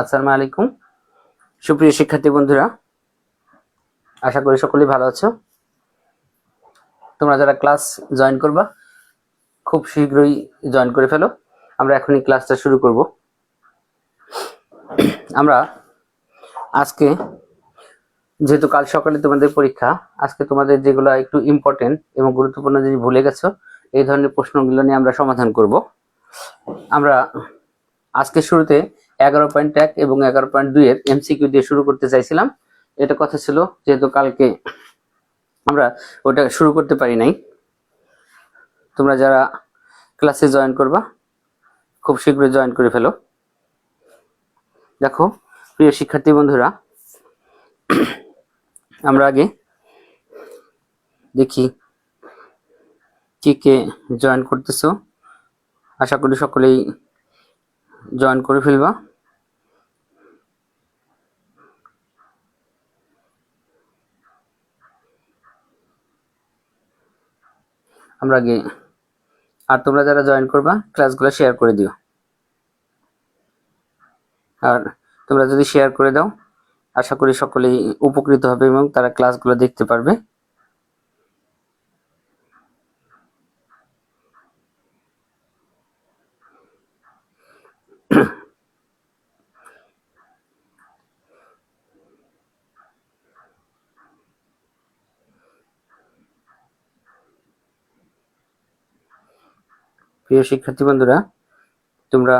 আসসালামু আলাইকুম সুপ্রিয় শিক্ষার্থী বন্ধুরা, আশা করি সকলেই ভালো আছো। তোমরা যারা ক্লাস জয়েন করবা খুব শীঘ্রই জয়েন করে ফেলো। আমরা এখনই ক্লাসটা শুরু করব। আমরা আজকে যেহেতু কাল সকালে তোমাদের পরীক্ষা, আজকে তোমাদের যেগুলো একটু ইম্পর্টেন্ট এবং গুরুত্বপূর্ণ জিনিস ভুলে গেছো এই ধরনের প্রশ্নগুলো নিয়ে আমরা সমাধান করব। আমরা আজকে শুরুতে 11.1 এবং 11.2 এর এমসিকিউ দিয়ে শুরু করতে চাইছিলাম। এটা কথা ছিল, যেহেতু কালকে আমরা ওটা শুরু করতে পারি নাই। তোমরা যারা ক্লাসে জয়েন করবা খুব শীঘ্রই জয়েন করে ফেলো। দেখো প্রিয় শিক্ষার্থী বন্ধুরা, আমরা আগে দেখি কে কে জয়েন করতেছো। আশা করি সকলেই জয়েন করে ফেলবা। আমরা আগে আর তোমরা যারা জয়েন করবা ক্লাসগুলো শেয়ার করে দিও। আর তোমরা যদি শেয়ার করে দাও আশা করি সকলেই উপকৃত হবে এবং তারা ক্লাসগুলো দেখতে পারবে। প্রিয় শিক্ষার্থী বন্ধুরা, তোমরা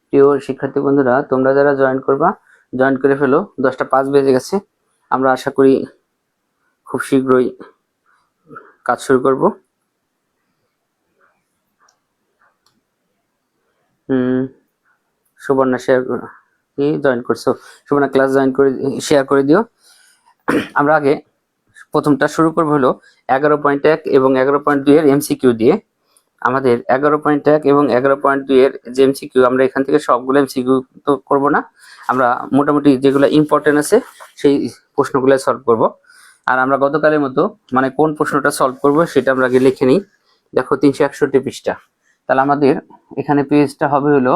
প্রিয় শিক্ষার্থী বন্ধুরা, তোমরা যারা জয়েন করবা জয়েন করে ফেলো। 10টা 5 বেজে গেছে। আমরা আশা করি খুব শীঘ্রই কাজ শুরু করব। সুবর্ণা শেয়ার কি জয়েন করছো? সুবর্ণা ক্লাস জয়েন করে শেয়ার করে দিও। আমরা আগে প্রথমটা শুরু করব হলো 11.1 এবং 11.2 এর এমসিকিউ দিয়ে। আমাদের 11.1 এবং 11.2 এর যে এমসিকিউ, আমরা এখান থেকে সবগুলো এমসিকিউ তো করব না, আমরা মোটামুটি যেগুলো ইম্পর্টেন্ট আছে সেই প্রশ্নগুলো সলভ করব। আর আমরা গতকালের মতো মানে কোন প্রশ্নটা সলভ করব সেটা আমরা আগে লিখে নিই। দেখো 361 পৃষ্ঠা, তাহলে আমাদের এখানে পেজটা হবে হলো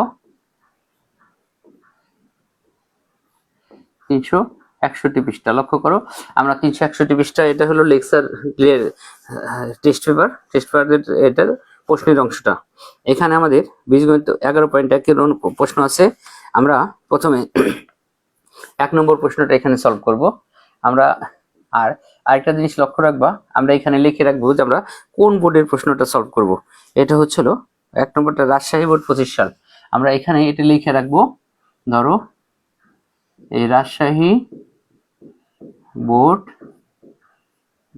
361 পৃষ্ঠা। লক্ষ্য করো, আমরা 361 পৃষ্ঠা, এটা হলো লেকচার টেস্ট পেপারের এটার প্রশ্নের অংশটা। এখানে আমাদের বীজগণিত 11.1 এর প্রশ্ন আছে। আমরা প্রথমে 1 নম্বর প্রশ্নটা এখানে সলভ করব। আমরা আর আরেকটা জিনিস লক্ষ্য রাখবা, আমরা এখানে লিখে রাখবো যে আমরা কোন বোর্ডের প্রশ্নটা সলভ করব। এটা হচ্ছিল 1 নম্বরটা রাজশাহী বোর্ড 25 সাল। আমরা এখানে এটা লিখে রাখবো, ধরো এই রাজশাহী বোর্ড,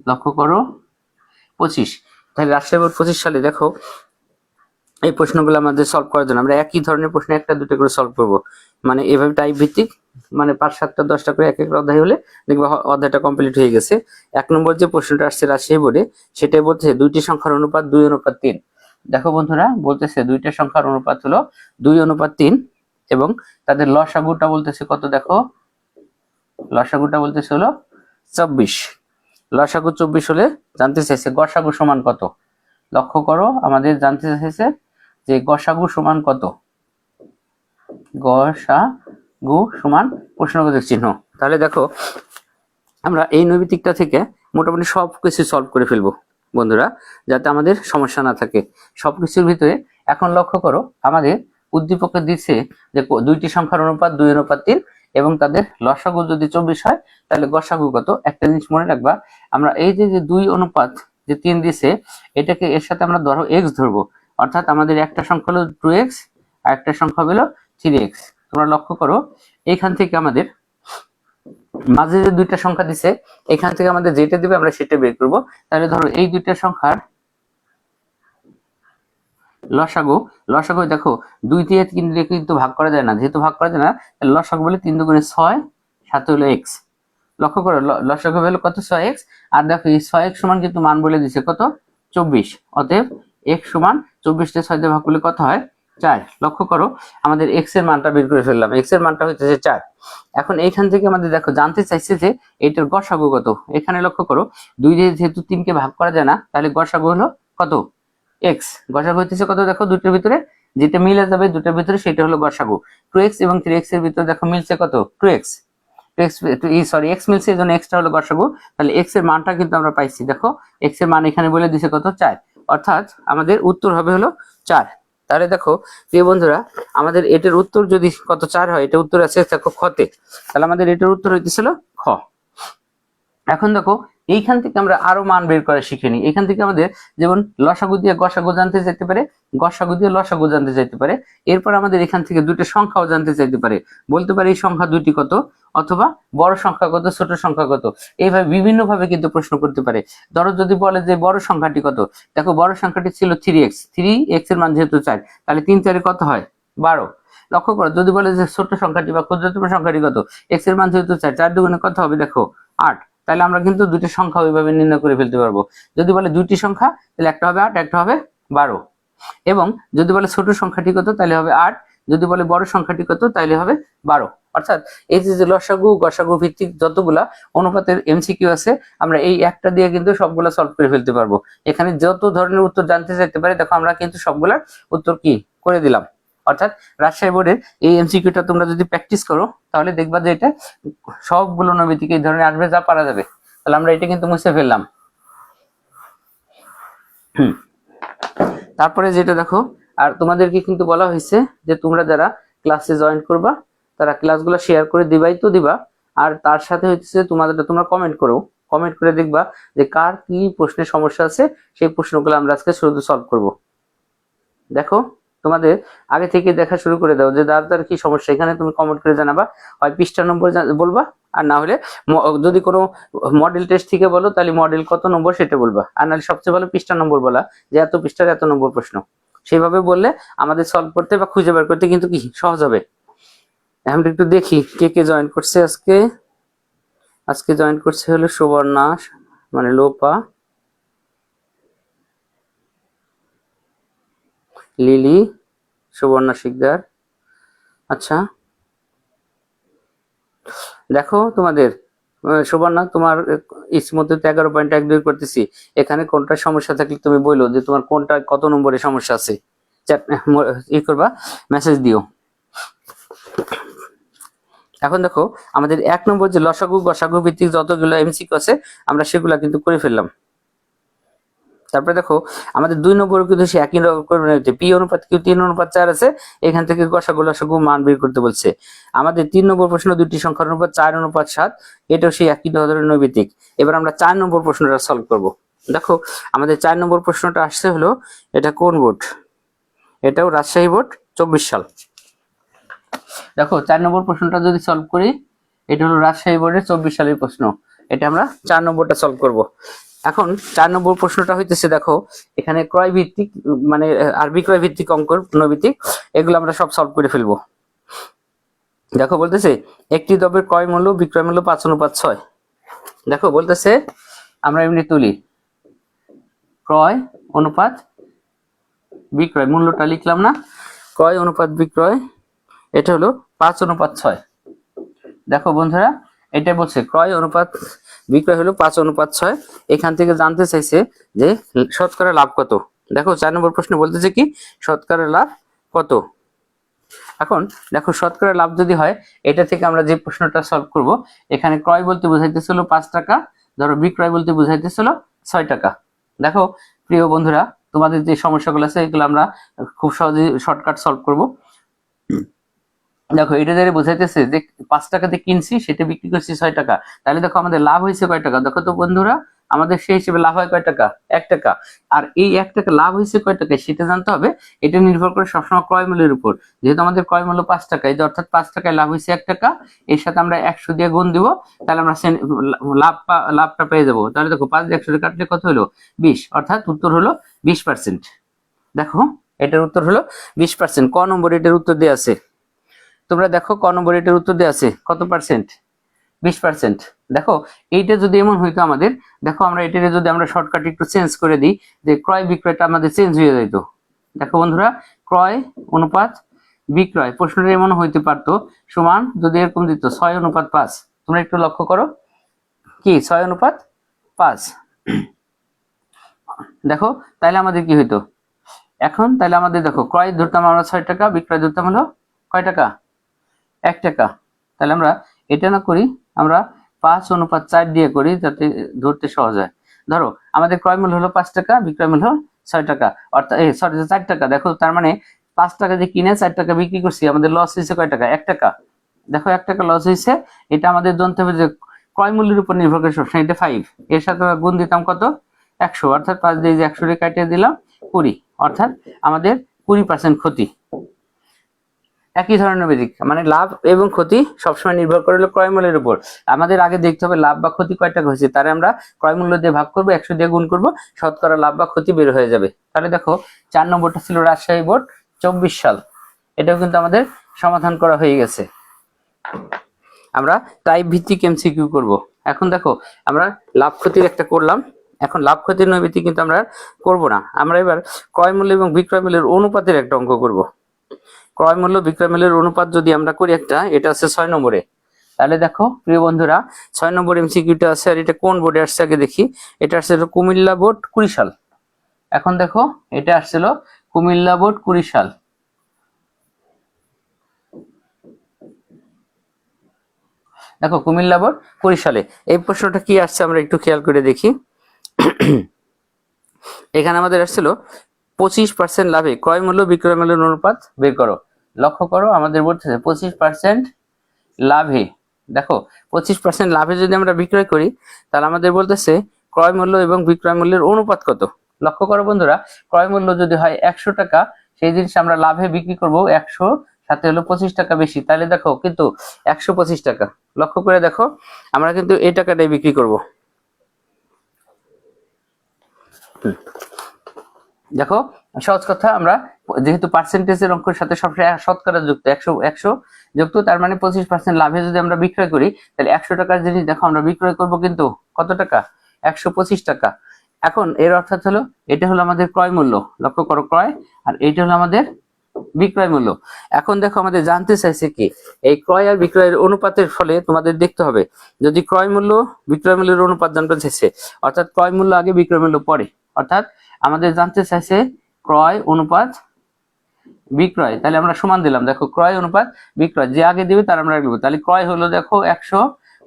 লক্ষ্য করো 25। তাহলে রাজশাহী বোর্ড 25 সালে দেখো এই প্রশ্নগুলো আমাদের সলভ করার জন্য আমরা একই ধরনের প্রশ্ন 1টা 2টা করে সলভ করব। মানে এভাবে টাইপ ভিত্তিক, মানে 5 7 10টা করে এক এক অধ্যায় হলে দেখবা অধ্যায়টা কমপ্লিট হয়ে গেছে। 1 নম্বর যে প্রশ্নটা আসছে রাজশাহী বোর্ডে, সেটাই বলতেছে 2টি সংখ্যার অনুপাত 2:3। দেখো বন্ধুরা, বলতেছে 2টা সংখ্যার অনুপাত হলো 2:3 এবং তাদের লসাগুটা বলতেছে কত। দেখো লসাগুটা বলতেছে হলো 24। লসাগু 24 হলে জানতে চাইছে গসাগু সমান কত। লক্ষ্য করো, আমাদের জানতে চাইছে যে গসাগু সমান কত। গসাগু সমান প্রশ্নবোধক চিহ্ন। তাহলে দেখো আমরা এই নৈমিত্তিকটা থেকে মোটামুটি সবকিছু সলভ করে ফেলবো বন্ধুরা, যাতে আমাদের সমস্যা না থাকে সবকিছুর ভিতরে। এখন লক্ষ্য করো, আমাদের উদ্দীপকে দিচ্ছে যে 2টি সংখ্যার অনুপাত 2:3 এবং তাদের লসাগু যদি 24 হয় তাহলে গসাগু কত। একটা জিনিস মনে রাখবা, আমরা এই যে 2:3 দিছে, এটাকে এর সাথে আমরা ধরো x ধরবো, অর্থাৎ আমাদের একটা সংখ্যা হলো 2x আর একটা সংখ্যা হলো 3x। তোমরা লক্ষ্য করো, এইখান থেকে আমাদের মাঝে যে 2টা সংখ্যা দিছে, এখান থেকে আমাদের যেটা দিবে আমরা সেটা বের করব। তাহলে ধরো এই 2টা সংখ্যার লসাগু দেখো 2 দিয়ে 3 দিয়ে কিন্তু ভাগ করা যায় না, যেহেতু ভাগ করা যায় না তাহলে লসাগু বলে 3 দুগুণে 6, 7 হলো x। লক্ষ্য করো লসাগু হলো কত, 6x। আর দেখো এই 6x সমান কিন্তু মান বলে দিছে কত, 24। অতএব x সমান 24 কে 6 দিয়ে ভাগ করলে কত হয় 4। লক্ষ্য করো আমাদের x এর মানটা বের করে ফেললাম, x এর মানটা হচ্ছে 4। এখন এইখান থেকে আমাদের দেখো জানতে চাইছে যে এটার গসাগু কত। এখানে লক্ষ্য করো 2 দিয়ে যেহেতু 3 কে ভাগ করা যায় না, তাহলে গসাগু হলো কত x। গসাগু হচ্ছে কত দেখো দুটোর ভিতরে যেটা মিলে যাবে দুটোর ভিতরে সেটা হলো গসাগু। 2x এবং 3x এর ভিতরে দেখো মিলছে কত 2x, x মিলছে, এজন্য x টা হলো গসাগু। তাহলে x এর মানটা কিন্তু আমরা পাইছি, দেখো x এর মান এখানে বলে দিছে কত 4, অর্থাৎ আমাদের উত্তর হবে হলো 4। তাহলে দেখো প্রিয় বন্ধুরা আমাদের এটার উত্তর যদি কত 4 হয়, এটা উত্তর আছে দেখো খতে, তাহলে আমাদের এটার উত্তর হইতেছিল খ। এখন দেখো এইখান থেকে আমরা আরো মান বের করা শিখে নিই। এখান থেকে আমাদের যেমন লসাগু দিয়ে গসাগু জানতে চাইতে পারে, গসাগু দিয়ে লসাগু জানতে চাইতে পারে, এরপর আমাদের এখান থেকে দুটো সংখ্যাও জানতে চাইতে পারে, বলতে পারে এই সংখ্যা দুটি কত, অথবা বড় সংখ্যা কত ছোট সংখ্যা কত। এইভাবে বিভিন্ন ভাবে কিন্তু প্রশ্ন করতে পারে। ধরো যদি বলে যে বড় সংখ্যাটি কত, দেখো বড় সংখ্যাটি ছিল 3x, 3x এর মান যেহেতু 4, তাহলে 3 4 কত হয় 12। লক্ষ্য করো যদি বলে যে ছোট সংখ্যাটি বা ক্ষুদ্রতম সংখ্যাটি কত, x এর মান যেহেতু 4, 4 দুগুণে কত হবে দেখো 8। তাহলে আমরা কিন্তু দুটি সংখ্যা ওইভাবে নির্ণয় করে ফেলতে পারবো। যদি বলে দুটি সংখ্যা তাহলে একটা হবে 8, একটা হবে 12। এবং যদি বলে ছোট সংখ্যাটি কত তাহলে হবে 8, যদি বলে বড় সংখ্যাটি কত তাহলে হবে 12। অর্থাৎ এই যে লসাগু গসাগু ভিত্তিক যতগুলা অনুপাতের এমসিকিউ আছে, আমরা এই একটা দিয়ে কিন্তু সবগুলা সলভ করে ফেলতে পারবো। এখানে যত ধরনের উত্তর জানতে চাইতে পারে দেখো আমরা কিন্তু সবগুলার উত্তর কি করে দিলাম। অর্থাৎ রাজশাহী বোর্ডের এই এমসিকিউটা তোমরা যদি প্র্যাকটিস করো তাহলে দেখবা যে এটা সবগুলো নৈমিত্তিক এই ধরনের আসবে, যা পারা যাবে। তাহলে আমরা এটা কিন্তু মুছে ফেললাম। তারপরে যেটা দেখো, আর তোমাদেরকে কিন্তু বলা হয়েছে যে তোমরা যারা ক্লাসে জয়েন করবা তারা ক্লাসগুলো শেয়ার করে দিবাই তো দিবা, আর তার সাথে হচ্ছে তোমরা কমেন্ট করো, কমেন্ট করে দেখবা যে কার কি প্রশ্নের সমস্যা আছে, সেই প্রশ্নগুলো আমরা আজকে শুধু সলভ করব। দেখো তোমাদের আগে থেকে দেখা শুরু করে দাও যে যার কি সমস্যা, এখানে তুমি কমেন্ট করে জানাবা, হয় পৃষ্ঠা নম্বর বলবা, আর না হলে যদি কোনো মডেল টেস্ট থেকে বলো তাহলে মডেল কত নম্বর সেটা বলবা, আর নাহলে সবচেয়ে ভালো পৃষ্ঠা নম্বর বলা যে এত পৃষ্ঠার এত নম্বর প্রশ্ন। সেইভাবে বললে আমাদের সলভ করতে বা খুঁজে বের করতে কিন্তু কি সহজ হবে। এখন একটু দেখি কে কে জয়েন করছে আজকে। আজকে জয়েন করছে হলো সুবর্ণা, মানে লোপা, লিলি, সুবর্ণা শিকদার। আচ্ছা দেখো তোমাদের সুবর্ণা তোমার ইতিমধ্যে 11.12 করতেছি, এখানে কোনটা সমস্যা থাকলে তুমি বললো যে তোমার কোনটা কত নম্বরের সমস্যা আছে, ই করবা, মেসেজ দিও। এখন দেখো আমাদের 1 নম্বর যে লসাগু গসাগু ভিত্তিক যতগুলো এমসিকিউ আছে আমরা সেগুলা কিন্তু করে ফেললাম। তারপরে দেখো আমাদের 2 নম্বর কিন্তু সে একই রকম করে নিতে, পি অনুপাত কিউ 3:4 আছে, এখান থেকে গসাগু লসাগু মান বের করতে বলছে। আমাদের 3 নম্বর প্রশ্ন দুটি সংখ্যার অনুপাত 4:7, এটাও সেই একই ধরনের নৈমিত্তিক। এবার আমরা 4 নম্বর প্রশ্নটা সলভ করব। দেখো আমাদের 4 নম্বর প্রশ্নটা আসছে হলো, এটা কোন বোর্ড, এটাও রাজশাহী বোর্ড 24 সাল। দেখো 4 নম্বর প্রশ্নটা যদি সলভ করি, এটা হলো রাজশাহী বোর্ডের 24 সালের প্রশ্ন, এটা আমরা 4 নম্বরটা সলভ করব। এখন 4 নম্বর প্রশ্নটা হইতেছে দেখো এখানে ক্রয় ভিত্তিক মানে আর বিক্রয় ভিত্তিক অঙ্ক নৈমিত্তিক, এগুলো আমরা সব সলভ করে ফেলবো। দেখো বলতেছে একটি দ্রব্যের ক্রয় মূল্য বিক্রয় মূল্য 5:6। দেখো বলতেছে আমরা এমনি তুলি ক্রয় অনুপাত বিক্রয়, মূল্যটা লিখলাম না, ক্রয় অনুপাত বিক্রয়, এটা হলো 5:6। দেখো বন্ধুরা এটা বলছে ক্রয় অনুপাত বিক্রয় হলো 5:6। এখান থেকে জানতে চাইছে যে শতকরা লাভ কত। দেখো 4 নম্বর প্রশ্ন বলতেছে কি শতকরা লাভ কত। এখন দেখো শতকরা লাভ যদি হয়, এটা থেকে আমরা যে প্রশ্নটা সলভ করব, এখানে ক্রয় বলতে বোঝাইতেছিল 5 টাকা, ধরো বিক্রয় বলতে বোঝাইতেছিল 6 টাকা। দেখো প্রিয় বন্ধুরা তোমাদের যে সমস্যাগুলো আছে এগুলো আমরা খুব সহজে শর্টকাট সলভ করব। দেখো এটা যারা বোঝাইতেছে যে 5 টাকাতে কিনছি সেটা বিক্রি করছি 6 টাকা, তাহলে দেখো আমাদের লাভ হয়েছে কয় টাকা। দেখো তো বন্ধুরা আমাদের সেই হিসেবে লাভ হয় কয় টাকা, 1 টাকা। আর এই 1 টাকা লাভ হয়েছে কয় টাকা সেটা জানতে হবে, এটা নির্ভর করে সবসময় ক্রয় মূল্যের উপর। যেহেতু আমাদের ক্রয় মূল্য 5 টাকা, এই যে অর্থাৎ 5 টাকায় লাভ হয়েছে 1 টাকা, এর সাথে আমরা 100 দিয়ে গুণ দিব, তাহলে আমরা লাভটা পেয়ে যাবো। তাহলে দেখো 5 দিয়ে 100 কাটলে কত হলো 20, অর্থাৎ উত্তর হলো 20%। দেখো এটার উত্তর হলো 20%। ক নম্বর এটার উত্তর দেওয়া আছে, তোমরা দেখো ক নম্বর এটার উত্তর দেওয়া আছে কত পার্সেন্ট, 20%। দেখো এইটা যদি এমন হইতো আমাদের, দেখো আমরা এটাকে যদি আমরা শর্টকাট একটু চেঞ্জ করে দিই, যে ক্রয় বিক্রয়টা আমাদের চেঞ্জ হয়ে যেত। দেখো বন্ধুরা, ক্রয় অনুপাত বিক্রয় প্রশ্নটা এমন হইতে পারতো সমান যদি এরকম দিত 6:5। তোমরা একটু লক্ষ্য করো, কি 6:5। দেখো তাহলে আমাদের কি হইতো এখন, তাহলে আমাদের দেখো ক্রয় ধরতাম আমরা 6 টাকা, বিক্রয় ধরতাম হলো কয় টাকা, 1 টাকা। তাহলে আমরা এটা না করি, আমরা 5:4 দিয়ে করি যাতে ধরতে সহজ হয়। ধরো আমাদের ক্রয় মূল্য হলো 5 টাকা, বিক্রয় মূল্য 6 টাকা, অর্থাৎ 4 টাকা। দেখো তার মানে 5 টাকা দিয়ে কিনে 4 টাকা বিক্রি করছি, আমাদের লস হয়েছে কয় টাকা, 1 টাকা। দেখো 1 টাকা লস হয়েছে, এটা আমাদের জানতে হবে যে ক্রয় মূল্যের উপর নির্ভর করে সবসময় এটা 5, এর সাথে গুণ দিতাম কত, 100, অর্থাৎ 5 দিয়ে 100 রে কাটিয়ে দিলাম 20, অর্থাৎ আমাদের 20% ক্ষতি। একই ধরনের বেদিক, মানে লাভ এবং ক্ষতি সবসময় নির্ভর করে হলো ক্রয় মূল্যের উপর। আমাদের আগে দেখতে হবে লাভ বা ক্ষতি কয় টাকা হয়েছে, তারে আমরা ক্রয় মূল্য দিয়ে ভাগ করবো, 100 দিয়ে গুণ করবো, শতকরা লাভ বা ক্ষতি বের হয়ে যাবে। তাহলে দেখো 4 নম্বরটা ছিল রাজশাহী বোর্ড 24 সাল, এটাও কিন্তু আমাদের সমাধান করা হয়ে গেছে। আমরা টাইপ ভিত্তিক এমসিকিউ করব। এখন দেখো আমরা লাভ ক্ষতির একটা করলাম, এখন লাভ ক্ষতির নৈমিত্তিক কিন্তু আমরা করব না, আমরা এবার ক্রয় মূল্য এবং বিক্রয় মূল্যের অনুপাতের একটা অঙ্ক করব। ক্রয় মূল্য বিক্রয় মূল্যের অনুপাত যদি আমরা করি একটা, এটা আছে 6 নম্বরে। তাহলে দেখো প্রিয় বন্ধুরা, 6 নম্বর এমসিকিউটা আছে, আর এটা কোন বোর্ডে আসছে আগে দেখি। এটা আসছে কুমিল্লা বোর্ড 20 সাল। এখন দেখো এটা আসছিল কুমিল্লা বোর্ড 20 সাল। দেখো কুমিল্লা বোর্ড 20 সালে এই প্রশ্নটা কি আসছে আমরা একটু খেয়াল করে দেখি। এখানে আমাদের আসছিল 25% লাভে ক্রয় মূল্য বিক্রয় মূল্যের অনুপাত বের করো। লক্ষ্য করো আমাদের বলতেছে 25% লাভে, দেখো 25% লাভে যদি আমরা বিক্রয় করি, তাহলে আমাদের বলতেছে ক্রয় মূল্য এবং বিক্রয় মূল্যের অনুপাত কত। লক্ষ্য করো বন্ধুরা, ক্রয় মূল্য যদি হয় 100 টাকা, সেই জিনিস আমরা লাভে বিক্রি করব 100, সাথে হলো 25 টাকা বেশি, তাহলে দেখো কিন্তু 125 টাকা। লক্ষ্য করে দেখো আমরা কিন্তু এই টাকাটাই বিক্রি করব। দেখো সহজ কথা, আমরা যেহেতু পার্সেন্টেজের অঙ্কের সাথে সবসময় শতকরা যুক্ত, 100 যুক্ত, তার মানে 25% লাভে যদি আমরা বিক্রয় করি, তাহলে 100 টাকার জিনিস দেখো আমরা বিক্রয় করব কিন্তু কত টাকা, 125 টাকা। এখন এর অর্থাৎ হলো এটা হলো আমাদের ক্রয় মূল্য, লক্ষ্য করো ক্রয়, আর এইটা হলো আমাদের বিক্রয় মূল্য। এখন দেখো আমাদের জানতে চাইছে কি এই ক্রয় আর বিক্রয়ের অনুপাতের ফলে তোমাদের দেখতে হবে, যদি ক্রয় মূল্য বিক্রয় মূল্যের অনুপাত জানতে চাইছে, অর্থাৎ ক্রয় মূল্য আগে বিক্রয় মূল্য পরে, অর্থাৎ আমাদের জানতে চাইছে ক্রয় অনুপাত বিক্রয়, তাহলে আমরা সমান দিলাম। দেখো ক্রয় অনুপাত বিক্রয়, যে আগে দিবে তার আমরা রাখবো। তাহলে ক্রয় হলো দেখো 100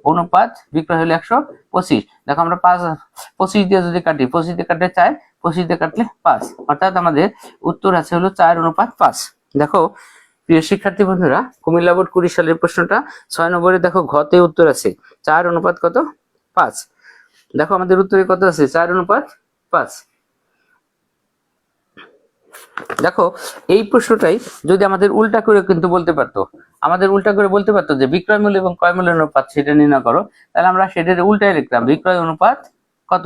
অনুপাত বিক্রয় হলো 125। দেখো আমরা 25 দিয়ে যদি কাটি, 25 দিয়ে কাটলে 4, 25 দিয়ে কাটলে 5, অর্থাৎ আমাদের উত্তর আছে হলো 4:5। দেখো প্রিয় শিক্ষার্থী বন্ধুরা, কুমিল্লা বোর্ড 20 সালের প্রশ্নটা 6 নম্বরে দেখো ঘতে উত্তর আছে 4 কত 5। দেখো আমাদের উত্তরে কত আছে 4:5। দেখো এই প্রশ্নটাই যদি আমাদের উল্টা করে কিন্তু বলতে পারতো, আমাদের উল্টা করে বলতে পারতো যে বিক্রয় মূল্য এবং ক্রয় মূল্যের অনুপাত সেটা নির্ণয় করো, তাহলে আমরা সেটার উল্টাই লিখতাম বিক্রয় অনুপাত কত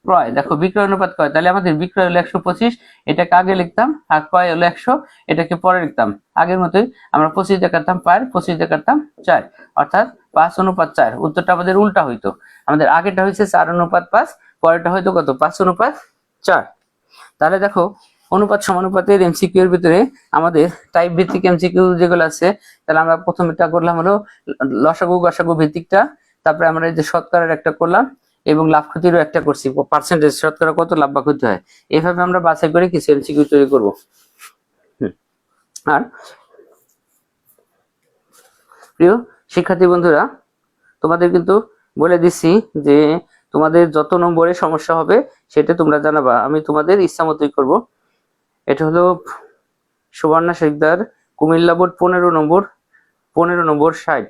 ক্রয়। দেখো বিক্রয় অনুপাত ক্রয়, তাহলে আমাদের বিক্রয় হলো 125, এটাকে আগে লিখতাম, আর ক্রয় হলো 100, এটাকে পরে লিখতাম। আগের মতোই আমরা 25 দিয়ে কাটতাম 5, 25 দিয়ে কাটতাম 4, অর্থাৎ 5:4। উত্তরটা আমাদের উল্টা হইতো, আমাদের আগেটা হয়েছে 4:5, পরেরটা হয়তো কত 5:4। তাহলে দেখো অনুপাত সমানুপাতের এমসিকিউ এর ভিতরে আমাদের টাইপ ভিত্তিক এমসিকিউ যেগুলো আছে, তাহলে আমরা প্রথমেটা করলাম হলো লসাগু গসাগু ভিত্তিকটা, তারপরে আমরা এই যে শতকরার একটা করলাম, এবং লাভ ক্ষতিরও একটা করছি, পার্সেন্টেজ শতকরা কত লাভ বা ক্ষতি হয়, এইভাবে আমরা বাছাই করে কিছু এমসিকিউ তৈরি করব। আর প্রিয় শিক্ষার্থী বন্ধুরা, তোমাদের কিন্তু বলে দিচ্ছি যে তোমাদের যত নম্বরে সমস্যা হবে সেটা তোমরা জানাবা, আমি তোমাদের ইচ্ছা মতোই করবো। এটা হলো সুবর্ণা শিকদার কুমিল্লা বোর্ড 15 নম্বর 60।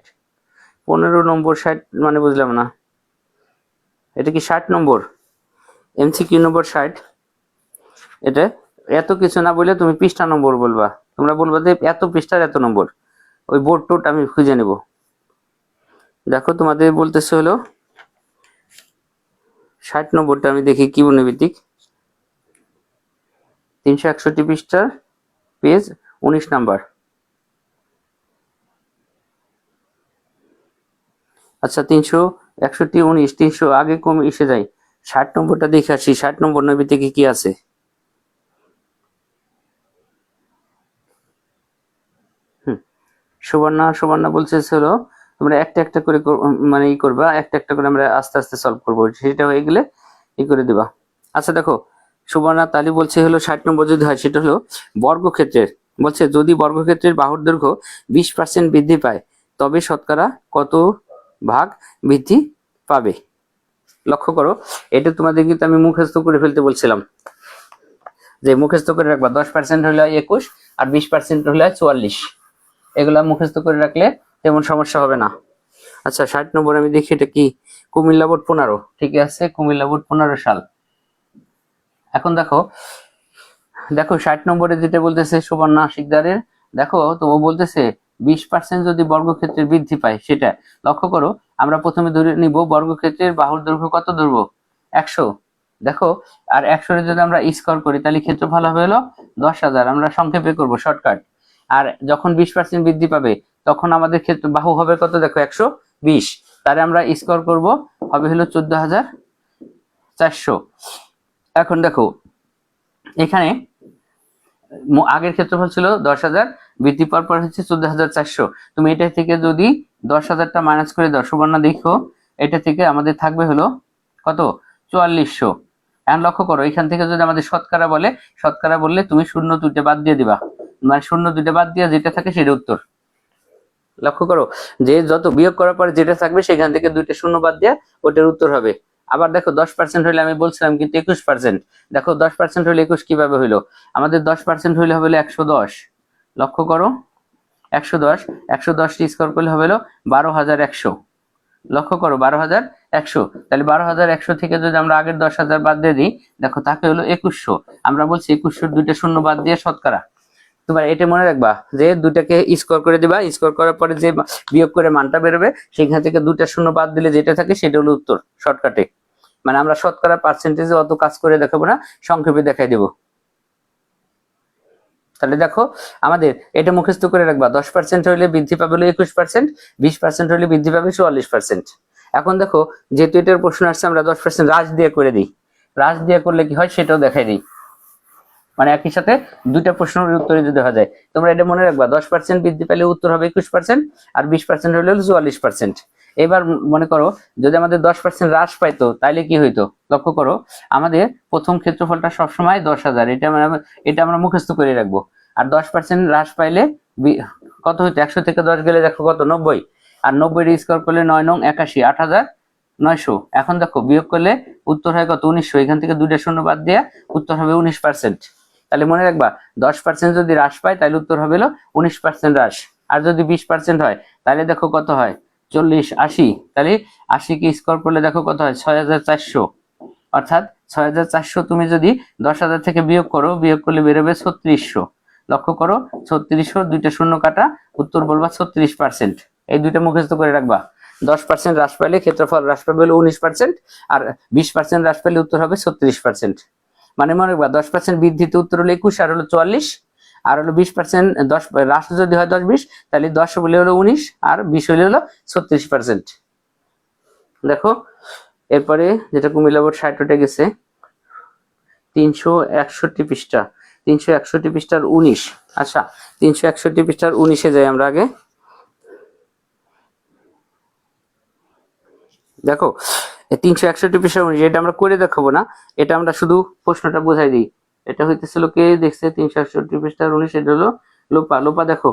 15 নম্বর 60 মানে বুঝলাম না, এটা কি 60 নম্বর এমসিকিউ নম্বর 60? এটা এত কিছু না বলে তুমি পৃষ্ঠা নম্বর বলবা, তোমরা বলবা যে এত পৃষ্ঠার এত নম্বর, ওই বোর্ড টোট আমি খুঁজে নেব। দেখো তোমাদের বলতেছে হলো 60 নম্বরটা, আমি দেখি কি বর্ণভিত্তিক, 361 পৃষ্ঠার পেজ 19 নাম্বার। আচ্ছা 61 19 300 আগে কমে এসে যায়। 60 নম্বরটা দেখে আসি, 60 নম্বর নবী থেকে কি আছে। সুবর্ণা বলছে হলো তোমরা একটা একটা করে মানে ই করবা, একটা একটা করে আমরা আস্তে আস্তে সলভ করবো, সেটা হয়ে গেলে ই করে দিবা। আচ্ছা দেখো, সুবর্ণা তালি বলছে হলো 60 নম্বর যদি হয় সেটা হলো বর্গক্ষেত্রের, বলছে যদি বর্গক্ষেত্রের বাহুর দৈর্ঘ্য 20% বৃদ্ধি পায় তবে শতকরা কত ভাগ বৃদ্ধি পাবে। লক্ষ্য করো, এটা তোমাদের কিন্তু আমি মুখস্থ করে ফেলতে বলছিলাম, যে মুখস্থ করে রাখবা 10% হলে 21 আর 20% হলে 44, এগুলা মুখস্থ করে রাখলে তেমন সমস্যা হবে না। আচ্ছা 60 নম্বর আমি দেখি এটা কি, কুমিল্লা বোর্ড 15, ঠিক আছে, কুমিল্লা বোর্ড 15 সাল। এখন দেখো 60 নম্বরে যেটা বলতেছে সুবর্ণা শিকদারের, দেখো তো ও বলতেছে 20% যদি বর্গক্ষেত্রের বৃদ্ধি পায় সেটা। লক্ষ্য করো, আমরা প্রথমে ধরে নিব বর্গক্ষেত্রের বাহুর দৈর্ঘ্য কত ধরবো, 100। দেখো আর 100 এর যদি আমরা স্কোয়ার করি তাহলে ক্ষেত্রফল হবে হলো 10,000, আমরা সংক্ষেপে করব শর্টকাট। আর যখন 20% বৃদ্ধি পাবে তখন আমাদের ক্ষেত্র বাহু হবে কত, দেখো 120, তাহলে আমরা স্কোয়ার করব, হবে হলো 14,400। এখন দেখো এখানে আগের ক্ষেত্রফল ছিল 10,000, বৃদ্ধি পাওয়ার পর হচ্ছে 14,400। তুমি এটা থেকে যদি 10,000টা মাইনাস করে দাও সুবর্ণা, দেখো এটা থেকে আমাদের থাকবে হলো কত, 4400। এখন লক্ষ্য করো, এখান থেকে যদি আমাদের শতকরা বলে, শতকরা বললে তুমি শূন্য দুইটা বাদ দিয়ে দিবা, মানে শূন্য দুইটা বাদ দিয়ে যেটা থাকে সেটা উত্তর। লক্ষ্য করো, যে যত বিয়োগ করার পরে যেটা থাকবে সেখান থেকে দুইটা শূন্য বাদ দিয়ে ওটার উত্তর হবে। আবার দেখো 10% হলে আমি বলছিলাম কিন্তু 21%, দেখো 10% হলে 21 কিভাবে হইলো, আমাদের 10% হইলে হবে 110। লক্ষ্য করো 110, 110 স্কোয়ার করলে হবে 12,100। লক্ষ্য করো 12,100, তাহলে 12,100 থেকে যদি আমরা আগের 10,000 বাদ দিয়ে দিই, দেখো তাকে হলো 2100। আমরা বলছি 2100 দুইটা শূন্য বাদ দিয়ে শতকরা। তোমার এটা মনে রাখবা যে দুটাকে স্কোয়ার করে দিবা, স্কোয়ার করার পরে যে বিয়োগ করে মানটা বেরোবে সেখান থেকে দুটা শূন্য বাদ দিলে যেটা থাকে সেটা হলো উত্তর শর্টকাটে। মানে আমরা শতকরা পার্সেন্টেজে অত কাজ করে দেখাবো না, সংক্ষেপে দেখাই দেব। তাহলে দেখো আমাদের এটা মুখস্থ করে রাখবা, 10% হলে বৃদ্ধি পাবে 21%, 20% হলে বৃদ্ধি পাবে 44%। এখন দেখো যেহেতু এটার প্রশ্ন আসছে আমরা 10% হ্রাস দিয়ে করে দিই, হ্রাস দিয়ে করলে কি হয় সেটাও দেখাই দিই, মানে একই সাথে দুইটা প্রশ্নের উত্তরে যদি হয়ে যায়। তোমরা এটা মনে রাখবা 10% বৃদ্ধি পেলে উত্তর হবে 21% আর 20% হলে 44%। এবার মনে করো যদি আমাদের 10% হ্রাস পাইতো তাইলে কি হইতো, লক্ষ্য করো আমাদের প্রথম ক্ষেত্রফলটা সবসময় 10,000, এটা আমরা মুখস্থ করে রাখবো। আর 10% হ্রাস পাইলে কত হইতো, 100 থেকে 10 গেলে দেখো কত, 90, আর 90 স্কোয়ার করলে 9 নং 81, 8,900। এখন দেখো বিয়োগ করলে উত্তর হয় কত, 1900, এখান থেকে দুইটা শূন্য বাদ দিয়ে উত্তর হবে 19%। তাহলে মনে রাখবা 10% যদি হ্রাস পায় তাহলে উত্তর হবে 19% হ্রাস, আর যদি 20% হয় তাহলে দেখো কত হয়, 40, 80, তাহলে 80 কে স্কোয়ার করলে দেখো কত হয়, 6,400। অর্থাৎ 6,400 তুমি যদি 10,000 থেকে বিয়োগ করো, বিয়োগ করলে বেরোবে 3600। লক্ষ্য করো 3600, দুইটা শূন্য কাটা, উত্তর বলবা 36%। এই দুইটা মুখস্থ করে রাখবা। 10% হ্রাস পাইলে ক্ষেত্রফল হ্রাস পাবে 19%, আর 20% হ্রাস পাইলে উত্তর হবে 36%। মানে মনে রাখবা 10% বৃদ্ধিতে উত্তর হলো 21 আর হলো 44, আর হলো 20% 10 হ্রাস যদি হয় 10-20 তাহলে 10 বলে হলো 19 আর 20 হলে হলো 36%। দেখো এরপরে যেটা কুমিল্লা বোর্ড 60 উঠে গেছে, 361 পৃষ্ঠা, 361 পৃষ্ঠার 19। আচ্ছা 361 পৃষ্ঠার 19-এ যাই আমরা আগে। দেখো 361 পৃষ্ঠার 19, এটা আমরা করে দেখাবো না, এটা আমরা শুধু প্রশ্নটা বোঝাই দিই। এটা হইতেছিল কে দেখছে 361 পৃষ্ঠার 19, এটা হলো লোপা। লোপা দেখো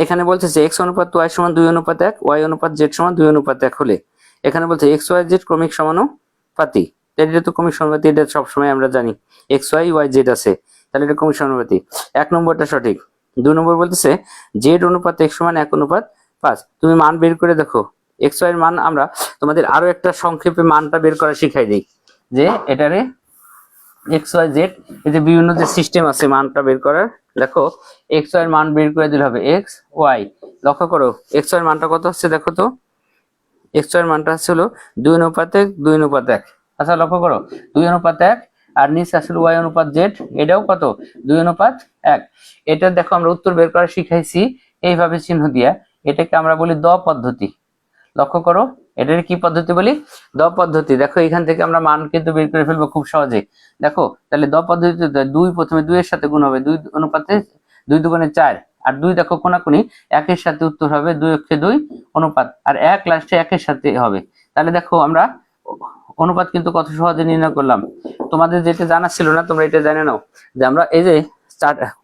এখানে বলতেছে x অনুপাত y সমান 2:1, y অনুপাত z সমান 2:1 হলে, এখানে বলছে x y z ক্রমিক সমানুপাতি। এটা তো ক্রমিক সমানুপাতি, এটা সবসময় আমরা জানি x y y z আছে, তাহলে এটা ক্রমিক সমানুপাতি। 1 নম্বরটা সঠিক। 2 নম্বর বলতেছে z অনুপাত x সমান 1:5। তুমি মান বের করে দেখো, x y এর মান আমরা তোমাদের আরো একটা সংক্ষেপে মানটা বের করা শিখাই দিই, যে এটারে x y z এই যে বিভিন্ন যে সিস্টেম আছে মানটা বের করার। দেখো x y এর মান বের করে দিলে হবে x y। লক্ষ্য করো x y এর মানটা কত হচ্ছে, দেখো তো x y এর মানটা হচ্ছে হলো 2:1, 2:1। আচ্ছা লক্ষ্য করো 2:1, আর নিচে আসলে y অনুপাত z, এটাও কত, 2:1। এটা দেখো আমরা উত্তর বের করা শিখাইছি এইভাবে চিহ্ন দিয়া, এটাকে আমরা বলি দ পদ্ধতি। লক্ষ্য করো এটার কি পদ্ধতি বলি? দ পদ্ধতি। দেখো এখান থেকে আমরা মান কিন্তু বের করে ফেলবো খুব সহজে। দেখো তাহলে দ পদ্ধতিতে 2 প্রথমে 2 এর সাথে গুণ হবে, 2 অনুপাতে 2 দুগুণে 4, আর 2 দেখো কোনাকুনি একের সাথে উত্তর হবে 2 অক্ষে 2 অনুপাত, আর 1 লাস্টে একের সাথে হবে। তাহলে দেখো আমরা অনুপাত কিন্তু কত সহজে নির্ণয় করলাম। তোমাদের যেটা জানা ছিল না তোমরা এটা জেনে নাও, যে আমরা এই যে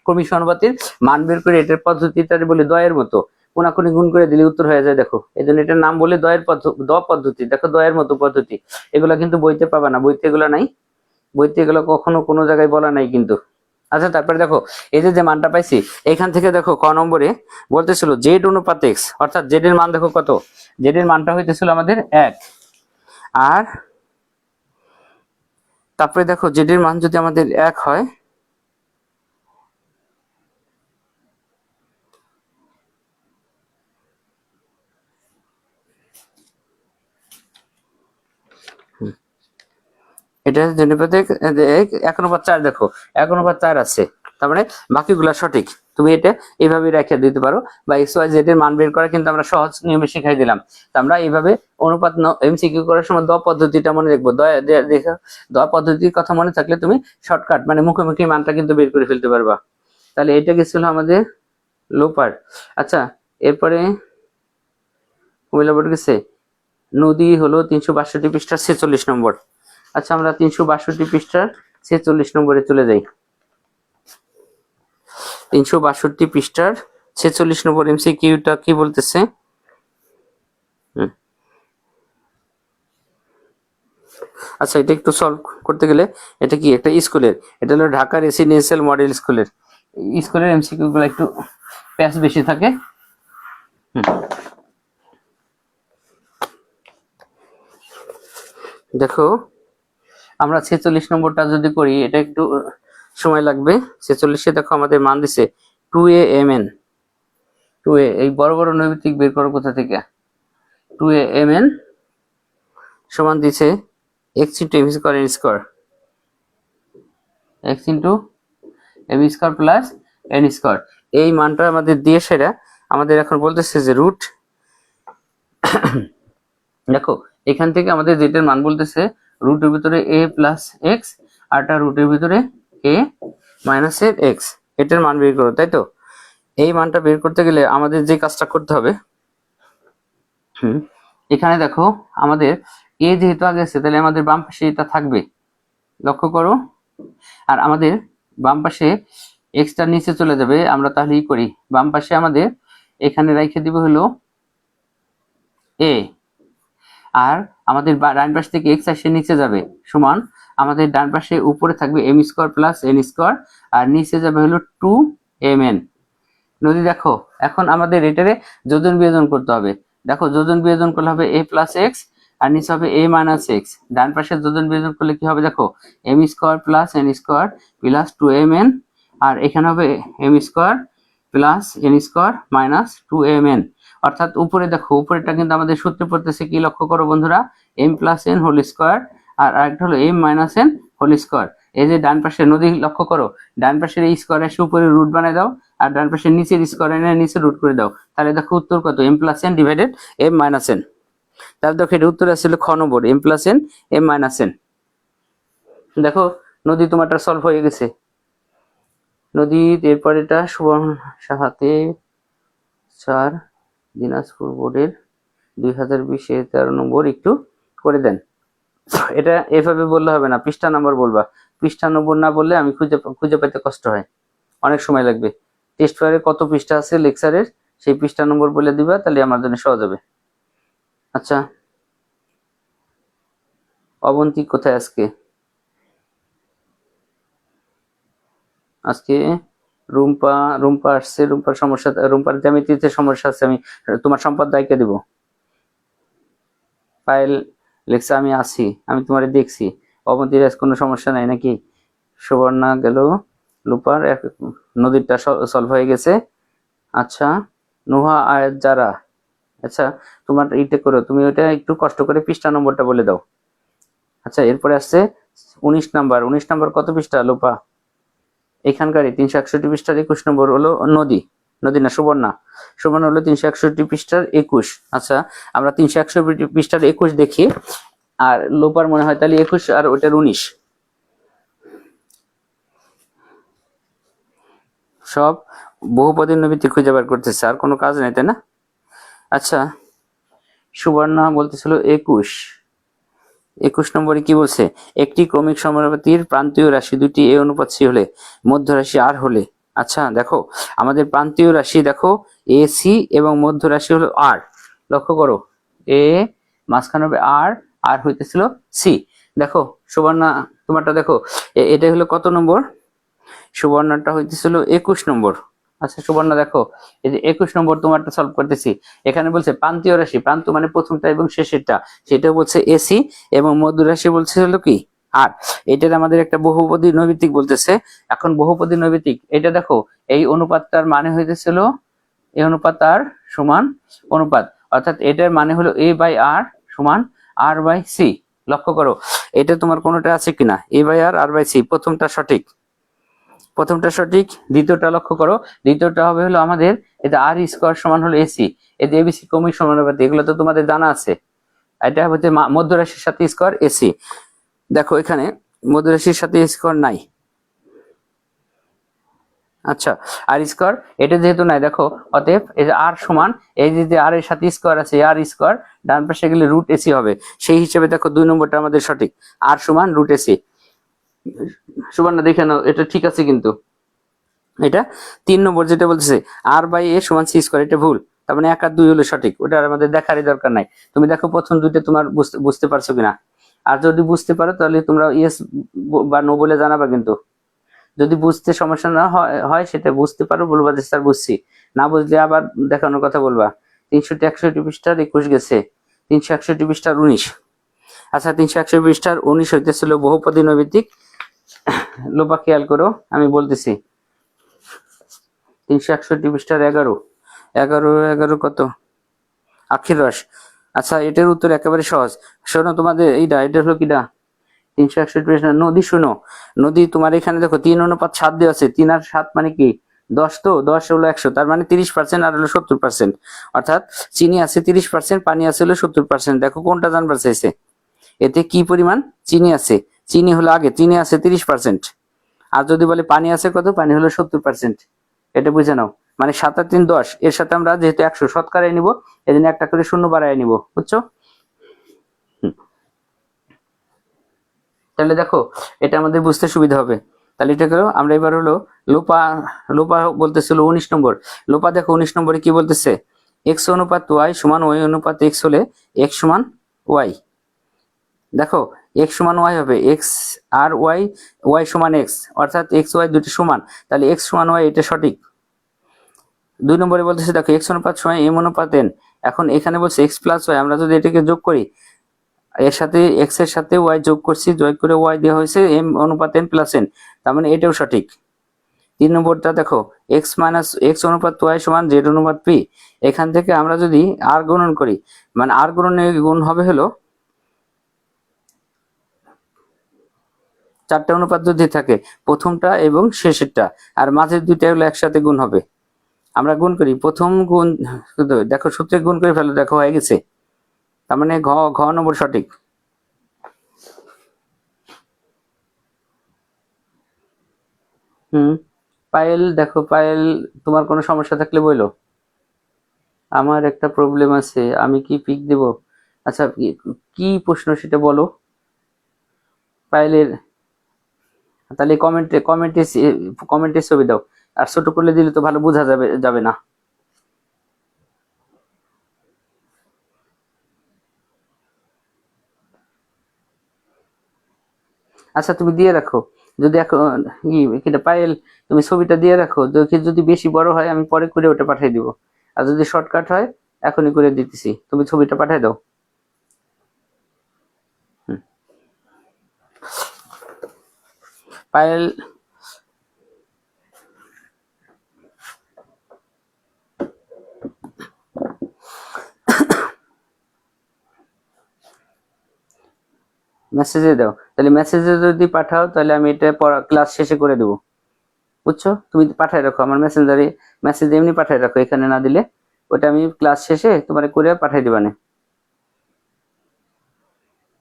ক্রমিক সমানুপাতির মান বের করে এটার পদ্ধতিটা বলি দয়ের মতো, কোনাকুনি গুণ করে দিলে উত্তর হয়ে যায়। দেখো এই জন্য এটার নাম বলে দ পদ্ধতি। দেখো দয়ের মতো পদ্ধতি, এগুলা কিন্তু বইতে পাবা না, বইতে এগুলো নাই, বইতে এগুলো কখনো কোনো জায়গায় বলা নাই কিন্তু। আচ্ছা তারপরে দেখো এই যে মানটা পাইছি এখান থেকে দেখো ক নম্বরে বলতেছিল জেড অনুপাত এক্স, অর্থাৎ জেড এর মান দেখো কত, জেড এর মানটা হইতেছিল আমাদের 1, আর তারপরে দেখো জেড এর মান যদি আমাদের 1 হয়, এটা জেনেপাতে 1/4, দেখো 1/4 আছে, তার মানে বাকিগুলা সঠিক। তুমি এটা এইভাবে রেখে দিতে পারো, বা এক্স ওয়াই জেড এর মান বের করা কিন্তু আমরা সহজ নিয়মে শিখাই দিলাম। তো আমরা এইভাবে অনুপাত এমসিকিউ করার সময় দ পদ্ধতিটা মনে রাখবো। দেখো দ পদ্ধতির কথা মনে থাকলে তুমি শর্টকাট মানে মুখোমুখি মানটা কিন্তু বের করে ফেলতে পারবা। তাহলে এটা গেছিল আমাদের লোপার। আচ্ছা এরপরে কুমিল্লা বোর্ড গেছে নদী হলো 362 পৃষ্ঠার 46 নম্বর। আচ্ছা আমরা 362 পৃষ্ঠার 46 নম্বরে চলে যাই। 362 পৃষ্ঠার 46 নম্বর এমসিকিউটা কি বলতেছে? আচ্ছা এটা একটু সলভ করতে গেলে, এটা কি একটা স্কুলের, এটা হলো ঢাকা রেসিডেন্সিয়াল মডেল স্কুলের। স্কুলের এমসিকিউ গুলো একটু প্যাচ বেশি থাকে। দেখো আমরা 46 নম্বরটা যদি করি এটা একটু সময় লাগবে। 46-এ দেখো আমাদের মান দিছে 2a/mn, 2a, এই বড় বড় নৈমিত্তিক বের করো কোথা থেকে, 2a/mn সমান দিছে x * m square n square, x * m square plus n square. এই মানটা আমাদের দিয়ে সেটা আমাদের এখন বলতেছে যে রুট, দেখো এখান থেকে আমাদের যেটার মান বলতেছে রুটের ভিতরে a প্লাস এক্স, আরটা রুটের ভিতরে a মাইনাস এর এক্স, এটার মান বের করো, তাই তো? এই মানটা বের করতে গেলে আমাদের যে কাজটা করতে হবে, এখানে দেখো আমাদের a যেহেতু আগে আছে তাহলে আমাদের বাম পাশে এটা থাকবে, লক্ষ্য করো, আর আমাদের বাম পাশে এক্সটা নিচে চলে যাবে। আমরা তাহলে ই করি, বাম পাশে আমাদের এখানে রেখে দিব হলো a, আর আমাদের ডান পাশ থেকে এক্স আসে নিচে যাবে, সমান আমাদের ডান পাশে উপরে থাকবে m square plus n square, আর নিচে যাবে হলো 2mn। নদী দেখো এখন আমাদের এটারে যোজন বিয়োজন করতে হবে। দেখো যোজন বিয়োজন করলে হবে a প্লাস এক্স, আর নিচে হবে a মাইনাস এক্স। ডান পাশে যোজন বিয়োজন করলে কি হবে? দেখো m square plus n square plus 2mn, আর এখানে হবে m square plus n square minus 2mn। অর্থাৎ উপরে দেখো উপরেটা কিন্তু আমাদের সূত্রে পড়তেছে কি, লক্ষ্য করো বন্ধুরা, m plus n whole square, আর আরেকটা হলো m minus n whole square. এই যে ডান পাশে নদী লক্ষ্য করো, ডান পাশের এই স্কয়ার এসে উপরে রুট বানায় দাও, আর ডান পাশের নিচের স্কয়ার এনে নিচে রুট করে দাও, তাহলে দেখো উত্তর কত, m plus n divided m minus n। তাহলে দেখো এটা উত্তর আসলে খ নম্বর, m plus n m minus n। দেখো নদী তোমারটা সলভ হয়ে গেছে। নদী এরপর এটা সুবর্ণ সাহাতে 4 দিনাজপুর বোর্ডের 2020-এর 13 নম্বর একটু করে দেন। এটা এভাবে বললে হবে না, পৃষ্ঠা নম্বর বলবা। পৃষ্ঠা নম্বর না বললে আমি খুঁজে পেতে কষ্ট হয়, অনেক সময় লাগবে। টেস্ট পেপারে কত পৃষ্ঠা আছে লেকচারের সেই পৃষ্ঠা নম্বর বলে দিবা, তাহলে আমার জন্য সহজ হবে। আচ্ছা অবন্তী কোথায় আজকে? আজকে রুম্পা আসছে, রুম্পার সমস্যা, রুম্পার জ্যামিতিতে সমস্যা আছে, আমি তোমার সম্পদ দায়িত্ব দিব। পায়েল লেখছে আমি আছি, আমি তোমারে দেখছি। অবন্তীর আজ কোনো সমস্যা নাই নাকি? সুবর্ণা গেল, লুপার নদীরটা সলভ হয়ে গেছে। আচ্ছা নুহা আয়াত যারা, আচ্ছা তোমার এইটা করো, তুমি ওইটা একটু কষ্ট করে পৃষ্ঠা নম্বরটা বলে দাও। আচ্ছা এরপরে আসছে 19 নাম্বার। 19 নাম্বার কত পৃষ্ঠা লোপা? এখানকারই 361 পৃষ্ঠার 21 নম্বর হলো নদী। নদী না, সুবর্ণা। সুবর্ণা হলো 361 পৃষ্ঠার 21। আচ্ছা, আমরা 361 পৃষ্ঠার 21 দেখি, আর লোপার মনে হয় তাহলে 21 আর ওটার 19। সব বহুপদীর নবীতি খুঁজে বের করতেছে, আর কোনো কাজ নেই, তাই না? আচ্ছা, সুবর্ণা বলতেছিল 21 নম্বরে কি বলছে? একটি ক্রমিক সমানুপাতির প্রান্তীয় রাশি দুটি এ অনুপাত সি হলে মধ্য রাশি আর হলে। আচ্ছা দেখো, আমাদের প্রান্তীয় রাশি দেখো এ সি এবং মধ্য রাশি হলো আর। লক্ষ্য করো, এ মাঝখানে হবে আর, আর হইতেছিল সি। দেখো সুবর্ণা তোমারটা দেখো, এটা হলো কত নম্বর? সুবর্ণাটা হইতেছিল 21 নম্বর। আচ্ছা সুবর্ণা দেখো, এই যে 21 নম্বর তোমারটা সলভ করতেছি। এখানে বলছে প্রান্তীয় রাশি, প্রান্ত মানে প্রথমটা এবং শেষেরটা, সেটা বলছে এসি, এবং মধ্য রাশি বলছে হলো কি আর। এটার আমাদের একটা বহুপদী নৈমিত্তিক বলতেছে। এখন বহুপদী নৈমিত্তিক এটা দেখো, এই অনুপাতটার মানে হইতেছিল এ অনুপাত আর সমান অনুপাত, অর্থাৎ এটার মানে হলো এ বাই আর সমান আর বাই সি। লক্ষ্য করো, এটা তোমার কোনোটা আছে কিনা, এ বাই আর বাই সি। প্রথমটা সঠিক, দ্বিতীয়টা লক্ষ্য করো, দ্বিতীয়টা হবে হলো আমাদের এটা আর স্কোয়ার সমান হলো এসি, এই যে এবিসি ক্রমিক সমানুপাতি, এগুলো তো তোমাদের জানা আছে। এটা হচ্ছে মধ্য রাশির সাথে স্কোয়ার এসি। দেখো এখানে মধ্য রাশির সাথে স্কোয়ার নাই। আচ্ছা, আর স্কোয়ার এটা যেহেতু নাই, দেখো অতএব এই যে আর সমান, এই যে আর এর সাথে স্কোয়ার আছে, আর স্কোয়ার ডান পাশে গেলে রুট এসি হবে। সেই হিসেবে দেখো 2 নম্বরটা আমাদের সঠিক, আর সমান রুট এসি। সুবর্ণা দেখে নাও, এটা ঠিক আছে, কিন্তু এটা 3 নম্বর যেটা বলতেছে আর বাই এ সমান সি স্কোয়ার, এটা ভুল। তার মানে 1 আর 2 হলো সঠিক, ওটা আমাদের দেখারই দরকার নাই। তুমি দেখো প্রথম দুইটা তোমার বুঝতে পারছো কিনা, আর যদি বুঝতে পারো তাহলে তোমরা ইয়েস বা নো বলে জানাবা। কিন্তু যদি বুঝতে সমস্যা না হয় সেটা বুঝতে পারো, বলবা যে স্যার বুঝছি, না বুঝলে আবার দেখানোর কথা বলবা। 361 পৃষ্ঠার 21 গেছে, 361 পৃষ্ঠার 19। আচ্ছা, 361 পৃষ্ঠার 19 হইতেছিল বহুপদী নৈমিত্তিক। লোপা খেয়াল করো, আমি বলতেছি 361 পৃষ্ঠার 11 কত? আক্ষের রস। আচ্ছা, এটার উত্তর একেবারে সহজ। শোনো তোমাদের এটা হলো কিনা 361 পৃষ্ঠা নদী। শোনো, নদী তোমার এখানে দেখো 3:7 দেওয়া আছে, 3 আর 7 মানে কি 10, তো 10 হলো 100, তার মানে 30% আর হলো 70%, অর্থাৎ চিনি আছে 30%, পানি আছে হলো 70%। দেখো কোনটা জানবার চাইছে, এতে কি পরিমাণ চিনি আছে। চিনি হলো আগে, চিনি আছে 30%, আর যদি বলে পানি আছে কত, পানি হলো 70%। এটা বুঝে নাও, মানে 7 আর 3 10, এর সাথে আমরা যেহেতু 100 শতকরায় নিব, এই জন্য একটা করে শূন্য বাড়ায় নিব, বুঝছো? তাহলে দেখো এটা আমাদের বুঝতে সুবিধা হবে। তাহলে এটা করো, আমরা এবার হলো লোপা। লোপা বলতেছিল 19 নম্বর। লোপা দেখো 19 নম্বরে কি বলতেছে, এক্স অনুপাত ওয়াই সমান ওয়াই অনুপাত এক্স হলে এক্স সমান ওয়াই। দেখো এক্স সমান ওয়াই হবে, এক্স আর ওয়াই, ওয়াই সমান এক্স, অর্থাৎ এক্স ওয়াই দুটি সমান, তাহলে এক্স সমান ওয়াই, এটা সঠিক। 2 নম্বরে বলতেছে দেখো এক্স অনুপাত সমান এম অনুপাত এন। এখন এখানে বলছে এক্স প্লাস ওয়াই, আমরা যদি এটাকে যোগ করি, এর সাথে এক্স এর সাথে ওয়াই যোগ করছি, যোগ করে ওয়াই দেওয়া হয়েছে এম অনুপাত এন প্লাস এন, তার মানে এটাও সঠিক। 3 নম্বরটা দেখো এক্স মাইনাস এক্স অনুপাত ওয়াই সমান জেড অনুপাত পি। এখান থেকে আমরা যদি আর গুণন করি, মানে আর গুণনের গুণ হবে হলো 4টা অনুপাত যদি থাকে, প্রথমটা এবং শেষেরটা, আর মাঝের দুইটা হলো একসাথে গুণ হবে। আমরা গুণ করি, প্রথম গুণ দেখো সূত্রে গুণ করে ফেলো, দেখো হয়ে গেছে, তার মানে ঘ নম্বর সঠিক। পায়েল দেখো, পায়েল তোমার কোনো সমস্যা থাকলে বলো। আমার একটা প্রবলেম আছে, আমি কি পিক দেব? আচ্ছা, কি প্রশ্ন সেটা বলো পায়েলের। তাহলে কমেন্টে ছবি দাও, আর ছোট করলে দিলে তো ভালো বোঝা যাবে না। আচ্ছা তুমি দিয়ে রাখো, যদি এখন কিটা পায়েল, তুমি ছবিটা দিয়ে রাখো, যদি বেশি বড় হয় আমি পরে করে ওটা পাঠিয়ে দিব, আর যদি শর্টকাট হয় এখনই করে দিতেছি, তুমি ছবিটা পাঠিয়ে দাও। পায়েল মেসেজে দাও, তাহলে মেসেজে যদি পাঠাও তাহলে আমি এটা ক্লাস শেষে করে দেবো। বুঝছো? তুমি পাঠায় রাখো আমার মেসেঞ্জারে, মেসেজ এমনি পাঠায় রাখো, এখানে না দিলে ওটা আমি ক্লাস শেষে তোমার করে পাঠাই দিবানে।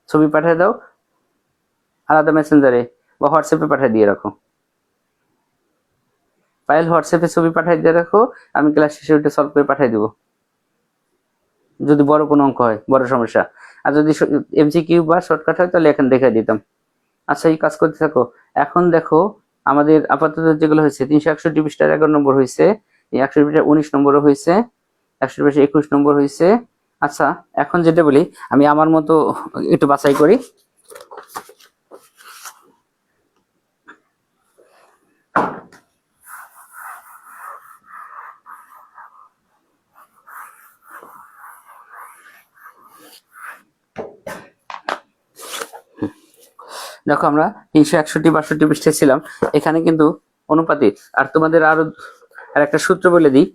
ছবি পাঠিয়ে দাও আলাদা মেসেঞ্জারে বা হোয়াটসঅ্যাপে পাঠিয়ে দিয়ে রাখো। ফাইল হোয়াটসঅ্যাপে ছবি পাঠিয়ে দিয়ে রাখো, আমি ক্লাস শেষে ওটা সলভ করে পাঠিয়ে দিব যদি বড় কোনো অঙ্ক হয়, বড় সমস্যা। আর যদি এমসিকিউ বা শর্টকাট হয় তাহলে এখন দেখাই দিতাম। আচ্ছা এই কাজ করতে থাকো। এখন দেখো আমাদের আপাতত যেগুলো হয়েছে 361 পৃষ্ঠার 11 নম্বর হয়েছে, 100 পৃষ্ঠার 19 নম্বরও হয়েছে, 100 পৃষ্ঠার 21 নম্বর হয়েছে। আচ্ছা এখন যেটা বলি আমি আমার মতো একটু বাছাই করি। দেখো আমরা 361 পৃষ্ঠায় ছিলাম, এখানে কিন্তু অনুপাতিক। আর তোমাদের আরো আর একটা সূত্র বলে দিই,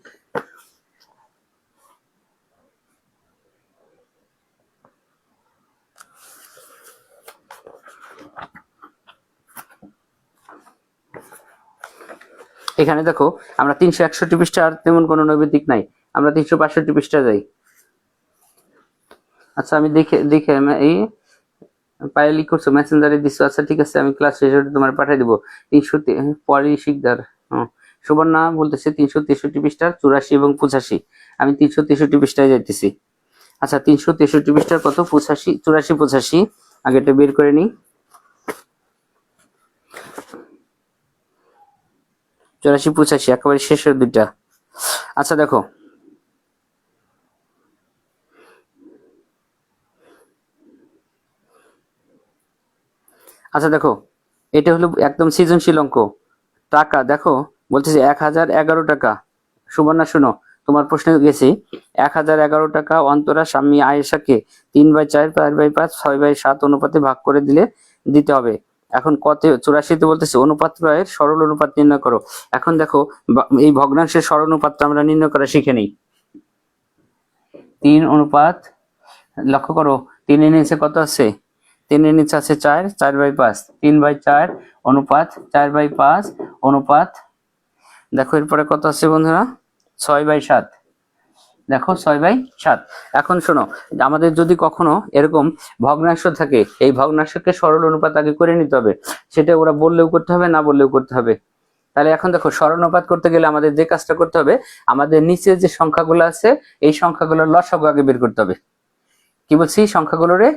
এখানে দেখো আমরা 361 পৃষ্ঠা আর তেমন কোনো নৈবেদিক নাই, আমরা 362 পৃষ্ঠা যাই। আচ্ছা আমি দেখে দেখে এই পাইলি করছো মেসেঞ্জারে দিছো, আচ্ছা ঠিক আছে আমি ক্লাস শেষে তোমার পাঠিয়ে দিব। 300 পরে শিকদার সুবর্ণা বলতেছে 363 পৃষ্ঠার 84 এবং 85, আমি 363 পৃষ্ঠায় যাইতেছি। আচ্ছা 363 পৃষ্ঠার কত? 85, 84, 85 আগে এটা বের করে নিই। 84, 85 একেবারে শেষের দুইটা। আচ্ছা দেখো আচ্ছা দেখো এটা হলো একদম সৃজনশীল অঙ্ক। টাকা দেখো বলতেছে 1011 টাকা। সুবর্ণা শোনো তোমার প্রশ্নে গেছি, 1011 টাকা অন্তরা স্বামী আয়েশাকে 3/4, 4/5, 6/7 অনুপাতে ভাগ করে দিতে হবে। এখন কত? 84 বলতেছে অনুপাত ব্যয়ের সরল অনুপাত নির্ণয় করো। এখন দেখো এই ভগ্নাংশের সরল অনুপাতটা আমরা নির্ণয় করা শিখে নিই। 3 অনুপাত, লক্ষ্য করো 3 এর নিচে কত আছে? 3 এর নিচে আছে 4, 4/5, 3/4 অনুপাত 4/5 অনুপাত, দেখো এরপরে কত আছে বন্ধুরা? 6/7, দেখো 6/7। এখন শোনো আমাদের যদি কখনো এরকম ভগ্নাংশ থাকে, এই ভগ্নাংশকে সরল অনুপাত আগে করে নিতে হবে। সেটা ওরা বললেও করতে হবে, না বললেও করতে হবে। তাহলে এখন দেখো সরল অনুপাত করতে গেলে আমাদের যে কাজটা করতে হবে, আমাদের নিচে যে সংখ্যাগুলো আছে এই সংখ্যাগুলোর লসাগু আগে বের করতে হবে। কি বলছি? সংখ্যাগুলোরে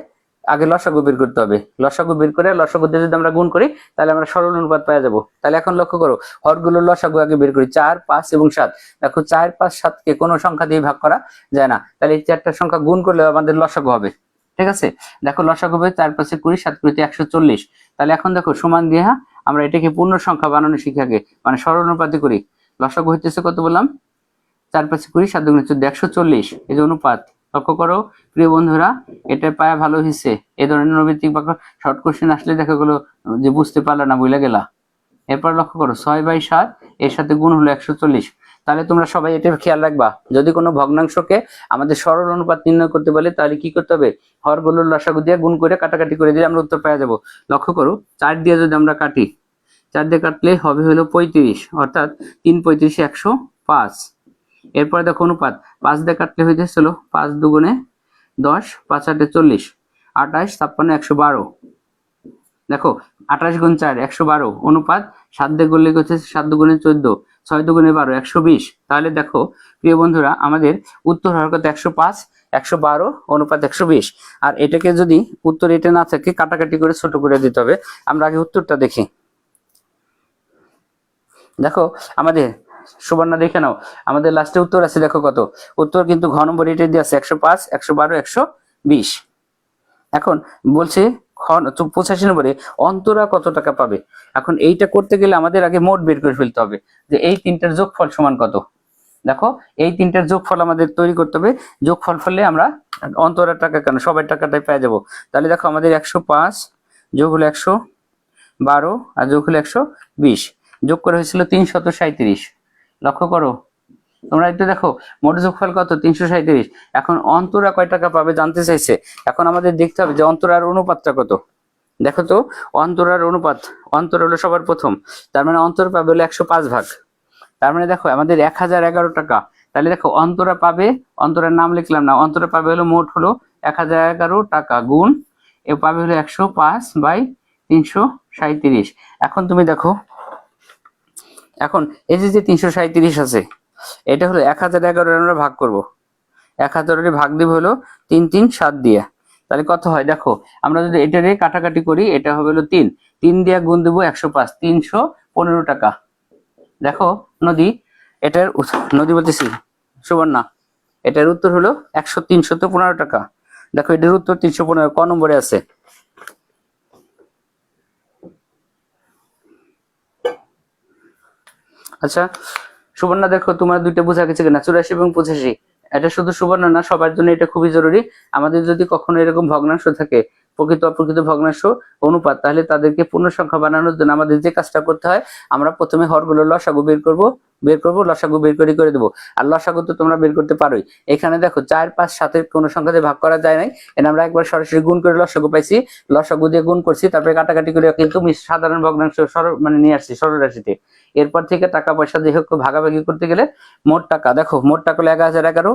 আগে লসাগু বের করতে হবে। লসাগু বের করে লসাগু দিয়ে যদি আমরা গুণ করি তাহলে আমরা সরল অনুপাত পেয়ে যাবো। তাহলে এখন লক্ষ্য করো হরগুলোর লসাগু আগে বের করি, 4, 5 এবং 7। দেখো 4, 5, 7 কে কোনো সংখ্যা দিয়ে ভাগ করা যায় না, তাহলে এই চারটা সংখ্যা গুণ করলে আমাদের লসাগু হবে। ঠিক আছে, দেখো লসাগু হবে 4, 5 20, 7 20 140। তাহলে এখন দেখো সমান দিয়ে আমরা এটাকে পূর্ণ সংখ্যা বানানো শিখি আগে, মানে সরল অনুপাতে করি। লসাগু হইতেছে কত বললাম? 4, 5 20, 7 2 14, 140। এই যে অনুপাত, লক্ষ্য করো প্রিয় বন্ধুরা, এটা পায়া ভালো হয়েছে। এই ধরনের নৈবেদিক বা শর্ট কোশ্চেন আসলে দেখা গেলো যে বুঝতে পারলা না, বুঝলে গেলা। এরপর লক্ষ্য করো 6/7 এর সাথে গুণ হলো 140। তাহলে তোমরা সবাই এটা খেয়াল রাখবা, যদি কোনো ভগ্নাংশকে আমাদের সরল অনুপাত নির্ণয় করতে বলে তাহলে কি করতে হবে? হরগুলোর লসাগু দিয়ে গুণ করে কাটাকাটি করে দিলে আমরা উত্তর পেয়ে যাবো। লক্ষ্য করো 4 দিয়ে যদি আমরা কাটি, 4 দিয়ে কাটলে হবে হলো 35, অর্থাৎ 3 35 105। এরপরে দেখো অনুপাত 5 দিয়ে কাটলে হয়ে যাচ্ছিল 5 2 10, 5 8 40, 28 56 112। দেখো 28 গুণ 4 112 অনুপাত 7 দিয়ে গুণলে হচ্ছে 7 2 14, 6 2 12 120। তাহলে দেখো প্রিয় বন্ধুরা আমাদের উত্তর হওয়ার কথা 105, 112 অনুপাত 120। আর এটাকে যদি উত্তর এটা না থাকে কাটাকাটি করে ছোট করে দিতে হবে। আমরা আগে উত্তরটা দেখি। দেখো আমাদের সুবর্ণা দেখে নাও, আমাদের লাস্টে উত্তর আছে দেখো কত। উত্তর কিন্তু ঘ নম্বর এটা দিয়ে আছে 105, 112 120। এখন বলছে 85 নম্বরে অন্তরা কত টাকা পাবে। এখন এইটা করতে গেলে আমাদের আগে মোট বের করে ফেলতে হবে যে এই তিনটার যোগফল সমান কত। দেখো এই তিনটার যোগফল আমাদের তৈরি করতে হবে, যোগফল ফলে আমরা অন্তরার টাকা কেন সবার টাকাটাই পেয়ে যাবো। তাহলে দেখো আমাদের 105 যোগ হলো 112 আর যোগ হলো 120, যোগ করে হয়েছিল 337। লক্ষ্য করো তোমরা একটু দেখো মোট যোগফল কত? 337। এখন অন্তরা কয় টাকা পাবে জানতে চাইছে। এখন আমাদের দেখতে হবে যে অন্তরার অনুপাতটা কত। দেখো তো, অন্তরার অনুপাত, অন্তর হলো সবার প্রথম, তার মানে অন্তর পাবে হলো 105 ভাগ। তার মানে দেখো আমাদের 1011 টাকা। তাহলে দেখো অন্তরা পাবে, অন্তরার নাম লিখলাম না, অন্তরা পাবে হলো মোট হলো 1011 টাকা গুণ এ পাবে হলো 105/337। এখন তুমি দেখো, এখন এই যে 337 আছে, এটা হলো 1011 আমরা ভাগ করব, 1000 ভাগ দিব হলো 337 দিয়ে। তাহলে কত হয় দেখো, আমরা যদি এটারে কাটাকাটি করি, এটা হবে হলো 3, 3 দিয়ে গুণ দেবো 105, 315 টাকা। দেখো নদী, এটার নদী বলতেছি সুবর্ণা, এটার উত্তর হলো 315 টাকা। দেখো এটার উত্তর 315 ক নম্বরে আছে? আচ্ছা সুবর্ণা, দেখো তোমার দুইটা বোঝা গেছে কিনা, 84 এবং 85। এটা শুধু সুবর্ণ না, সবার জন্য এটা খুবই জরুরি। আমাদের যদি কখনো এরকম ভগ্নাংশ থাকে, প্রকৃত অপ্রকৃত ভগ্নাংশ অনুপাত, তাহলে তাদেরকে পূর্ণ সংখ্যা বানানোর জন্য আমাদের যে কাজটা করতে হয়, আমরা প্রথমে হরগুলো লসাগু বের করব, লসাগু বের করে দেবো। আর লসাগু তো তোমরা বের করতে পারোই। এখানে দেখো 4, 5, 7 কোনো সংখ্যাতে ভাগ করা যায় নাই, এটা আমরা একবার সরাসরি গুণ করে লসাগু পাইছি, লসাগু দিয়ে গুণ করছি, তারপরে কাটাকাটি করে কিন্তু সাধারণ ভগ্নাংশ মানে নিয়ে আসছি সরলরাশিতে। এরপর থেকে টাকা পয়সা দিয়ে হোক ভাগাভাগি করতে গেলে মোট টাকা, দেখো মোট টাকা হলো 1011,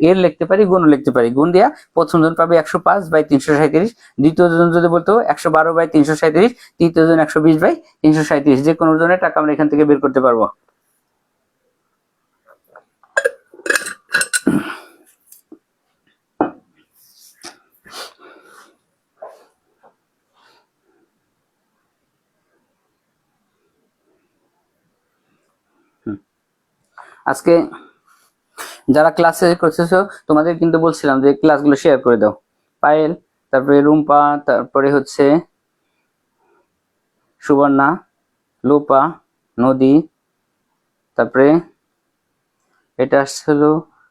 এর লিখতে পারি, গুণ লিখতে পারি। গুণ দিয়া প্রথম জন পাবে 105/337, দ্বিতীয় জন যদি বলতো 112/337, তৃতীয় জন 120/337, যে কোনো জনের টাকা আমরা এখান থেকে বের করতে পারবো। আজকে যারা ক্লাসে করতেছো তোমাদের কিন্তু বলছিলাম যে ক্লাসগুলো শেয়ার করে দাও। পায়েল, তারপরে রুম্পা, তারপরে হচ্ছে সুবর্ণা, লোপা, নদী, তারপরে এটা আসছিল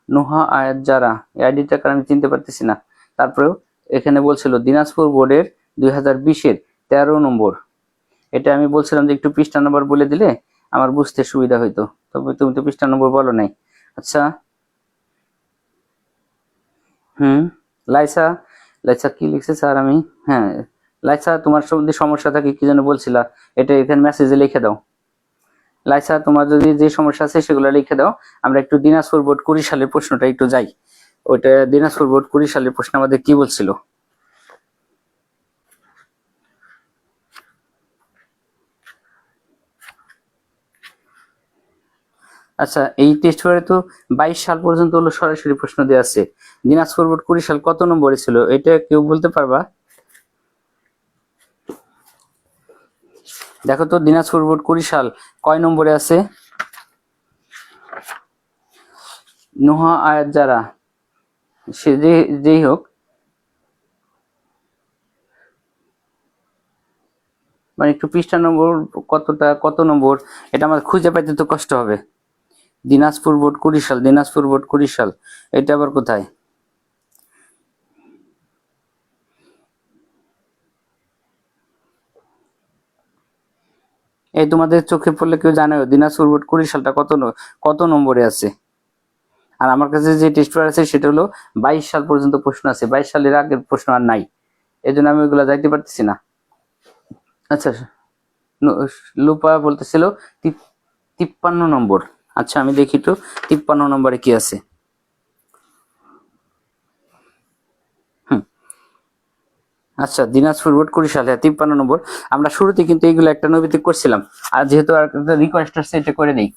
নুহা আয়াত যারা, আইডিটা কারণ আমি চিনতে পারতেছি না। তারপরেও এখানে বলছিল দিনাজপুর বোর্ডের 2020-এর 13 নম্বর। এটা আমি বলছিলাম যে একটু পৃষ্ঠা নম্বর বলে দিলে আমার বুঝতে সুবিধা হইতো, তবে তুমি তো পৃষ্ঠা নম্বর বলো নাই। আচ্ছা লাইসা, লাইসা কি লিখছে স্যার? আমি হ্যাঁ লাইসা, তোমার যদি সমস্যা থাকে কি যেন বলছিলা, এটা এখানে মেসেজে লিখে দাও। লাইসা, তোমার যদি যে সমস্যা আছে সেগুলো লিখে দাও। আমরা একটু দিনাজপুর বোর্ড 20 সালের প্রশ্নটা একটু যাই। ওইটা দিনাজপুর বোর্ড 20 সালের প্রশ্ন আমাদের কি বলছিল। আচ্ছা এই টেস্ট পেপারে তো 22 সাল পর্যন্ত হলো সরাসরি প্রশ্ন দেওয়া আছে। দিনাজপুর বোর্ড 20 সাল কত নম্বরে ছিল এটা কেউ বলতে পারবা? দেখো তো দিনাজপুর বোর্ড 20 সাল কয় নম্বরে আছে? নুহা আয়াত যারা, সে যেই হোক, মানে একটু পৃষ্ঠা নম্বর কত নম্বর এটা আমার খুঁজে পাইতে তো কষ্ট হবে। দিনাজপুর বোর্ড 20 সাল, দিনাজপুর বোর্ড 20 সাল, এটা আবার কোথায়? এই তোমাদের চোখে পড়লে কেউ জানে দিনাজপুর বোর্ড 20 সালটা কত নম্বরে আছে? আর আমার কাছে যে টেস্ট পেপার আছে সেটা হলো 22 সাল পর্যন্ত প্রশ্ন আছে, 22 সালের আগের প্রশ্ন আর নাই, এই জন্য আমি ওইগুলা যাইতে পারতেছি না। আচ্ছা লুপা বলতেছিল 53 নম্বর। আচ্ছা আমি দেখি তো 53 নম্বরে কি আছে। আচ্ছা দিনাজপুর বোর্ড 20 সালে 53 নম্বর। আমরা শুরুতে কিন্তু এইগুলো একটা নৈবেদিক করছিলাম, আর যেহেতু আর রিকোয়েস্ট আসছে এটা করে নেই,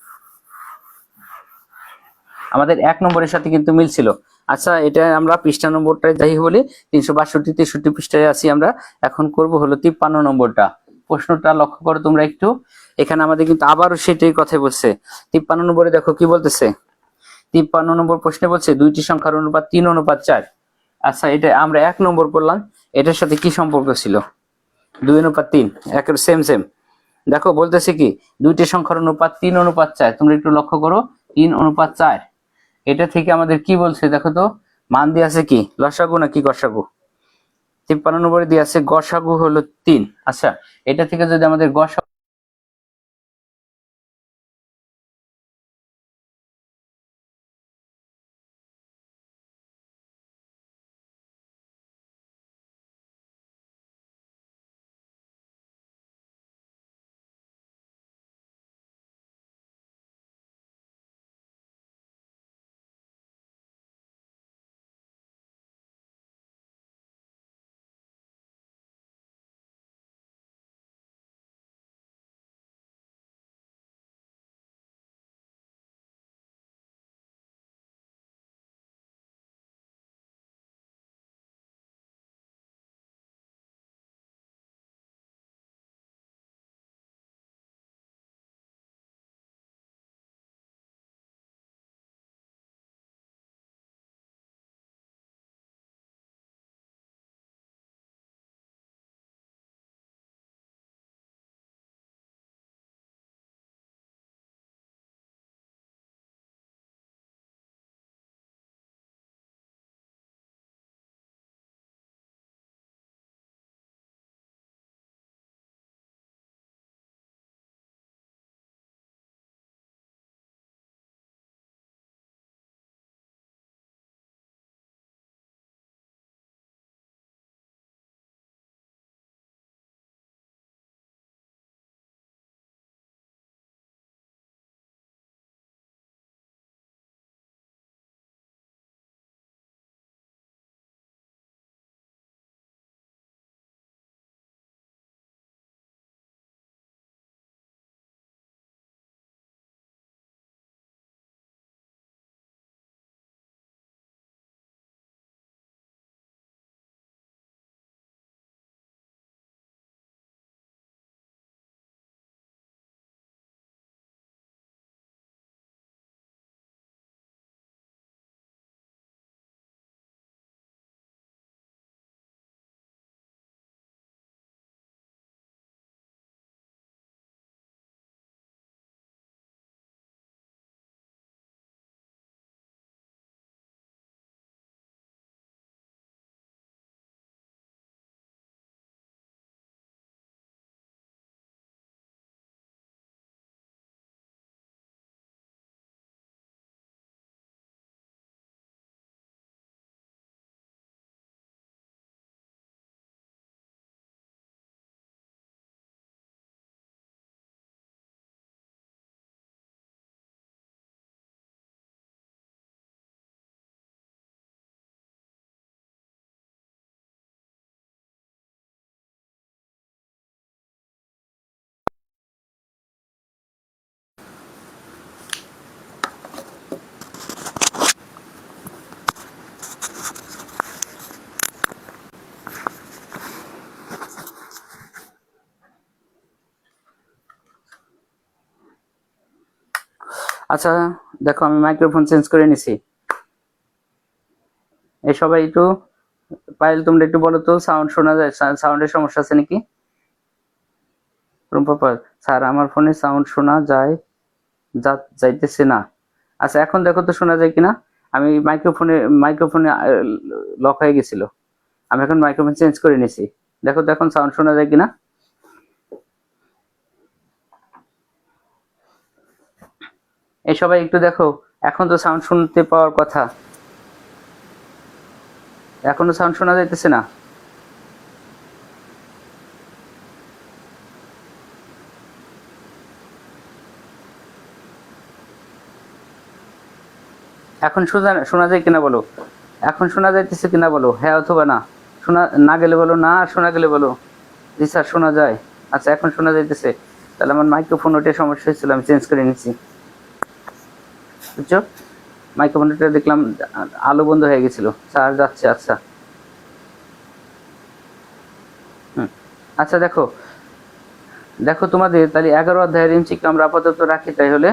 আমাদের 1 নম্বরের সাথে কিন্তু মিল ছিল। আচ্ছা এটা আমরা পৃষ্ঠা নম্বরটা যাই বলি 362 63 পৃষ্ঠায় আছি আমরা। এখন করব হলো 53 নম্বরটা। প্রশ্নটা লক্ষ্য করো তোমরা একটু, এখানে আমাদের কিন্তু আবারও সেটাই কথা বলছে। 53 নম্বরে দেখো কি বলতেছে। 53 নম্বর প্রশ্নে বলছে দুইটি সংখ্যার অনুপাত 3:4। আচ্ছা এটা আমরা 1 নম্বর করলাম, এটার সাথে কি সম্পর্ক ছিল? 2:3, একের সেম সেম। দেখো বলতেছে কি দুইটি সংখ্যার অনুপাত 3:4, তোমরা একটু লক্ষ্য করো 3:4। এটা থেকে আমাদের কি বলছে দেখো তো, মান দিয়ে আছে কি লসাগু নাকি গসাগু? 53 নম্বরে দিয়ে আছে গসাগু হলো 3। আচ্ছা এটা থেকে যদি আমাদের গসাগু আচ্ছা দেখো, আমি মাইক্রোফোন চেঞ্জ করে নিছি। এই সবাই একটু, পায়েল তোমরা একটু বলো তো, সাউন্ড শোনা যায়? সাউন্ডের সমস্যা আছে নাকি? রুম্পা পাল, স্যার আমার ফোনে সাউন্ড শোনা যায়, যাইতেছে না। আচ্ছা এখন দেখো তো শোনা যায় কিনা। আমি মাইক্রোফোনে লক হয়ে গেছিল, আমি এখন মাইক্রোফোন চেঞ্জ করে নিছি। দেখো তো এখন সাউন্ড শোনা যায় কিনা। এই সবাই একটু দেখো, এখন তো সাউন্ড শুনতে পাওয়ার কথা, এখনো সাউন্ড শোনা যাইতেছে না। এখন শোনা যায় কিনা বলো, এখন শোনা যাইতেছে কিনা বলো, হ্যাঁ অথবা না। শোনা না গেলে বলো না, আর শোনা গেলে বলো জি স্যার শোনা যায়। আচ্ছা এখন শোনা যাইতেছে, তাহলে আমার মাইক্রোফোন ওটা সমস্যা হয়েছিল, আমি চেঞ্জ করে নিচ্ছি, বুঝছো? মাইক্রোফোনটা দেখলাম আলো বন্ধ হয়ে গেছিল, চার্জ যাচ্ছে। আচ্ছা আচ্ছা দেখো, দেখো তোমাদের তাহলে 11 অধ্যায়ের এমসিকিউ আমরা আপাতত রাখি, তাই হলে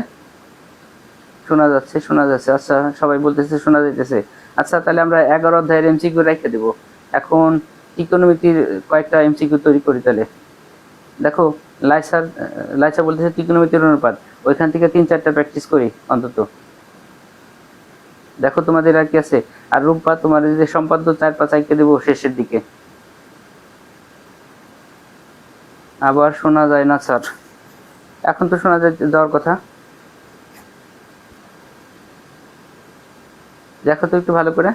শোনা যাচ্ছে, শোনা যাচ্ছে। আচ্ছা সবাই বলতেছে শোনা যাইতেছে। আচ্ছা তাহলে আমরা 11 অধ্যায়ের এমসিকিউ রেখে দেব। এখন ত্রিকোণমিতির কয়েকটা এমসিকিউ তৈরি করি তাহলে। দেখো লাইসা বলতেছে ত্রিকোণমিতির অনুপাত, ওইখান থেকে 3-4টা প্র্যাকটিস করি অন্তত। দেখো তোমাদের আর কি আছে। আর রূপা তোমার যে সম্পাদ্য 4-5 আইকে দেবো শেষের দিকে। আবার শোনা যায় না স্যার, এখন তো শোনা যাওয়ার কথা। দেখো তো একটু ভালো করে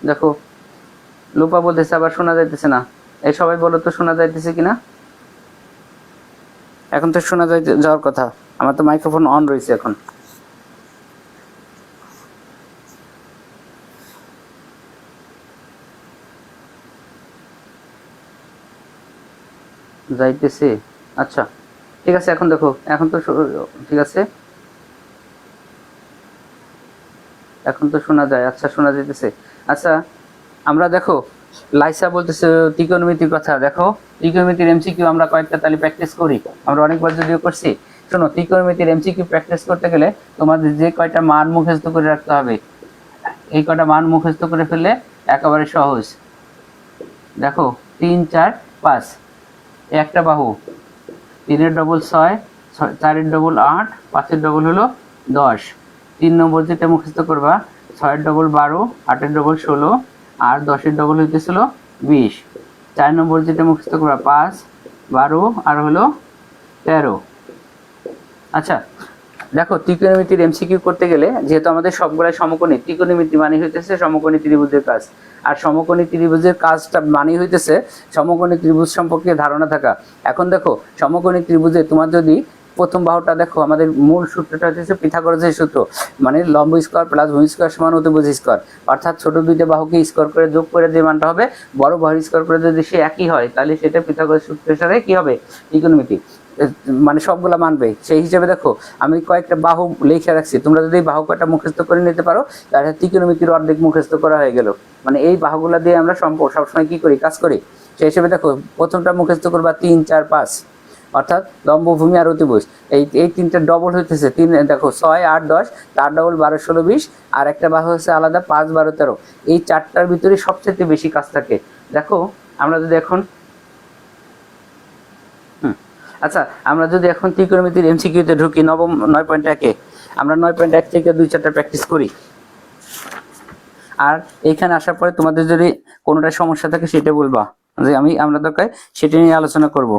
দেখো। লুপা বলতেছে আবার শোনা যাইতেছে না। এই সবাই বলো তো শোনা যাইতেছে কিনা। এখন তো শোনা যাওয়ার কথা, আমার তো মাইক্রোফোন অন রয়েছে এখন। যাইতেছে, আচ্ছা ঠিক আছে। এখন দেখো, এখন তো ঠিক আছে, এখন তো শোনা যায়। আচ্ছা শোনা যাইতেছে। আচ্ছা আমরা দেখো, লাইসা বলতেছে ত্রিকোণমিতির কথা। দেখো ত্রিকোণমিতির এমসিকিউ আমরা কয়েকটা তাহলে প্র্যাকটিস করি, আমরা অনেকবার যদিও করছি। শোনো, ত্রিকোণমিতির এমসিকিউ প্র্যাকটিস করতে গেলে তোমাদের যে কয়টা মান মুখস্থ করে রাখতে হবে, এই কয়টা মান মুখস্থ করে ফেললে একেবারে সহজ। দেখো 3, 4, 5, একটা বাহু, 3-এর ডবল 6, 4-এর ডবল 8, 5-এর ডবল হলো 10। 3 নম্বর যেটা মুখস্থ করবা, 6-এর ডবল 12, 8-এর ডবল 16, আর 10-এর ডবল হইতেছিল 20। 4 নম্বর যেটা মুখস্থ করবা 5, 12 আর হলো 13। আচ্ছা দেখো, ত্রিকোণমিতির এমসিকিউ করতে গেলে যেহেতু আমাদের সবগুলাই সমকোণী, ত্রিকোণমিতি মানে হইতেছে সমকোণী ত্রিভুজের কাজ। আর সমকোণী ত্রিভুজের কাজটা মানে হইতেছে সমকোণী ত্রিভুজ সম্পর্কে ধারণা থাকা। এখন দেখো সমকোণী ত্রিভুজে তোমার যদি প্রথম বাহুটা দেখো, আমাদের মূল সূত্রটা হচ্ছে পিথাগোরাসের সূত্র, মানে লম্ব স্কয়ার প্লাস ভূমি স্কয়ার সমান অতিভুজ স্কয়ার। অর্থাৎ ছোট দুইটা বাহুকে স্কয়ার করে যোগ করে যে মানটা হবে, বড় বাহুর স্কয়ার করে যদি সে একই হয়, তাহলে সেটা পিথাগোরাস সূত্রের সাথে কি হবে, ত্রিকোণমিতি, মানে সবগুলা মানবে। সেই হিসেবে দেখো আমি কয়েকটা বাহু লিখে রাখছি, তোমরা যদি এই বাহু কয়টা মুখস্থ করে নিতে পারো, তাহলে ত্রিকোণমিতির অর্ধেক মুখস্থ করা হয়ে গেল। মানে এই বাহুগুলা দিয়ে আমরা সবসময় কি করি, কাজ করি। সেই হিসেবে দেখো প্রথমটা মুখস্থ করবা 3, 4, 5, অর্থাৎ লম্ব, ভূমি আর অতিভুজ। এই তিনটা ডবল হইতেছে 3, দেখো 6, 8, 10, তার ডবল 12, 16, 20, আর একটা বাহু হচ্ছে আলাদা 5, 12, 13। এই চারটার ভিতরে সবচেয়ে বেশি কাজ থাকে। দেখো আমরা যদি এখন আচ্ছা আমরা যদি এখন ত্রিকোণমিতির এমসিকিউতে ঢুকি, নবম 9.1-এ আমরা 9.1 থেকে 2-4টা প্র্যাকটিস করি। আর এইখানে আসার পরে তোমাদের যদি কোনোটা সমস্যা থাকে সেটা বলবা, যে আমরা দরকার সেটা নিয়ে আলোচনা করব।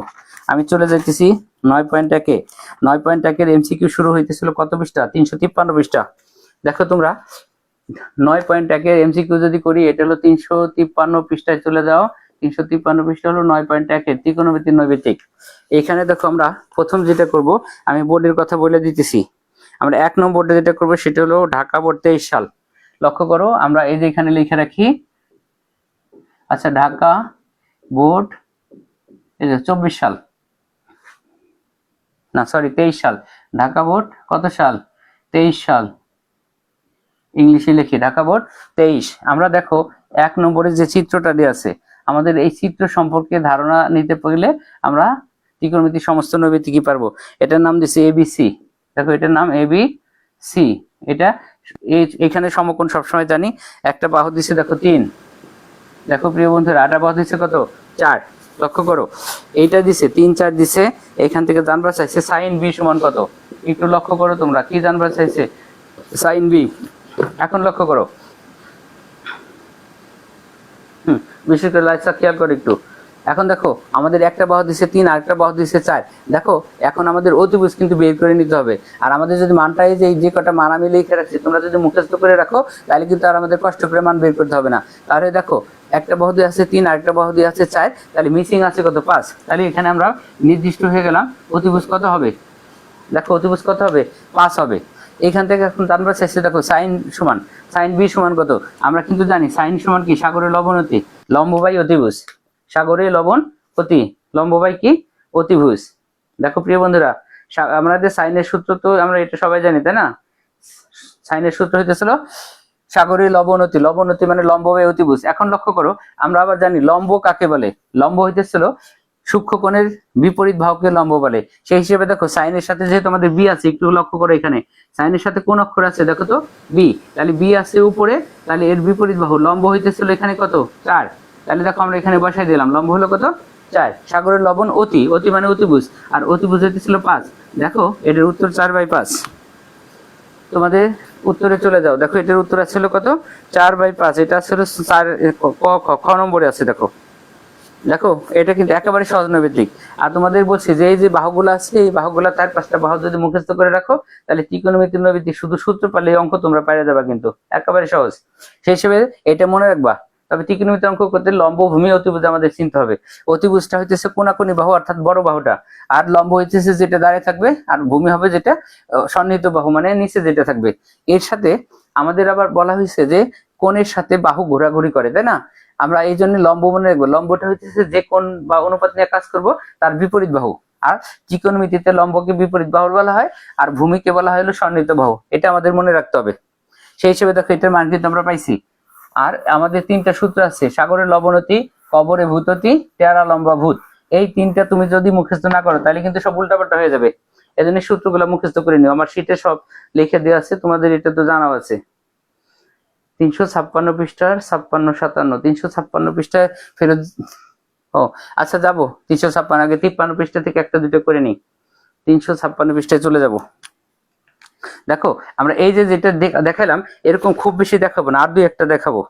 আমি চলে যাইতেছি 9.1-এ। 9.1-এর এমসিকিউ শুরু হইতেছিল কত পৃষ্ঠা, 353 পৃষ্ঠা। দেখো তোমরা 9.1-এর এমসিকিউ যদি করি, এটা হলো 353 পৃষ্ঠায় চলে যাও। 353 পৃষ্ঠা হলো 9.1-এর ত্রিকোণমিতির নৈবেদিক। এখানে দেখো আমরা প্রথম যেটা করব, আমি বোর্ডের কথা বলে দিতেছি। আমরা 1 নম্বরে যেটা করব সেটা হলো ঢাকা বোর্ড 23 সাল। লক্ষ্য করো, আমরা এই যে এখানে লিখে রাখি। আচ্ছা ঢাকা বোর্ড এই যে 24 সাল, না সরি 23 সাল। ঢাকা বোর্ড কত সাল, 23 সাল। ইংলিশে লিখি ঢাকা বোর্ড 23। আমরা দেখো 1 নম্বরে যে চিত্রটা দেওয়া আছে, আমাদের এই চিত্র সম্পর্কে ধারণা নিতে গেলে আমরা ত্রিকোণমিতিক সমস্ত নৈবিত্তিক কি পারবো। এটার নাম দিছে এবিসি। দেখো এটার নাম এবিসি। এটা এখানে সমকোণ সবসময় জানি। একটা বাহু দিছে দেখো 3, দেখো প্রিয় বন্ধুরা আটা বাহু দিছে কত 4। লক্ষ্য করো এইটা দিছে 3 4 দিছে। এখান থেকে জানবা চাইছে সাইন বি সমান কত। একটু লক্ষ্য করো তোমরা কি জানবা চাইছে সাইন বি। এখন লক্ষ্য করো, বিশেষ করে লাইটটা খেয়াল করো একটু। এখন দেখো আমাদের একটা বাহু দিছে 3, আরেকটা বাহু দিছে 4। দেখো এখন আমাদের অতিভুজ কিন্তু বের করে নিতে হবে। আর আমাদের যদি মানটা এই যে কটা মান আমি লিখে রাখছি তোমরা যদি মুখস্থ করে রাখো তাহলে কিন্তু আর আমাদের কষ্ট করে মান বের করতে হবে না। তাহলে দেখো একটা বাহু দিয়ে আছে 3, আরেকটা বাহু দিয়ে আছে 4, তাহলে মিসিং আছে কত 5। তাহলে এখানে আমরা নির্দিষ্ট হয়ে গেলাম অতিভুজ কত হবে। দেখো অতিভুজ কত হবে 5 হবে। এখান থেকে এখন আমরা চাইছি দেখো সাইন বি সমান কত। আমরা কিন্তু জানি সাইন সমান কি সাগরের লবণ অতি লম্ব বাই অতিভুজ। সাগরের লবণ অতি লম্ব বাই কি অতিভুজ। দেখো প্রিয় বন্ধুরা আমাদের সাইনের সূত্র তো আমরা এটা সবাই জানি তাই না। সাইনের সূত্র হইতেছিল সাগরের লবণ অতি মানে লম্ব বাই অতিভুজ। এখন লক্ষ্য করো আমরা আবার জানি লম্ব কাকে বলে। লম্ব হইতেছিল সূক্ষ্মকোণের বিপরীত বাহুকে লম্ব বলে। সেই হিসেবে দেখো সাইনের সাথে যেহেতু আমাদের বি আছে, একটু লক্ষ্য করো এখানে সাইনের সাথে কোন অক্ষর আছে দেখো তো বি। তাহলে বি আছে উপরে, তাহলে এর বিপরীত বাহু লম্ব হইতেছিল এখানে কত 4। তাহলে দেখো আমরা এখানে বসাই দিলাম লম্ব হলো কত 4। সাগরের লবণ অতি মানে অতিভুজ, আর অতিভুজ হইতেছিল 5। দেখো এটার উত্তর 4/5। তোমাদের উত্তরে চলে যাও। দেখো এটার উত্তর আসছিল কত 4/5। এটা আসলে 4 খ নম্বরে আছে। দেখো দেখো এটা কিন্তু একেবারে সহজ নৈবেদিক। আর তোমাদের বলছি যে এই যে বাহুগুলো আছে এই বাহুগুলো তার 5টা বাহু যদি মুখস্থ করে রাখো তাহলে ত্রিকোণমিতিক নৈবেদিক শুধু সূত্র পারলে এই অঙ্ক তোমরা পারে যাবা, কিন্তু একেবারে সহজ। সেই হিসেবে এটা মনে রাখবা। তবে ত্রিকোণমিতিক অঙ্ক করতে লম্ব ভূমি অতিভুজ আমাদের চিনতে হবে। অতিভুজটা হইতেছে কোনাকুনি বাহু অর্থাৎ বড় বাহুটা, আর লম্ব হইতেছে যেটা দাঁড়িয়ে থাকবে, আর ভূমি হবে যেটা সন্নিহিত বাহু মানে নিচে যেটা থাকবে। এর সাথে আমাদের আবার বলা হয়েছে যে কোণের সাথে বাহু ঘোরাঘুরি করে তাই না। আমরা এই জন্য লম্ব মনে রাখবো। লম্বটা হইতেছে যে কোণ বা অনুপাত নিয়ে কাজ করব তার বিপরীত বাহু। আর ত্রিকোণমিতিতে লম্বকে বিপরীত বাহু বলা হয় আর ভূমিকে বলা হয় হলো সন্নিহিত বাহু। এটা আমাদের মনে রাখতে হবে। সেই হিসেবে দেখো এটার মান কিন্তু আমরা পাইছি। আর আমাদের 3টা সূত্র আছে সাগরের লবণ অতি, কবরে ভূত অতি, টেরা লম্বা ভূত। এই 3টা তুমি যদি মুখস্থ না করো তাহলে কিন্তু সব উল্টাপাল্টা হয়ে যাবে। এজন্য সূত্রগুলো মুখস্থ করে নিও। আমার শীটে সব লিখে দেওয়া আছে, তোমাদের এটা তো জানা আছে। 356 পৃষ্ঠার 56 57 356 পৃষ্ঠায় ফেরত। ও আচ্ছা যাবো 356 আগে 53 পৃষ্ঠা থেকে একটা দুটো করে নি। 356 পৃষ্ঠায় চলে যাব। দেখো আমরা এই যে যেটা দেখাইলাম এরকম খুব বেশি দেখাবো না, আর 2-1টা দেখাবো,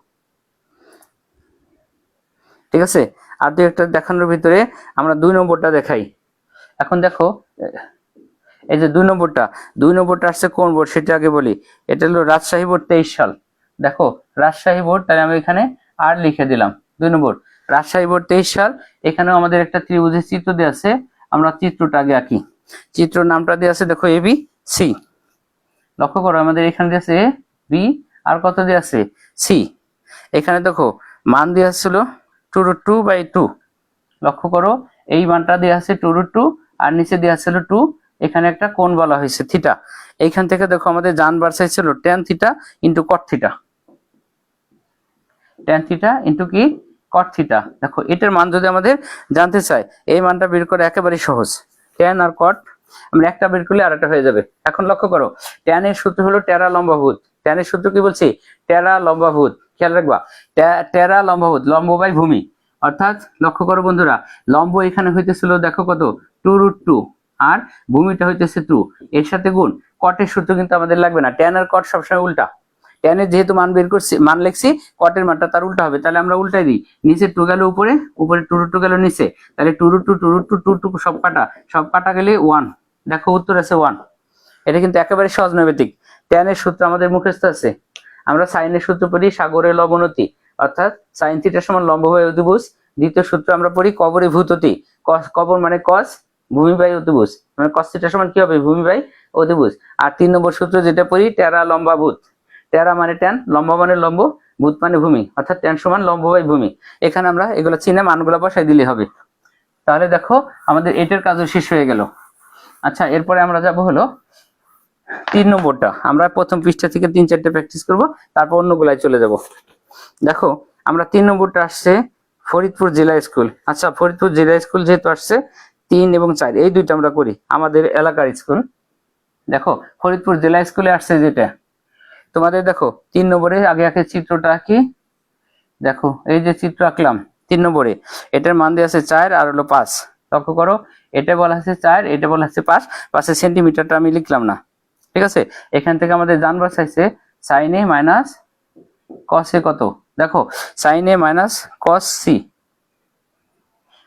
ঠিক আছে। আর 2-1টা দেখানোর ভিতরে আমরা 2 নম্বরটা দেখাই। এখন দেখো এই যে 2 নম্বরটা আসছে কোন বোর্ড সেটা আগে বলি। এটা হলো রাজশাহী বোর্ড 23 সাল। দেখো রাজশাহী বোর্ড, তাহলে আমি এখানে আর লিখে দিলাম 2 নম্বর রাজশাহী বোর্ড 23 সাল। এখানেও আমাদের একটা ত্রিভুজের চিত্র দেওয়া আছে। আমরা চিত্রটা আগে আঁকি। চিত্র নামটা দেওয়া আছে দেখো এবি সি। লক্ষ্য করো আমাদের এখানে দেওয়া আছে বি আর কত দেওয়া আছে সি। এখানে দেখো মান দেওয়া ছিল 2√2/2। লক্ষ্য করো এই মানটা দেওয়া আছে 2√2 আর নিচে দেওয়া ছিল 2। এখানে একটা কোণ বলা হয়েছে থিটা। এইখান থেকে দেখো আমাদের জান বার চাইছিল tan theta into cot theta. tan theta into কি কট থিটা। দেখো এটার মান যদি আমাদের জানতে চাই এই মানটা বের করা একেবারে সহজ। tan আর কট আমরা একটা বের করলে আরেকটা হয়ে যাবে। এখন লক্ষ্য করো tan এর সূত্র হলো টেরা লম্বাভূত। tan এর সূত্র কি বলছি টেরা লম্বাভূত। খেয়াল রাখবা টেরা লম্বাভূত লম্ব বাই ভূমি। অর্থাৎ লক্ষ্য করো বন্ধুরা লম্ব এখানে হইতেছিল দেখো কত 2√2 আর ভূমিটা হইতেছে 2। এর সাথে গুণ। কটের সূত্র কিন্তু আমাদের লাগবে না, tan আর কট সবসময় উল্টা। tan এর যেহেতু মান বের করছি মান লিখছি, কটের মানটা তার উল্টা হবে। তাহলে আমরা উল্টাই দিই, নিচে 2 গেল উপরে 2√2 গেল নিচে। তাহলে 2√2 সব কাটা গেলে 1। দেখো উত্তর আছে 1। এটা কিন্তু একেবারে সহজ নৈবেদিক। tan এর সূত্র আমাদের মুখস্থ আছে। আমরা সাইনের সূত্র পড়ি সাগরের লবণ অতি, অর্থাৎ সাইন থিটা সমান লম্ব বাই অতিভুজ। দ্বিতীয় সূত্র আমরা পড়ি কবরে ভূত অতি, কবর মানে কস, ভূমি বাই অতিভুজ মানে কস থিটা সমান কি হবে ভূমি বাই অতিভুজ। আর 3 নম্বর সূত্র যেটা পড়ি টেরা লম্বা ভূত। টেরা মানে ট্যান, লম্বা মানে লম্ব, ভূত মানে ভূমি, অর্থাৎ ট্যান সমান লম্ব বাই ভূমি। এখানে আমরা এগুলো চিনে মানগুলো বসাই দিলে হবে। তাহলে দেখো আমাদের এটার কাজও শেষ হয়ে গেল। আচ্ছা এরপরে আমরা যাব হলো 3 নম্বরটা। আমরা প্রথম পৃষ্ঠা থেকে 3-4টা প্র্যাকটিস করব, তারপর অন্যগুলাই চলে যাব। দেখো আমরা 3 নম্বরটা আসছে ফরিদপুর জেলা স্কুল। আচ্ছা ফরিদপুর জেলা স্কুল যেহেতু আসছে 3 এবং 4 এই দুইটা আমরা করি আমাদের এলাকার স্কুল। দেখো ফরিদপুর জেলা স্কুলে আসছে যেটা, তোমাদের দেখো 3 নম্বরে আগে আগে চিত্রটা কি, দেখো এই যে চিত্র আঁকলাম 3 নম্বরে, এটার মান দিয়ে আছে 4 আর হলো 5। লক্ষ্য করো এটা বলা আছে 4, এটা বলা আছে 5, 5 সেন্টিমিটারটা আমি লিখলাম না, ঠিক আছে। এখান থেকে আমাদের জানবার চাইছে sin a minus cos a কত, দেখো sin a minus cos c,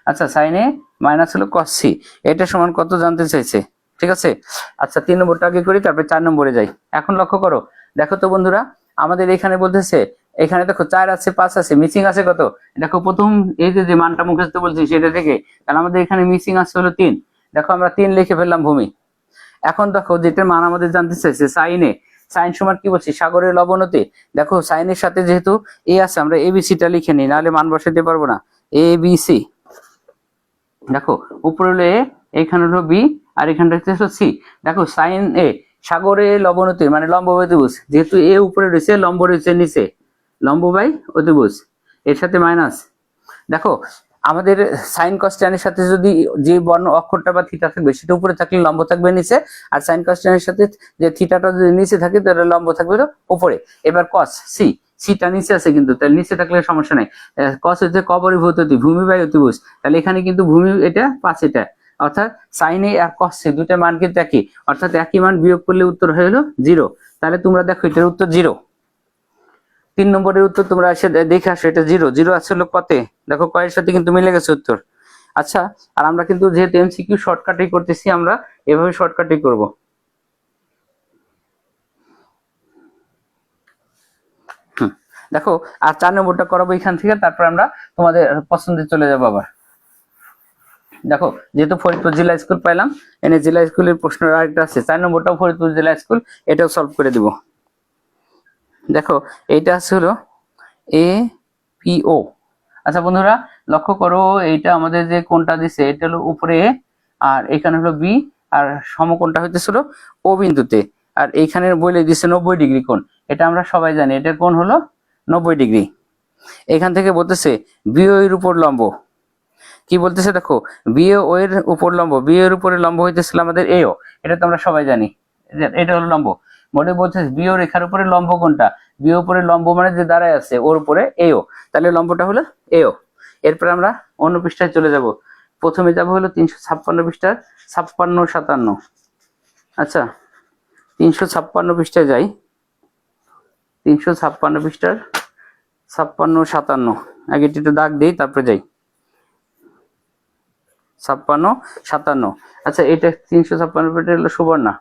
আচ্ছা sin a মাইনাস হলো cos c, এটা সমান কত জানতে চাইছে, ঠিক আছে। আচ্ছা 3 নম্বরটা আগে করি, তারপরে 4 নম্বরে যাই। এখন লক্ষ্য করো, দেখো তো বন্ধুরা আমাদের এখানে বলতেছে, এখানে দেখো 4 আছে 5 আছে, মিসিং আছে কত, দেখো প্রথম এই যে মানটা মুখস্থ বলছি সেটা থেকে, কারণ আমাদের এখানে মিসিং আছে হলো 3, দেখো আমরা 3 লিখে ফেললাম ভূমি। এখন দেখো যেটা মান আমাদের জানতে চাইছে sin a, সাইন সমান কি বলছি সাগরের লবণতে, দেখো সাইনের সাথে যেহেতু এ আছে আমরা এবিসিটা লিখে নিই, নাহলে মান বসাতে পারবো না, এ বি সি। দেখো উপরে হলো এ, এখানে হলো বি, আর এখানটা হচ্ছে সি। দেখো সাইন এ সাগরে লবণতে মানে লম্ব অতিভুজ, যেহেতু এ উপরে রয়েছে লম্ব রয়েছে নিচে, লম্ব বাই অতিভুজ, এর সাথে মাইনাস। দেখো আমাদের সাইন কস ট্যানের সাথে যদি যে বর্ণ অক্ষরটা বা থিটা থাকবে সেটা উপরে থাকলে লম্ব থাকবে নিচে, আর সাইন কস ট্যানের সাথে যে থিটাটা যদি নিচে থাকে তাহলে লম্ব থাকবে উপরে। এবার কস সি, সিটা নিচে আছে কিন্তু, তাহলে নিচে থাকলে সমস্যা নাই। কস হচ্ছে কবরীভূত ভূমি বাই অতিভুজ, তাহলে এখানে কিন্তু ভূমি এটা 5 এটা, অর্থাৎ সাইন এ আর কস সি দুইটা মান কিন্তু একই, অর্থাৎ একই মান বিয়োগ করলে উত্তর হয়ে হলো 0। তাহলে তোমরা দেখো এটার উত্তর 0। 3 নম্বরের উত্তর তোমরা এসে দেখে আসো, এটা 0 0 আসলে কতে, দেখো কয়ের সাথে কিন্তু মিলে গেছে উত্তর। আচ্ছা আর আমরা কিন্তু যেহেতু এমসিকিউ শর্টকাটই করতেছি, আমরা এভাবে শর্টকাটই করব। দেখো আর 4 নম্বরটা করাবো এখান থেকে, তারপর আমরা তোমাদের পছন্দে চলে যাবো আবার। দেখো যেহেতু ফরিদপুর জেলা স্কুল পাইলাম, এনে জেলা স্কুলের প্রশ্ন আরেকটা আছে, 4 নম্বরটাও ফরিদপুর জেলা স্কুল, এটাও সলভ করে দিব। দেখো এইটা আছে হলো এ পি ও। আচ্ছা বন্ধুরা লক্ষ্য করো, এইটা আমাদের যে কোণটা দিছে এটা হলো উপরে এ, আর এখানে হলো বি, আর সমকোণটা হইতেছিল ও বিন্দুতে, আর এইখানে বলে দিছে 90 ডিগ্রি কোণ, এটা আমরা সবাই জানি, এটার কোণ হলো 90 ডিগ্রি। এখান থেকে বলতেছে বিও এর উপর লম্ব, কি বলতেছে দেখো বিও এর উপর লম্ব, বিও এর উপরে লম্ব হইতেছিল আমাদের এও, এটা তো আমরা সবাই জানি, এটা হলো লম্ব। মোটে বলতেছে বিও রেখার উপরে লম্ব কোনটা, বিও উপরে লম্ব মানে যে দাঁড়ায় আছে ওর উপরে এও, তাহলে লম্বটা হলো এও। এরপর আমরা অন্য পৃষ্ঠায় চলে যাব, প্রথমে যাব হলো 356 পৃষ্ঠার 56 57। আচ্ছা 356 পৃষ্ঠায় যাই, 356 পৃষ্ঠার 56 57, আগে একটু দাগ দিই তারপরে যাই। 56 57, আচ্ছা এটা 356 পৃষ্ঠা হলো সুবর্ণা।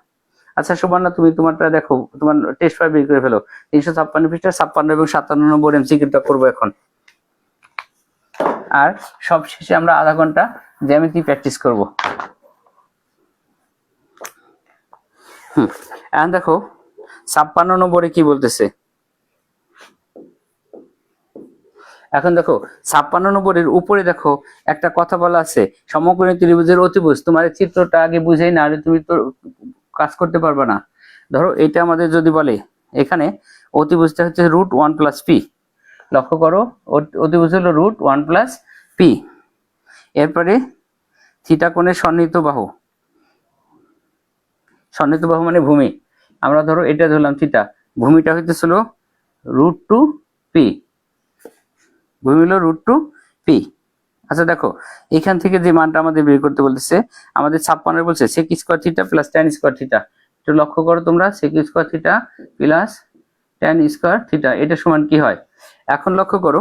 আচ্ছা সুবর্ণা তুমি তোমারটা দেখো, তোমার টেস্ট ফাইল বের করে ফেলো, 356 পৃষ্ঠা 56 এবং 57 নম্বর এমসিকিউটা করবো এখন। আর সব শেষে আমরা আধা ঘন্টা জ্যামিতি প্র্যাকটিস করব। এখন দেখো 56 নম্বরে কি বলতেছে, এখন দেখো 56 নম্বরের উপরে দেখো একটা কথা বলা আছে, সমকোণী ত্রিভুজের অতিভুজ। তোমার চিত্রটা আগে বুঝেই না, আরে তুমি তো কাজ করতে পারবে না। ধরো এটা আমাদের যদি বলে এখানে অতিভুজটা হচ্ছে √1 + p, লক্ষ্য করো অতিভুজ হলো √1 + p। এরপরে থিটা কোণের সন্নিহিত বাহু, সন্নিহিত বাহু মানে ভূমি, আমরা ধরো এটা ধরলাম থিটা, ভূমিটা হইতেছিল √2p, ভূমি হলো √2p। আচ্ছা দেখো এখান থেকে যে মানটা আমাদের বের করতে বলতেছে, আমাদের 56 বলছে sec square theta + tan square theta, একটু লক্ষ্য করো তোমরা, sec square theta + tan square theta এটা সমান কি হয়। এখন লক্ষ্য করো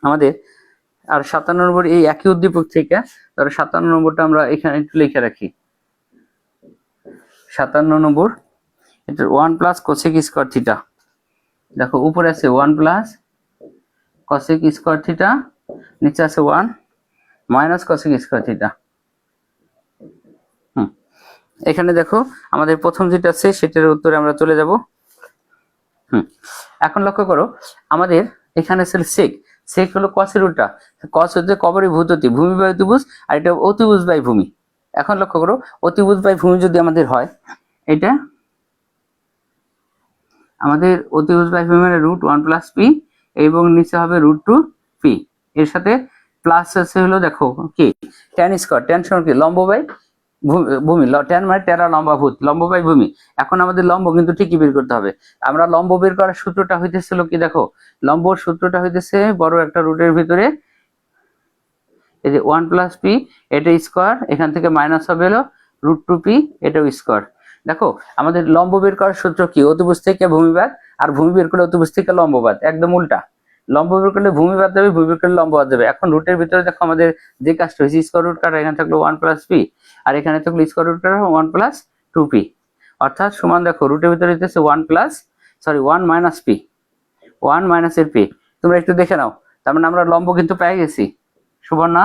আমাদের আর 57 নম্বর এই একই উদ্দীপক থেকে, ধরো 57 নম্বরটা আমরা এখানে একটু লিখে রাখি, 57 নম্বর এটা 1 + cosec স্কয়ার থিটা, দেখো উপরে আছে 1 + cosec স্কয়ার থিটা, নিচে আছে 1 - cosec স্কয়ার থিটা। এখানে দেখো আমাদের প্রথম যেটা আছে সেটার উত্তরে আমরা চলে যাব। এখন লক্ষ্য করো আমাদের এখানে আছে sec, sec হলো cos এর উল্টা, cos হচ্ছে কবরীভূত ভূমি বাই অতিভুজ, আর এটা অতিভুজ বাই ভূমি। এখন লক্ষ্য করো অতিভুজ বাই ভূমি যদি আমাদের হয়, এটা আমাদের অতিভুজ বাই ভূমি মানে √1 + p এবং নিচে হবে √2p, এর সাথে প্লাস আছে হলো দেখো কি ট্যান স্কোয়ার, ট্যান সমান কি লম্ব বাই ভূমি, ট্যান মানে টেরা লম্বাভূত, লম্ব বাই ভূমি। এখন আমাদের লম্ব কিন্তু ঠিকই বের করতে হবে। আমরা লম্ব বের করার সূত্রটা হইতেছিল কি দেখো, লম্বর সূত্রটা হইতেছে বড় একটা রুটের ভিতরে এই যে 1 + p, এটা স্কোয়ার, এখান থেকে মাইনাস হবে হলো √2p, এটাও স্কোয়ার। দেখো আমাদের লম্ব বের করার সূত্র কি, অতিভুজ থেকে ভূমিবাদ, আর ভূমি বের করলে অতিভুজ থেকে লম্ববাদ, একদম উল্টা। লম্ব বের করলে ভূমি বাদ যাবে, ভূমি বের করলে লম্ব বাদ যাবে। এখন রুটের ভিতরে দেখো আমাদের যে কাজটা হয়েছে, স্কোয়ার রুট কাটা, এখানে থাকলো 1 + p, আর এখানে থাকলো স্কোয়ার রুট কাটা 1 + 2p, অর্থাৎ সমান দেখো রুটের ভিতরে হইতেছে 1 - p, 1 - এর p। তোমরা একটু দেখে নাও, তার মানে আমরা লম্ব কিন্তু পেয়ে গেছি। সুবর্ণা,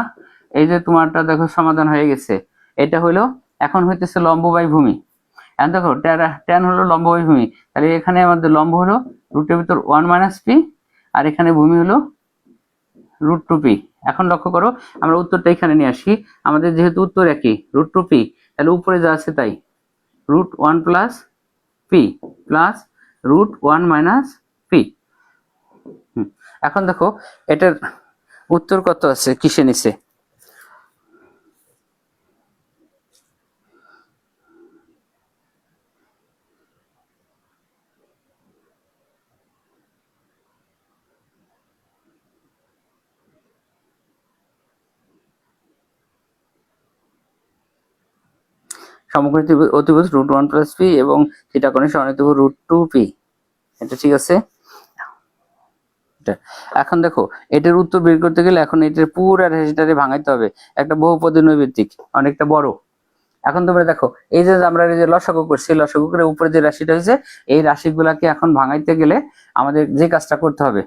এই যে তোমারটা দেখো সমাধান হয়ে গেছে। এটা হলো এখন হইতেছে লম্ব বাই ভূমি। এখন দেখো ট্যান হলো লম্ব বাই ভূমি, তাহলে এখানে আমাদের লম্ব হলো রুটের ভিতর 1 - p, আর এখানে ভূমি হলো √2p। এখন লক্ষ্য করো, আমরা উত্তরটা এখানে নিয়ে আসি। আমাদের যেহেতু উত্তর একই √2p, তাহলে উপরে যা আছে তাই, √1 + p প্লাস √1 - p। এখন দেখো এটার উত্তর কত আছে, কিসে নিছে। সমকোণী অতিভুজ √1 + p এবং থিটা কোণের সমানুত্রিভুজ √2p, এটা ঠিক আছে। এখন দেখো এটার উত্তর বের করতে গেলে এখন এটার পুরো রাশিটারে ভাঙাইতে হবে, একটা বহুপদী নৈমিত্তিক অনেকটা বড়। এখন তোমরা দেখো এই যে আমরা এই যে লসাগু করছি, লসাগু করে উপরে যে রাশিটা হয়েছে, এই রাশিগুলাকে এখন ভাঙাইতে গেলে আমাদের যে কাজটা করতে হবে,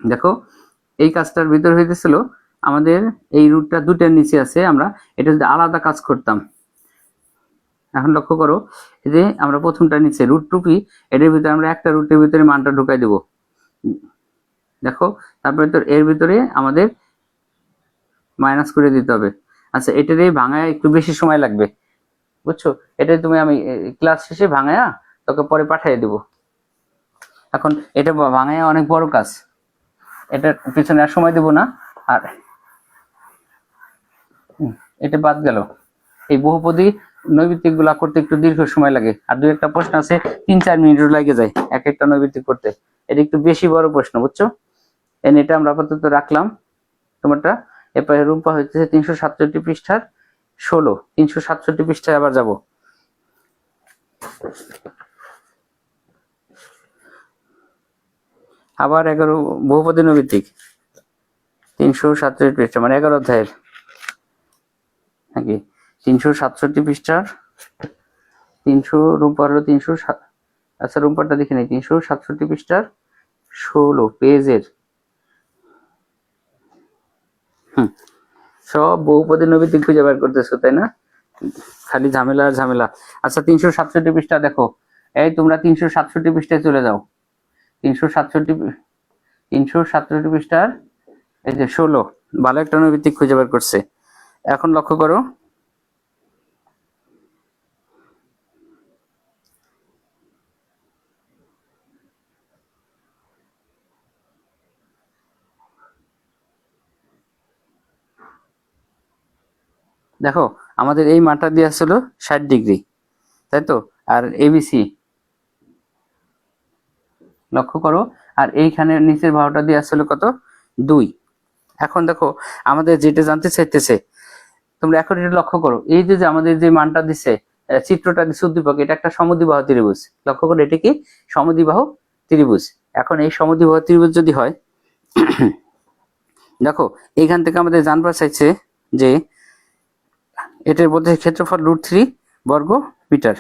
দেখো এই কাজটার ভিতর হইতেছিল আমাদের এই রুটটা দুটার নিচে আছে, আমরা এটা যদি আলাদা কাজ করতাম। এখন লক্ষ্য করো, এই যে আমরা প্রথমটা নিচে √2p, এটার ভিতরে আমরা একটা রুটের ভিতরে মানটা ঢুকাই দেব। দেখো তারপরে তো এর ভিতরে আমাদের মাইনাস করে দিতে হবে। আচ্ছা, এটারে ভাঙায় একটু বেশি সময় লাগবে, বুঝছো। এটাই তুমি আমি ক্লাস শেষে ভাঙায়া তোকে পরে পাঠিয়ে দেব। এখন এটা ভাঙায়া অনেক বড় কাজ, এটার পিছনে আর সময় দেব না। আর এটা বাদ গেল, এই বহুপদী নৈমিত্তিক গুলা করতে একটু দীর্ঘ সময় লাগে, আর দুই একটা প্রশ্ন আছে 3-4 মিনিট লাগে যায় এক একটা নৈমিত্তিক করতে, এটা একটু বেশি বড় প্রশ্ন, বুঝছো। এটা আমরা আপাতত রাখলাম তোমারটা। এরপরে রূপা হচ্ছে 367 পৃষ্ঠার 16, 367 পৃষ্ঠায় আবার যাব। আবার 11 বহুপদী নৈমিত্তিক 367 পৃষ্ঠা, মানে 11 অধ্যায়ের নাকি 367 পৃষ্ঠার 300 রূপার হলো 307। আচ্ছা রূপারটা দেখে নেই, 367 পৃষ্ঠার 16 পেজের। সব বহুপদী নৈমিত্তিক খুঁজে বের করতেছো তাই না, খালি ঝামেলা আর ঝামেলা। আচ্ছা 367 পৃষ্ঠা দেখো, এই তোমরা 367 পৃষ্ঠায় চলে যাও। 367 পৃষ্ঠার এই যে 16, ভালো একটা নৈমিত্তিক খুঁজে বের করছে। এখন লক্ষ্য করো, দেখো আমাদের এই মানটা দেওয়া ছিল 60 ডিগ্রি, তাই তো, আর এবিসি লক্ষ্য করো, আর এইখানে নিচের বাহুটা দেওয়া ছিল কত, 2। এখন দেখো আমাদের যেটা জানতে চাইতেছে, তোমরা এখন এটা লক্ষ্য করো, এই যে আমাদের যে মানটা দিচ্ছে, চিত্রটা দিচ্ছে উদ্দীপক, এটা একটা সমদ্বিবাহু ত্রিভুজ। লক্ষ্য করো এটা কি সমদ্বিবাহু ত্রিভুজ। এখন এই সমদ্বিবাহু ত্রিভুজ যদি হয়, দেখো এইখান থেকে আমাদের জানবার চাইছে যে এটার মধ্যে ক্ষেত্রফল √3 বর্গ মিটার।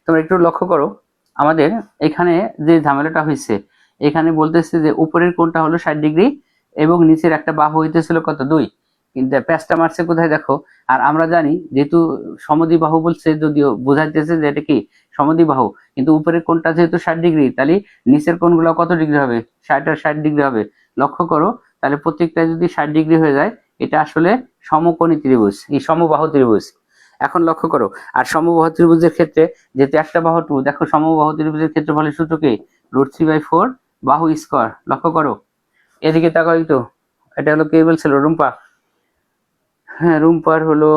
তোমরা একটু লক্ষ্য করো, আমাদের এখানে যে ঝামেলাটা হয়েছে, এখানে বলতেছে যে উপরের কোণটা হলো 60 ডিগ্রি এবং নিচের একটা বাহু হইতেছিল কত 2, কিন্তু প্যাচটা মারছে কোথায় দেখো। আর আমরা জানি যেহেতু সমদ্বিবাহু বলছে, যদিও বোঝাইতেছে যে এটা কি সমদ্বিবাহু, কিন্তু উপরের কোণটা যেহেতু 60 ডিগ্রি, তাহলে নিচের কোণগুলো কত ডিগ্রি হবে, 60 আর 60 ডিগ্রি হবে। লক্ষ্য করো, তাহলে প্রত্যেকটা যদি 60 ডিগ্রি হয়ে যায়, এটা আসলে সমকোণী ত্রিভুজ, এই সমবাহু ত্রিভুজ। এখন লক্ষ্য করো, আর সমবাহু ত্রিভুজের ক্ষেত্রে যেহেতু একটা বাহু 2, দেখো সমবাহু ত্রিভুজের ক্ষেত্রফলের সূত্র কি, √3/4 বাহু স্কয়ার। লক্ষ্য করো, এদিকে তাকাও একটু, এটা হলো কে বলছিল, রুম্পা। হ্যাঁ রুম্পার হলো,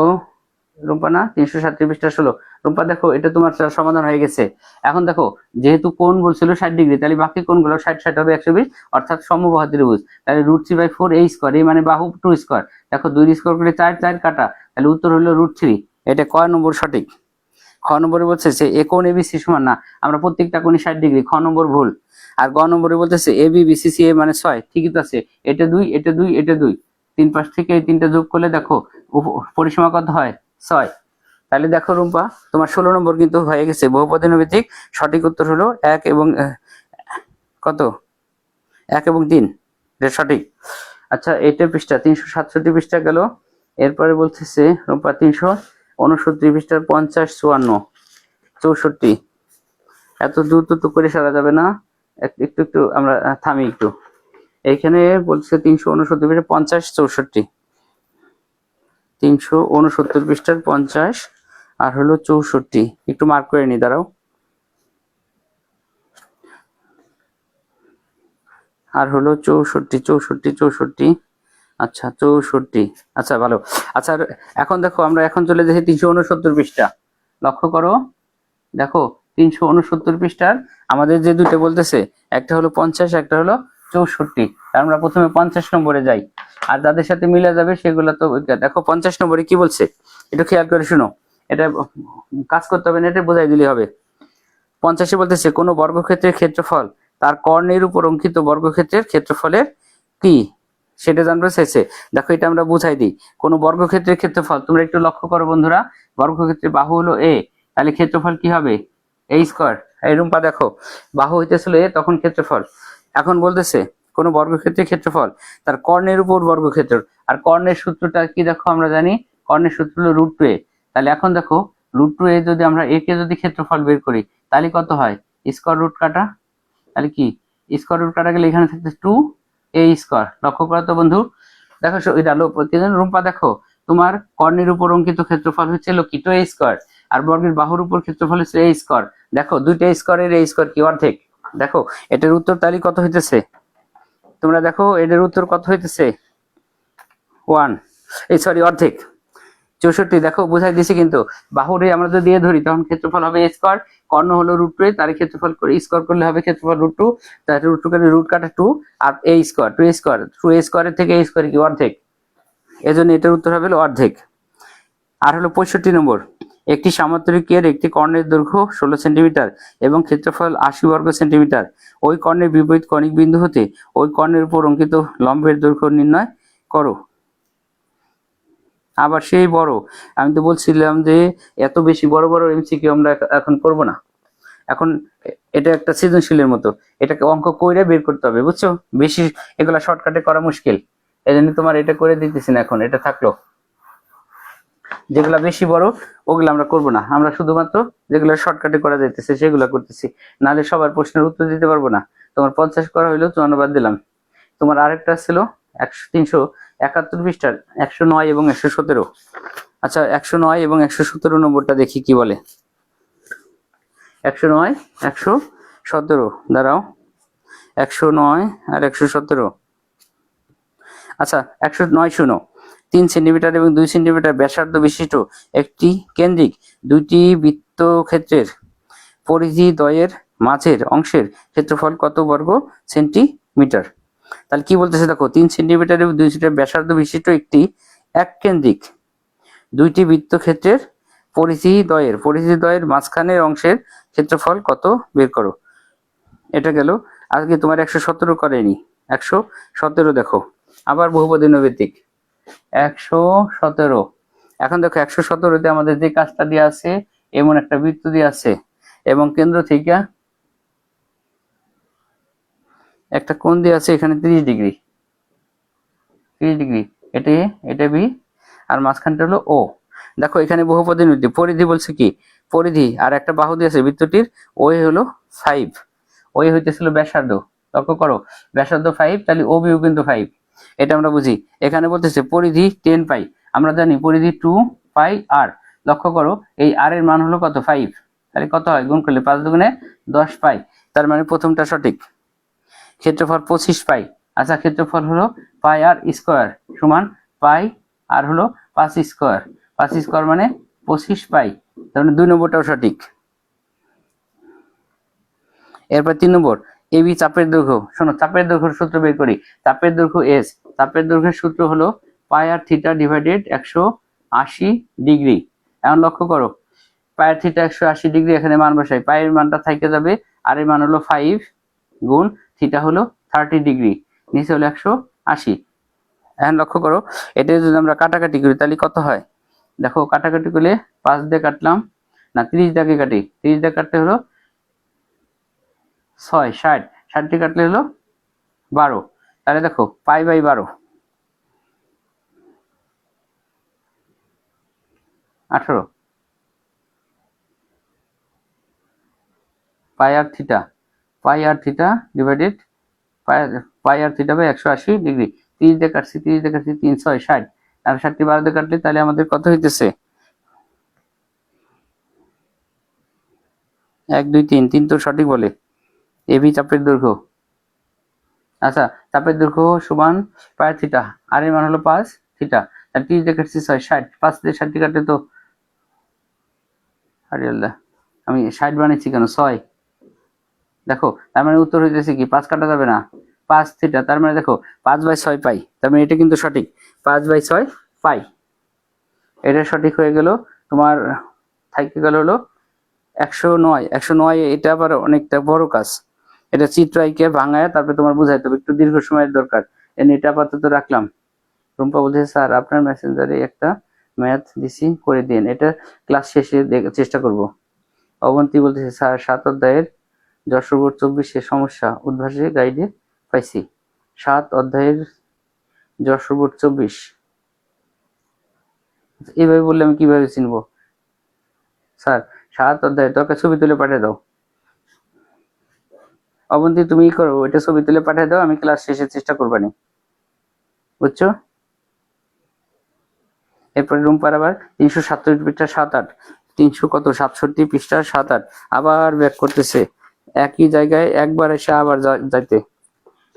রুম্পা না, 337 পৃষ্ঠা 16। রুম্পা দেখো, এটা তোমার সমাধান হয়ে গেছে। এখন দেখো, যেহেতু কোণ বলছিল 60 ডিগ্রি, তাহলে বাকি কোণগুলো 60 60 হবে 120, অর্থাৎ সমবাহু ত্রিভুজ। তাহলে √3/4 a স্কয়ার, এই মানে বাহু 2 স্কয়ার। দেখো 2 স্কয়ার করে 4, 4 কাটা, তাহলে উত্তর হলো √3। এটা কয় নম্বর সঠিক? খ নম্বরে বলছে যে এ কোণ এবিসি সমান না, আমরা প্রত্যেকটা কোণই 60 ডিগ্রি, খ নম্বর ভুল। আর গ নম্বরে বলতেছে এ বি বিসি সি এ মানে 6, ঠিকই তো আছে। এটা 2, এটা 2, এটা 2, তিন পাশ থেকে এই তিনটা যোগ করলে দেখো পরিসীমা কত হয়, 6। তাহলে দেখো রুম্পা, তোমার 16 নম্বর কিন্তু হয়ে গেছে বহুপদী নৈমিত্তিক। সঠিক উত্তর হলো 1 এবং কত, 1 এবং 3, এটা সঠিক। আচ্ছা, এটা পৃষ্ঠা 367 পৃষ্ঠা গেল। এরপরে বলতেছে রুম্পা 369 পৃষ্ঠার 50, 54, 64। এত দ্রুত তো করে সারা যাবে না, একটু একটু একটু আমরা থামি একটু। এইখানে বলছে 369 পৃষ্ঠা 50, 64, 369 পৃষ্ঠার 50 আর হলো 64, একটু মার্ক করে নি, দাঁড়াও। আর হলো 64, 64, 64, আচ্ছা 64, আচ্ছা ভালো। আচ্ছা এখন দেখো, আমরা এখন চলে যাচ্ছি 369 পৃষ্ঠা। লক্ষ্য করো, দেখো 369 পৃষ্ঠার আমাদের যে দুটো বলতেছে, একটা হলো 50, একটা হলো 64। আমরা প্রথমে 50 নম্বরে যাই, আর যাদের সাথে মিলে যাবে সেগুলো তো দেখো। 50 নম্বরে কি বলছে একটু খেয়াল করে শুনো, এটা কাজ করতে হবে না, এটা বোঝাই দিলে হবে। 50 বলতেছে কোনো বর্গক্ষেত্রের ক্ষেত্রফল তার কর্ণের উপর অঙ্কিত বর্গক্ষেত্রের ক্ষেত্রফলের কি, সেটা জানতে চাইছে। দেখো এটা আমরা বুঝাই দিই, কোনো বর্গক্ষেত্রের ক্ষেত্রফল, তোমরা একটু লক্ষ্য করো বন্ধুরা, বর্গক্ষেত্রের বাহু হলো এ, তাহলে ক্ষেত্রফল কি হবে, এ স্কয়ার। এই রুম্পা দেখো, বাহু হইতেছিল এ, তখন ক্ষেত্রফল। এখন বলতেছে কোনো বর্গক্ষেত্রের ক্ষেত্রফল তার কর্ণের উপর বর্গক্ষেত্র, আর কর্ণের সূত্রটা কি দেখো, আমরা জানি কর্ণের সূত্র হলো √2a। তাহলে এখন দেখো √2a যদি আমরা এ কে যদি ক্ষেত্রফল বের করি, তাহলে কত হয়, স্কয়ার রুট কাটা, তাহলে কি স্কয়ার রুট কাটা গেলে এখানে থাকছে 2a স্কয়ার। লক্ষ্য করো তো বন্ধু, দেখো এটা রুম্পা দেখো, তোমার কর্ণের উপর অঙ্কিত ক্ষেত্রফল হচ্ছে কি 2a স্কয়ার, আর বর্গের বাহুর উপর ক্ষেত্রফল হচ্ছে a স্কয়ার। দেখো দুইটা স্কয়ারের a স্কয়ার কি, অর্ধেক। দেখো এটার উত্তর তাহলে কত হইতেছে, তোমরা দেখো এটার উত্তর কত হইতেছে, 1, এই সরি অর্ধেক, 64। দেখো বুঝাই দিছি, কিন্তু বাহুরে আমরা যদি দিয়ে ধরি তখন ক্ষেত্রফল হবে a স্কয়ার, কর্ণ হলো √2, তার ক্ষেত্রফল করে স্কয়ার করলে হবে ক্ষেত্রফল √2, তাহলে √2 করে রুট কাটা 2, আর a square 2a square, 2a স্কয়ারের থেকে a স্কয়ার কি অর্ধেক, এজন্য এটার উত্তর হবে অর্ধেক। আর হলো 65 নম্বর, একটি সামান্তরিকের একটি কর্ণের দৈর্ঘ্য 16 সেন্টিমিটার এবং ক্ষেত্রফল 80 বর্গ সেন্টিমিটার। ওই কর্ণের বিপরীত কণিক বিন্দু হতে ওই কর্ণের উপর অঙ্কিত লম্বের দৈর্ঘ্য নির্ণয় করো। আবার সেই বড়, আমি তো বলছিলাম যে এত বেশি বড় বড় এমসিকিউ আমরা এখন করব না। এখন এটা একটা সৃজনশীলের মতো, এটাকে অঙ্ক কইরে বের করতে হবে, বুঝছো। বেশি এগুলা শর্টকাটে করা মুশকিল, এই জন্য তোমার এটা করে দিতেছি না, এখন এটা থাকলো। যেগুলা বেশি বড় ওগুলো আমরা করব না, আমরা শুধুমাত্র যেগুলো শর্টকাটে করা যাইতেছে সেগুলো করতেছি, নাহলে সবার প্রশ্নের উত্তর দিতে পারবো না। তোমার 50 করা হইলো, 54 বাদ দিলাম। তোমার আরেকটা ছিল 371 পৃষ্ঠার 109 এবং 117। আচ্ছা 109 এবং 117 নম্বরটা দেখি কি বলে। 109, 117, দাঁড়াও, 109 আর 117। আচ্ছা 109 শুনো, 3 সেন্টিমিটার এবং 2 সেন্টিমিটার ব্যাসার্ধ বিশিষ্ট একটি কেন্দ্রিক দুইটি বৃত্তক্ষেত্রের পরিধি দ্বয়ের মাঝের অংশের ক্ষেত্রফল কত বর্গ সেন্টিমিটার। তাহলে কি বলতেছে দেখো, 3 সেন্টিমিটার এবং 2 সেন্টিমিটার ব্যাসার্ধ বিশিষ্ট একটি এককেন্দ্রিক দুইটি বৃত্তক্ষেত্রের পরিধি দ্বয়ের মাঝখানের অংশের ক্ষেত্রফল কত বের করো। এটা গেল। আজকে তোমার 117 করেনি, 117 দেখো, আবার বহুপদী নৈমিত্তিক 117। এখন দেখো 117তে আমাদের যে কাজটা দিয়ে আছে, এমন একটা বৃত্ত দিয়ে আছে এবং কেন্দ্র থেকে একটা কোণ দিয়ে আছে এখানে 30 ডিগ্রি, 30 ডিগ্রি, এটা এ, এটা বি, আর মাঝখানটা হলো ও। দেখো এখানে বহুপদী নদী, পরিধি বলছে কি, পরিধি আর একটা বাহু দিয়েছে বৃত্তটির, ওই হলো 5, ওই হইতেছিল ব্যাসার্ধ। লক্ষ্য করো ব্যাসার্ধ 5, তাহলে ও বিও কিন্তু 5, এটা আমরা বুঝি। এখানে বলতেছে পরিধি 10 পাই, আমরা জানি পরিধি 2 পাই আর। লক্ষ্য করো এই আর এর মান হলো কত, 5, তাহলে কত হয়, গুণ করলে 5 দুগুণে 10 পাই, তার মানে প্রথমটা সঠিক। ক্ষেত্রফল 25 পাই, আচ্ছা ক্ষেত্রফল হলো পাই আর স্কোয়ার সমান পাই আর হলো 5 স্কোয়ার, 5 স্কোয়ার মানে 25 পাই, তার মানে 2 নম্বরটাও সঠিক। এরপর 3 নম্বর, এবি চাপের দৈর্ঘ্য। শোনো চাপের দৈর্ঘ্যের সূত্র বের করি। চাপের দৈর্ঘ্য এস, চাপের দৈর্ঘ্যের সূত্র হলো পাই আর থিটা ডিভাইডেড 180 ডিগ্রি। এখন লক্ষ্য করো পাই আর থিটা 180 ডিগ্রি, এখানে মান বসাই, পায়ের মানটা থেকে যাবে, আর এর মান হলো 5 গুণ থিটা হলো 30 ডিগ্রি, নিচে হলো 180। এখন লক্ষ্য করো এটা যদি আমরা কাটাকাটি করি তাহলে কত হয়, দেখো কাটাকাটি করলে 5 দিয়ে কাটলাম না, 30 দিয়ে কাটি, 30 দিয়ে কাটতে হলো 6, 60, 60 কাটলে হলো 12, তাহলে দেখো pi by 12, 18, pi r theta, pi r theta divided pi r theta by 180 degree. 30 দিয়ে কাটছি, 30 দিয়ে কাটছি, 3, 6, 60, আর 60 12 দিয়ে কাটলে তাহলে আমাদের কত হইতেছে, 1 2 3, 3 তো সঠিক বলে। এবি চাপের দৈর্ঘ্য, আচ্ছা চাপের দৈর্ঘ্য সমান পাই আর থিটা, আর এর মান হলো 5 থিটা, আর 30 দিয়ে কাটছি 6, 60, 5 দিয়ে 60 কাটলে তো, আরে আল্লাহ আমি 60 বানিয়েছি কেন, 6, দেখো তার মানে উত্তর হইতেছে কি, 5 কাটা যাবে না, 5 থিটা, তার মানে দেখো 5/6 পাই, তার মানে এটা কিন্তু সঠিক, 5/6 পাই, এটা সঠিক হয়ে গেল। তোমার থাইকে গেল হলো 109, 109, এটা আবার অনেকটা বড় কাজ, এটা চিত্র আঁকিয়ে ভাঙায় তারপরে তোমার বুঝাইতে হবে, একটু দীর্ঘ সময়ের দরকার, এটা আপাতত রাখলাম। রুম্পা বলছে স্যার আপনার মেসেঞ্জারে একটা ম্যাথ দিছি করে দিন, এটা ক্লাস শেষে চেষ্টা করব। অবন্তী বলতেছে স্যার 7 অধ্যায়ের যশোর 24 সমস্যা উদ্ভাসে গাইডে পাইছি, 7 অধ্যায়ের যশোর 24, এইভাবে বললে আমি কিভাবে চিনবো স্যার, 7 অধ্যায়, তোকে ছবি তুলে পাঠিয়ে দাও। অবন্তী তুমি করো, এটা ছবি তুলে পাঠিয়ে দাও, আমি ক্লাস শেষে চেষ্টা করবানি, বুঝছো। এরপরে রুম্পার আবার 367 পৃষ্ঠা 7 8, 300 কত 67 পৃষ্ঠা 7 8, আবার ব্যাক করতেছে একই জায়গায়, একবার এসে আবার যাইতে,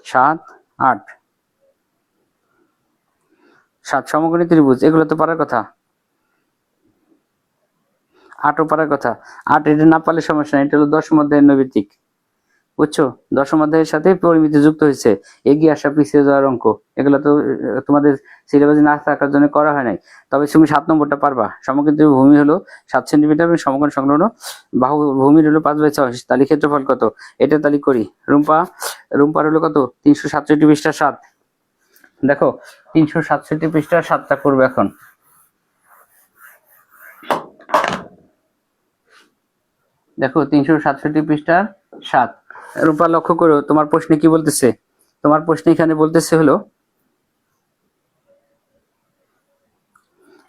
7 8, 7 সমকোণী ত্রিভুজ, এগুলো তো পারার কথা, 8ও পারার কথা, 8 এটা না পারলে সমস্যা নেই, এটা হলো 10 অধ্যায়ের নৈর্ব্যক্তিক, বুঝছো, 10 অধ্যায়ের সাথে পরিমিতি যুক্ত হয়েছে, এগিয়ে আসা পিছিয়ে যাওয়ার অঙ্ক, এগুলো তো তোমাদের সিলেবাসে না থাকার জন্য করা হয় নাই, তবে তুমি 7 নম্বরটা পারবা। সমকেন্দ্র ভূমি হলো 7 সেন্টিমিটার এবং সমকোণ সংলগ্ন বাহু ভূমির হলো 5/6, তাহলে ক্ষেত্রফল কত, এটা তাহলে করি। রুম্পার হলো কত, 367 পৃষ্ঠা 7, দেখো 367 পৃষ্ঠা 7টা করবে এখন। দেখো 367 পৃষ্ঠার 7, রূপা লক্ষ্য করো তোমার প্রশ্নে কি বলতেছে, তোমার প্রশ্নে এখানে বলতেছে হলো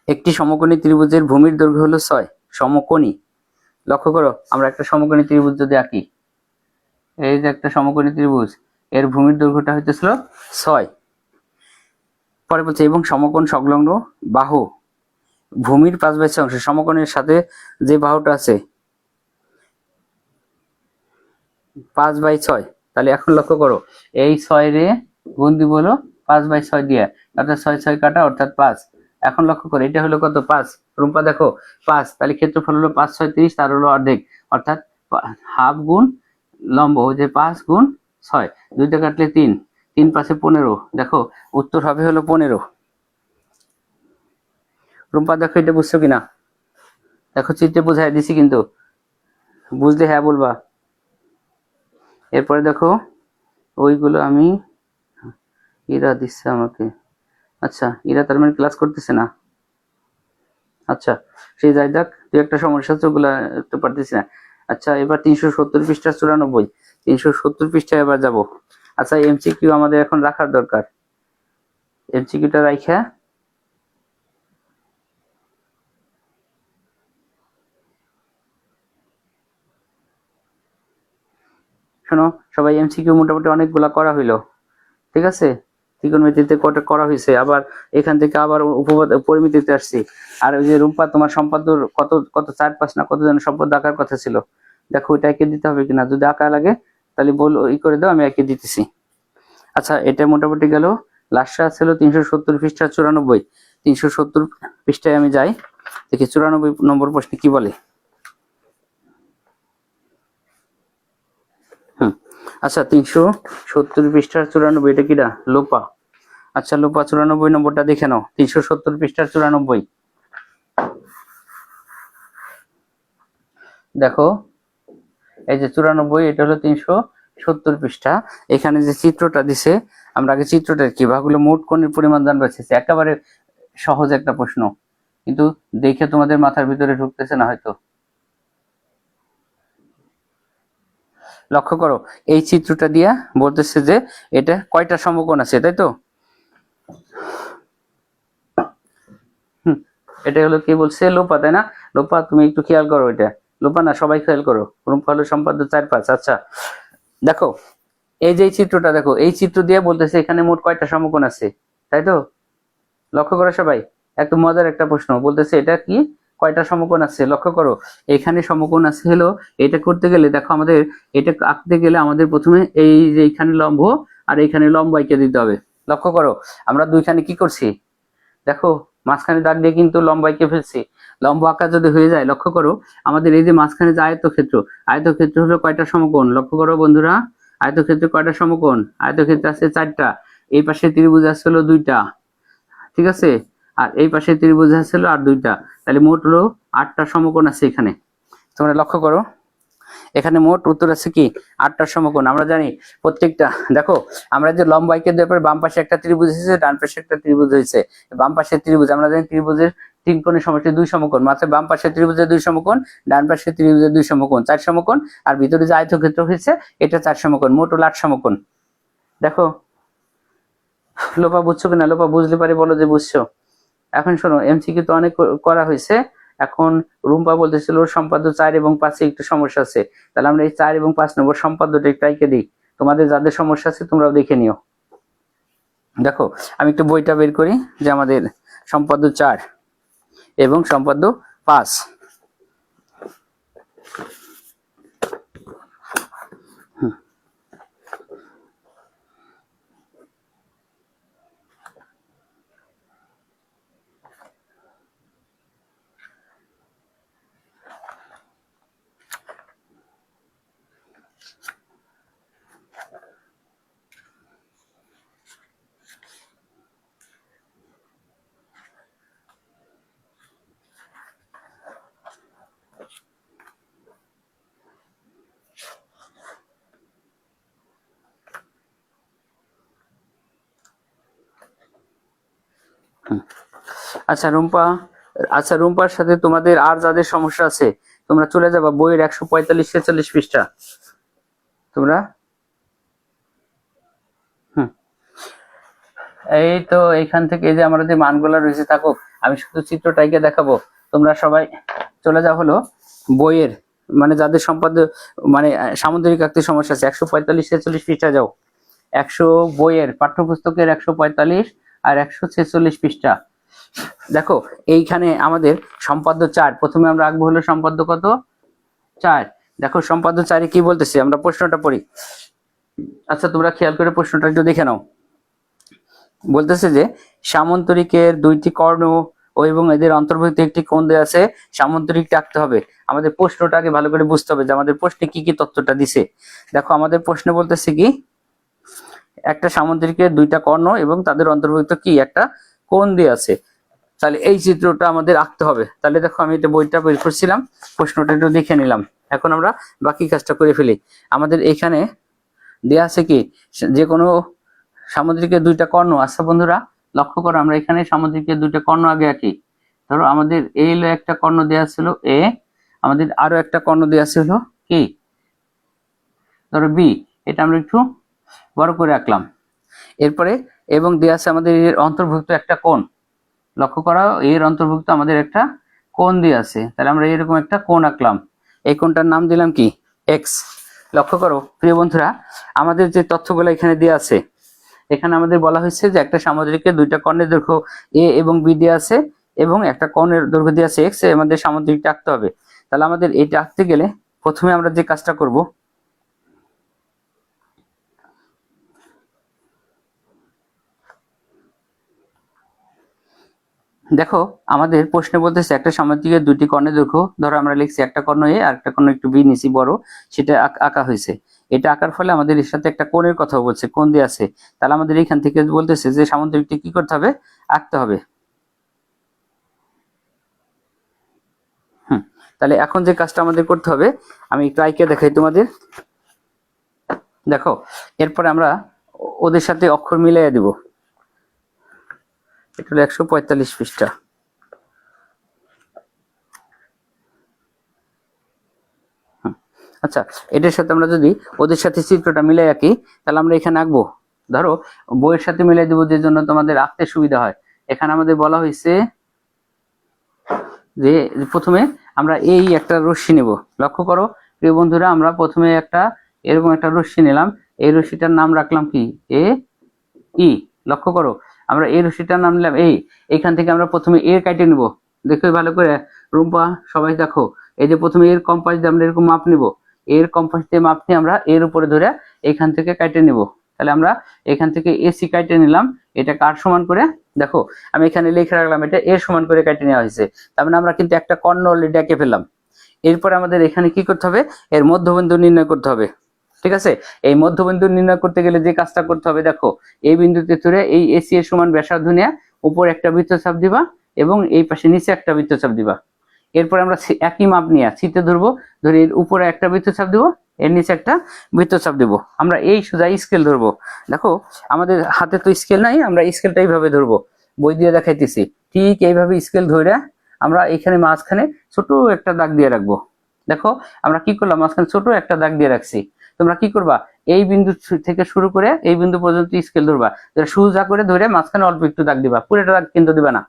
একটি সমকোণী ত্রিভুজের ভূমির দৈর্ঘ্য হলো 6, সমকোণী, লক্ষ্য করো আমরা একটা সমকোণী ত্রিভুজ যদি আঁকি, এই যে একটা সমকোণী ত্রিভুজ, এর ভূমির দৈর্ঘ্যটা হইতেছিল 6, পরে বলছে এবং সমকোণ সংলগ্ন বাহু ভূমির 5/6 অংশ, সমকোণের সাথে যে বাহুটা আছে 5/6, তাহলে এখন লক্ষ্য করো এই 6 রে গুণ দিব হলো 5/6 দিয়ে, অর্থাৎ 6 6 কাটা অর্থাৎ 5, এখন লক্ষ্য করো এটা হলো কত 5, রুম্পা দেখো 5, তাহলে ক্ষেত্রফল হলো 5 6 30, তার হলো অর্ধেক, অর্থাৎ হাফ গুণ লম্ব, যে 5 গুণ 6, 2টা কাটলে 3, 3 5 15, দেখো উত্তর হবে হলো 15। রুম্পা দেখো এটা বুঝছো কিনা, দেখো চিত্রে বোঝাই দিছি কিন্তু, বুঝলে হ্যাঁ বলবা। এরপরে দেখো ওইগুলো আমি, ইরা দিচ্ছে আমাকে, আচ্ছা ইরা তার মানে ক্লাস করতেছে না, আচ্ছা সেই যাই দেখ, তুই একটা সমস্যা হচ্ছে ওগুলা তো পারতেছি না। আচ্ছা এবার 370 পৃষ্ঠা 94, 370 পৃষ্ঠায় এবার যাব, আচ্ছা এমসিকিউ আমাদের এখন রাখার দরকার, এমসিকিউটা রাখা শোনো সবাই, এমসিকিউ মোটামুটি অনেকগুলা করা হইলো, ঠিক আছে। ত্রিকোণমিতিতে কটা করা হয়েছে, আবার এখান থেকে আবার পরিমিতিতে আসছি। আর ওই যে রুম্পা তোমার সম্পাদ্য কত কত 4-5 না কত জন সম্পাদ্য আঁকার কথা ছিল, দেখো ওইটা এঁকে দিতে হবে কিনা, যদি আঁকা লাগে তাহলে বল করে দাও, আমি এঁকে দিতেছি। আচ্ছা এটা মোটামুটি গেল। লাস্টে ছিল 370 পৃষ্ঠা 94, 370 পৃষ্ঠায় আমি যাই, দেখি 94 নম্বর প্রশ্নে কি বলে। আচ্ছা 370 পৃষ্ঠার 94, এটা কিটা লোপা। আচ্ছা লোপা 94 নম্বরটা দেখে নাও, 370 পৃষ্ঠার 94। দেখো এই যে 94, এটা হলো 370 পৃষ্ঠা। এখানে যে চিত্রটা দিছে, আমরা আগে চিত্রটা কি বাহুগুলো মোট কোণের পরিমাণ জানতে চাইছি। একেবারে সহজ একটা প্রশ্ন, কিন্তু দেখে তোমাদের মাথার ভিতরে ঢুকতেছে না হয়তো। লক্ষ্য করো এই চিত্রটা দিয়া বলতেছে যে এটা কয়টা সমকোণ আছে, তাই তো। এটা হলো কি বলছে, লোপা, তাই না। লোপা তুমি একটু খেয়াল করো, এটা লোপা না, সবাই খেয়াল করো। রুম্পা হলো সম্পাদ্য 4-5। আচ্ছা দেখো এই যে চিত্রটা, দেখো এই চিত্র দিয়ে বলতেছে এখানে মোট কয়টা সমকোণ আছে, তাই তো। লক্ষ্য করো সবাই, একটু মজার একটা প্রশ্ন, বলতেছে এটা কি কয়টা সমকোণ আছে। লক্ষ্য করো এখানে সমকোণ আছে হলো, এটা করতে গেলে দেখো আমাদের এটা আঁকতে গেলে আমাদের প্রথমে এই যে এখানে লম্ব আর এখানে লম্ব এঁকে দিতে হবে। লক্ষ্য করো আমরা দুইখানে কি করছি, দেখো মাঝখানে দাগ দিয়ে কিন্তু লম্ব এঁকে ফেলছি। লম্ব আঁকা যদি হয়ে যায়, লক্ষ্য করো আমাদের এই যে মাঝখানে যে আয়তক্ষেত্র, আয়তক্ষেত্র হলো কয়টা সমকোণ। লক্ষ্য করো বন্ধুরা, আয়তক্ষেত্রে কয়টা সমকোণ, আয়তক্ষেত্র আছে 4টা, এই পাশে ত্রিভুজ আছে হলো 2টা, ঠিক আছে। আর এই পাশে ত্রিভুজ আছে হলো আর 2টা, তাহলে মোট হলো 8টা সমকোণ আছে এখানে। তোমরা লক্ষ্য করো এখানে মোট উত্তর আছে কি 8টা সমকোণ। আমরা জানি প্রত্যেকটা, দেখো আমরা যে লম্ব এঁকে দেওয়ার পরে বাম পাশে একটা ত্রিভুজ হয়েছে, ডান পাশে একটা ত্রিভুজ হয়েছে। বাম পাশের ত্রিভুজ আমরা জানি ত্রিভুজের 3 কোণের সমষ্টি 2 সমকোণ, মাত্র বাম পাশের ত্রিভুজের 2 সমকোণ, ডান পাশের ত্রিভুজের 2 সমকোণ, 4 সমকোণ। আর ভিতরে যে আয়তক্ষেত্র হয়েছে এটা 4 সমকোণ, মোট হলো 8 সমকোণ। দেখো লোপা বুঝছো কিনা, লোপা বুঝলে পারে বলো যে বুঝছো। এখন শোনো এমসিকিউ তো অনেক করা হয়েছে, এখন রুম্পা বলতেছিল সম্পাদ্য 4 এবং 5-এ একটু সমস্যা আছে, তাহলে আমরা এই 4 এবং 5 নম্বর সম্পাদ্যটা একটু আঁকে দিই, তোমাদের যাদের সমস্যা আছে তোমরাও দেখে নিও। দেখো আমি একটু বইটা বের করি, যে আমাদের সম্পাদ্য 4 এবং সম্পাদ্য 5। আচ্ছা রুম্পা, আচ্ছা রুম্পার সাথে তোমাদের আর যাদের সমস্যা আছে তোমরা চলে যাবা বইয়ের 145-46 পৃষ্ঠা। তোমরা এই তো এইখান থেকে এই যে আমাদের যে মানগুলো রয়েছে থাকুক, আমি শুধু চিত্রটাইকে দেখাবো, তোমরা সবাই চলে যাও হলো বইয়ের, মানে যাদের সম্পাদ্য মানে সামুদ্রিক আঁকতে সমস্যা আছে 145-46 পৃষ্ঠা যাও। 100 বইয়ের পাঠ্যপুস্তকের 145 আর 146 পৃষ্ঠা। দেখো এইখানে আমাদের সম্পাদ্য 4, প্রথমে আমরা আঁকবো হলো সম্পাদ্য কত 4। দেখো সম্পাদ্য 4-এ কি বলতেছি, আমরা প্রশ্নটা পড়ি। আচ্ছা তোমরা খেয়াল করে প্রশ্নটা একটু দেখে নাও। বলতেছে যে সামন্তরিকের 2টি কর্ণ ও এবং এদের অন্তর্ভুক্ত একটি কোণ দেওয়া আছে, সামন্তরিকটা আঁকতে হবে। আমাদের প্রশ্নটাকে ভালো করে বুঝতে হবে যে আমাদের প্রশ্নে কি কি তথ্যটা দিছে। দেখো আমাদের প্রশ্নে বলতেছে কি, একটা সামন্তরিকের 2টা কর্ণ এবং তাদের অন্তর্ভুক্ত কি একটা কোণ দেওয়া আছে, তাহলে এই চিত্রটা আমাদের আঁকতে হবে। তাহলে দেখো আমি এটা বইটা বের করছিলাম, প্রশ্নটা একটু দেখে নিলাম, এখন আমরা বাকি কাজটা করে ফেলি। আমাদের এখানে দেয়া আছে কি যে কোনো সামুদ্রিকের 2টা কর্ণ। আচ্ছা বন্ধুরা লক্ষ্য করো, আমরা এখানে সামুদ্রিকের 2টা কর্ণ আগে আঁকি। ধরো আমাদের এ হলো একটা কর্ণ দেওয়া ছিল এ, আমাদের আরো একটা কর্ণ দেওয়া ছিল কি ধরো বি, এটা আমরা একটু বড় করে আঁকলাম। এরপরে এবং দেওয়া আছে আমাদের এর অন্তর্ভুক্ত একটা কোণ, লক্ষ্য করা এর অন্তর্ভুক্ত আমাদের একটা কোণ দিয়ে আছে, তাহলে আমরা এরকম একটা কোণ আঁকলাম। এই কোণটার নাম দিলাম কি এক্স। লক্ষ্য করো প্রিয় বন্ধুরা, আমাদের যে তথ্যগুলো এখানে দেওয়া আছে, এখানে আমাদের বলা হয়েছে যে একটা সামুদ্রিকের দুইটা কর্ণের দৈর্ঘ্য এ এবং বি দেওয়া আছে এবং একটা কর্ণের দৈর্ঘ্য দেওয়া আছে এক্স, আমাদের সামুদ্রিকটা আঁকতে হবে। তাহলে আমাদের এটা আঁকতে গেলে প্রথমে আমরা যে কাজটা করব, দেখো আমাদের প্রশ্নে বলতেছে একটা সামুদ্রিকের দুটি কর্ণের দৈর্ঘ্য, ধরো আমরা লিখছি একটা কর্ণ এ আর একটা কর্ণ একটু বি নিচি বড়, সেটা আঁকা হয়েছে। এটা আঁকার ফলে আমাদের এর সাথে একটা কোণের কথা বলছে, কোণ দিয়ে আছে। তাহলে আমাদের এখান থেকে বলতেছে যে সামুদ্রিকটি কি করতে হবে, আঁকতে হবে। তাহলে এখন যে কাজটা আমাদের করতে হবে, আমি একটু আঁকে দেখাই তোমাদের। দেখো এরপরে আমরা ওদের সাথে অক্ষর মিলাইয়া দিব। এটা হলো 145 পৃষ্ঠা। আচ্ছা, এটার সাথে আমরা যদি ওদের সাথে চিত্রটা মিলাই আঁকি, তাহলে আমরা এখানে আঁকবো। ধরো বইয়ের সাথে মিলাই দিব, যে জন্য তোমাদের আঁকতে সুবিধা হয়। এখানে আমাদের বলা হয়েছে যে প্রথমে আমরা এই একটা রশ্মি নেব। লক্ষ্য করো প্রিয় বন্ধুরা, আমরা প্রথমে একটা এরকম একটা রশ্মি নিলাম, এই রশ্মিটার নাম রাখলাম কি এ ই। লক্ষ্য করো আমরা এই রশ্মিটার নাম নিলাম এই। এইখান থেকে আমরা প্রথমে এর কাটে নিব। দেখো ভালো করে রুম্পা, সবাই দেখো, এই যে প্রথমে এর কম্পাস দিয়ে আমরা এরকম মাপ নিব, এর কম্পাস দিয়ে মাপ নিয়ে আমরা এর উপরে ধরে এইখান থেকে কাটে নিব। তাহলে আমরা এখান থেকে এসি কাটে নিলাম, এটা কার সমান করে, দেখো আমি এখানে লিখে রাখলাম এটা এর সমান করে কেটে নেওয়া হয়েছে। তার মানে আমরা কিন্তু একটা কর্ণ অলরেডি এঁকে ফেললাম। এরপরে আমাদের এখানে কি করতে হবে, এর মধ্যবিন্দু নির্ণয় করতে হবে। ঠিক আছে, এই মধ্যবিন্দু নির্ণয় করতে গেলে যে কাজটা করতে হবে, দেখো এই বিন্দুতে ধরে এই এসি এর সমান ব্যাসার্ধ নিয়ে উপরে একটা বৃত্তচাপ দিবা এবং এই পাশে নিচে একটা বৃত্তচাপ দিবা। এরপর আমরা একই মাপ নিয়ে সিতে ধরবো, ধরে এর উপরে একটা বৃত্তচাপ দিব, এর নিচে একটা বৃত্তচাপ দিব। আমরা এই সোজা স্কেল ধরবো। দেখো আমাদের হাতে তো স্কেল নাই, আমরা স্কেলটা এইভাবে ধরবো, বই দিয়ে দেখাইতেছি। ঠিক এইভাবে স্কেল ধরে আমরা এখানে মাঝখানে ছোট একটা দাগ দিয়ে রাখবো। দেখো আমরা কি করলাম, মাঝখানে ছোট একটা দাগ দিয়ে রাখছি। তোমরা কি করবা, এই বিন্দু থেকে শুরু করে এই বিন্দু পর্যন্ত স্কেল ধরবা, সোজা করে ধরে মাঝখানে অল্প একটু দাগ দিবা, পুরোটা দাগ কিন্তু দিবা না।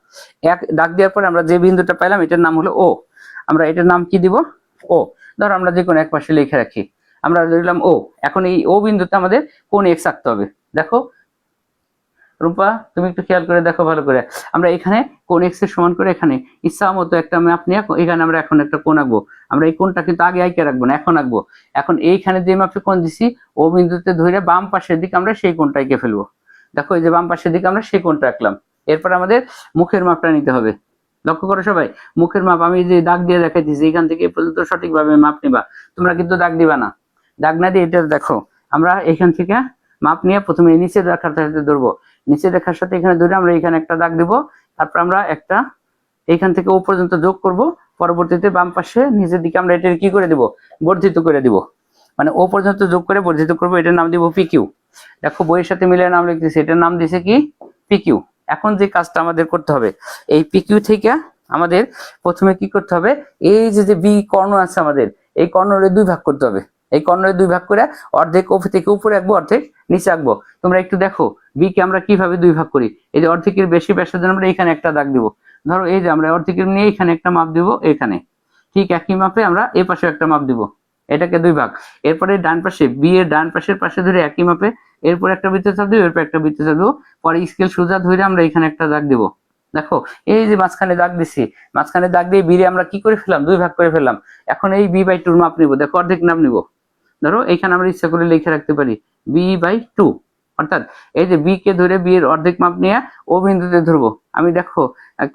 এক দাগ দেওয়ার পরে আমরা যে বিন্দুটা পাইলাম এটার নাম হলো ও। আমরা এটার নাম কি দিব, ও। ধর আমরা যে কোনো এক পাশে লিখে রাখি, আমরা ধরলাম ও। এখন এই ও বিন্দুতে আমাদের কোন এক্স আঁকতে হবে। দেখো রূপা, তুমি একটু খেয়াল করে দেখো ভালো করে, আমরা এখানে কোন এক্স এর সমান করে এখানে ইচ্ছা মতো একটা ম্যাপ নিয়ে এখানে আমরা এখন একটা কোণ আঁকবো। আমরা এই কোণটা কিন্তু আগে আঁকে রাখবো না, এখন আঁকবো। এখন এইখানে যে মাপে কোণ দিছি, ও বিন্দুতে ধরে বাম পাশের দিকে আমরা সেই কোণটা এঁকে ফেলবো। দেখো এই যে বাম পাশের দিকে আমরা সেই কোণটা আঁকলাম। এরপর আমাদের মুখের মাপটা নিতে হবে। লক্ষ্য করো সবাই, মুখের মাপ আমি যে দাগ দিয়ে দেখাইতেছি এখান থেকে এই পর্যন্ত সঠিকভাবে মাপ নিবা। তোমরা কিন্তু দাগ দিবা না, দাগ না দিয়ে এটা দেখো আমরা এখান থেকে মাপ নিয়ে প্রথমে নিচের রেখার সাথে ধরবো, নিচের রেখার সাথে এখানে ধরে আমরা এখানে একটা দাগ দিব। তারপর আমরা একটা এইখান থেকে ও পর্যন্ত যোগ করব, পরবর্তীতে বাম পাশে নিচের দিকে আমরা এটা কি করে দিব, বর্ধিত করে দিব। মানে ও পর্যন্ত যোগ করে বর্ধিত করব, এটার নাম দিব পিকিউ। দেখো বইয়ের সাথে মিলে নাম লিখতেছি, এটার নাম দিছে কি পিকিউ। এখন যে কাজটা আমাদের করতে হবে, এই পিকিউ থেকে আমাদের প্রথমে কি করতে হবে, এই যে বি কর্ণ আছে আমাদের, এই কর্ণের দুই ভাগ করতে হবে। এই কর্ণের দুই ভাগ করে অর্ধেক থেকে উপরে আঁকবো, অর্ধেক নিচে আঁকবো। তোমরা একটু দেখো বি কে আমরা কিভাবে দুই ভাগ করি। এই যে অর্ধেকের বেশি ব্যাসের জন্য আমরা এখানে একটা দাগ দিব। ধরো এই যে আমরা অর্ধেকের নিয়ে এখানে একটা মাপ দিব, এখানে ঠিক একই মাপে আমরা এই পাশে একটা মাপ দিব, এটাকে দুই ভাগ। এরপরে ডান পাশে বি এর ডান পাশের পাশে ধরে একই মাপে এরপর একটা বৃত্তচাপ দিব, এরপর একটা বৃত্তচাপ দিব, পরে স্কেল সোজা ধরে আমরা এখানে একটা দাগ দিব। দেখো এই যে মাঝখানে দাগ দিছি, মাঝখানে দাগ দিয়ে বি রে আমরা কি করে ফেললাম, দুই ভাগ করে ফেললাম। এখন এই বি বাই টুর মাপ নিব, দেখো অর্ধেক নাম নিব। ধরো এখানে আমরা ইচ্ছা করে লিখে রাখতে পারি বি বাই টু, অর্থাৎ এই যে বি কে ধরে বি এর অর্ধেক মাপ নিয়ে ও বিন্দুতে ধরবো। আমি দেখো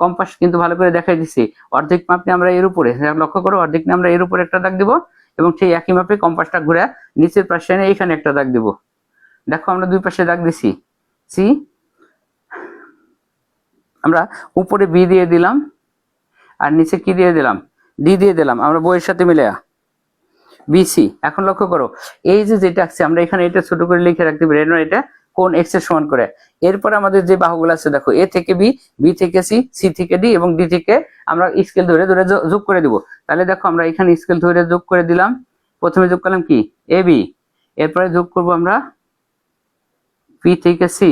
কম্পাস কিন্তু ভালো করে দেখাই দিচ্ছি, অর্ধেক মাপ নিয়ে আমরা এর উপরে, লক্ষ্য করো অর্ধেক নিয়ে আমরা এর উপরে একটা দাগ দিব এবং সেই একই মাপে কম্পাসটা ঘুরে নিচের পাশে এনে এখানে একটা দাগ দিব। দেখো আমরা দুই পাশে দাগ দিছি, সি আমরা উপরে বি দিয়ে দিলাম আর নিচে কি দিয়ে দিলাম, ডি দিয়ে দিলাম, আমরা বইয়ের সাথে মিলে বিসি। এখন লক্ষ্য করো এই যে যেটা আছে আমরা এখানে এটা ছোট করে লিখে রাখতে পারি, এটা কোন এক্স এর সমান করে। এরপর আমাদের যে বাহুগুলো আছে দেখো, এ থেকে বি, বি থেকে সি, সি থেকে ডি এবং ডি থেকে আমরা স্কেল ধরে ধরে যোগ করে দিব। তাহলে দেখো আমরা এখানে স্কেল ধরে যোগ করে দিলাম। প্রথমে যোগ করলাম কি এ বি, এরপরে যোগ করব আমরা বি থেকে সি,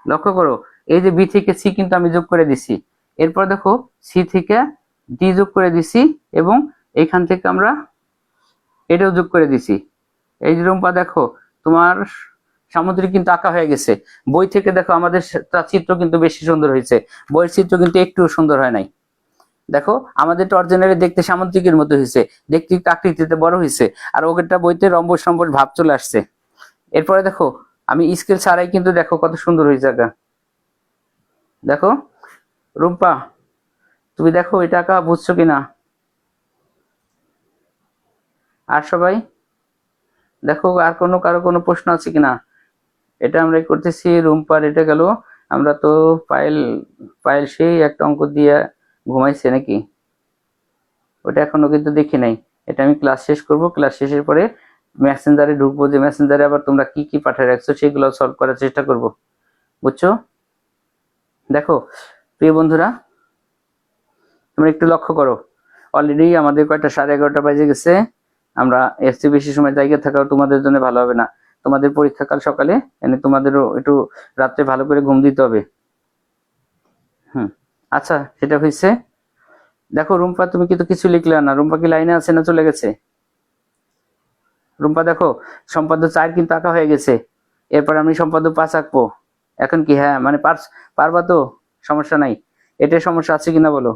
লক্ষ্য করো এই যে বি থেকে সি কিন্তু আমি যোগ করে দিছি, এরপর দেখো সি থেকে ডি যোগ করে দিছি এবং এখান থেকে আমরা এটাও যোগ করে দিছি। এই যে রুম্পা দেখো তোমার সামুদ্রিক কিন্তু আঁকা হয়ে গেছে। বই থেকে দেখো আমাদের চিত্র কিন্তু বেশি সুন্দর হয়েছে, বইয়ের চিত্র কিন্তু একটু সুন্দর হয় নাই। দেখো আমাদের অরিজিনালি দেখতে সামুদ্রিকের মতো হয়েছে, দেখতে একটু আকৃতিতে বড় হয়েছে, আর ওটা বইতে রম্বস রম্বস ভাব চলে আসছে। এরপরে দেখো আমি স্কেল ছাড়াই কিন্তু দেখো কত সুন্দর হয়েছে আঁকা। দেখো রুম্পা তুমি দেখো এটা আঁকা বুঝছো কিনা? আর সবাই দেখো আর কারো কোনো প্রশ্ন আছে কিনা? এটা আমরা করতেছি রুম্পার, এটা গেল। আমরা তো পায়েল পায়েল সেই একটা অঙ্ক দিয়ে ঘুমাইছে নাকি, ওটা এখনো কিন্তু দেখি নাই। এটা আমি ক্লাস শেষ করব, ক্লাস শেষের পরে মেসেঞ্জারে ঢুকবো, যে মেসেঞ্জারে আবার তোমরা কি কি পাঠিয়ে রাখছো সেগুলো সলভ করার চেষ্টা করব, বুঝছো? দেখো প্রিয় বন্ধুরা তোমরা একটু লক্ষ্য করো, অলরেডি আমাদের কয়টা 11:30 বাজে গেছে। আমরা এর চেয়ে বেশি সময় জায়গা থাকাও তোমাদের জন্য ভালো হবে না। তোমাদের পরীক্ষাকাল সকালে, এনে তোমাদেরও একটু রাত্রে ভালো করে ঘুম দিতে হবে। আচ্ছা সেটা হয়েছে। দেখো রুম্পা তুমি কিন্তু কিছু লিখলে না, রুম্পা কি লাইনে আছে না চলে গেছে? রুম্পা দেখো সম্পাদ্য 4 কিন্তু আঁকা হয়ে গেছে, এরপর আমি সম্পাদ্য 5 আঁকবো। এখন কি হ্যাঁ মানে পারবা তো? সমস্যা নাই, এটার সমস্যা আছে কিনা বলো?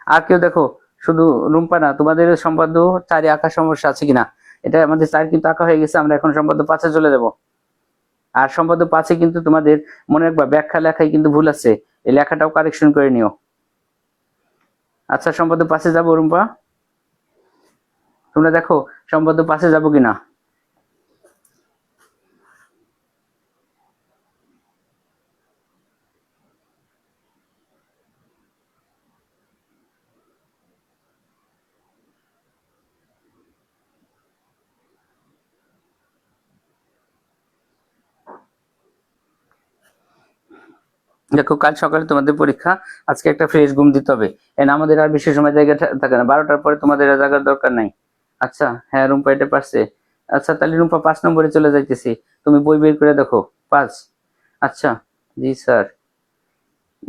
আর কেউ দেখো, শুধু রুম্পা না, তোমাদের সম্পাদ্য 4 আঁকার সমস্যা আছে কিনা? এটা আমাদের 4 কিন্তু আঁকা হয়ে গেছে, আমরা এখন সম্পাদ্য 5 চলে যাব। আর সম্পাদ্য 5 কিন্তু তোমাদের মনে রাখবা ব্যাখ্যা লেখায় কিন্তু ভুল আছে, এই লেখাটাও কারেকশন করে নিও। আচ্ছা সম্পাদ্য 5 যাবো রুম্পা? তোমরা দেখো সম্পাদ্য 5 যাবো কিনা। দেখো কাল সকালে তোমাদের পরীক্ষা, আজকে একটা ফ্রেশ ঘুম দিতে হবে, এন্ড আমাদের আর বেশি সময় জায়গা থাকে না, 12টার পরে তোমাদের আর জায়গার দরকার নাই। আচ্ছা হ্যাঁ রুম্পা এটা পারছে। আচ্ছা তাহলে রুম্পা 5 নম্বরে চলে যাইতেছি, তুমি বই বের করে দেখো 5। আচ্ছা জি স্যার,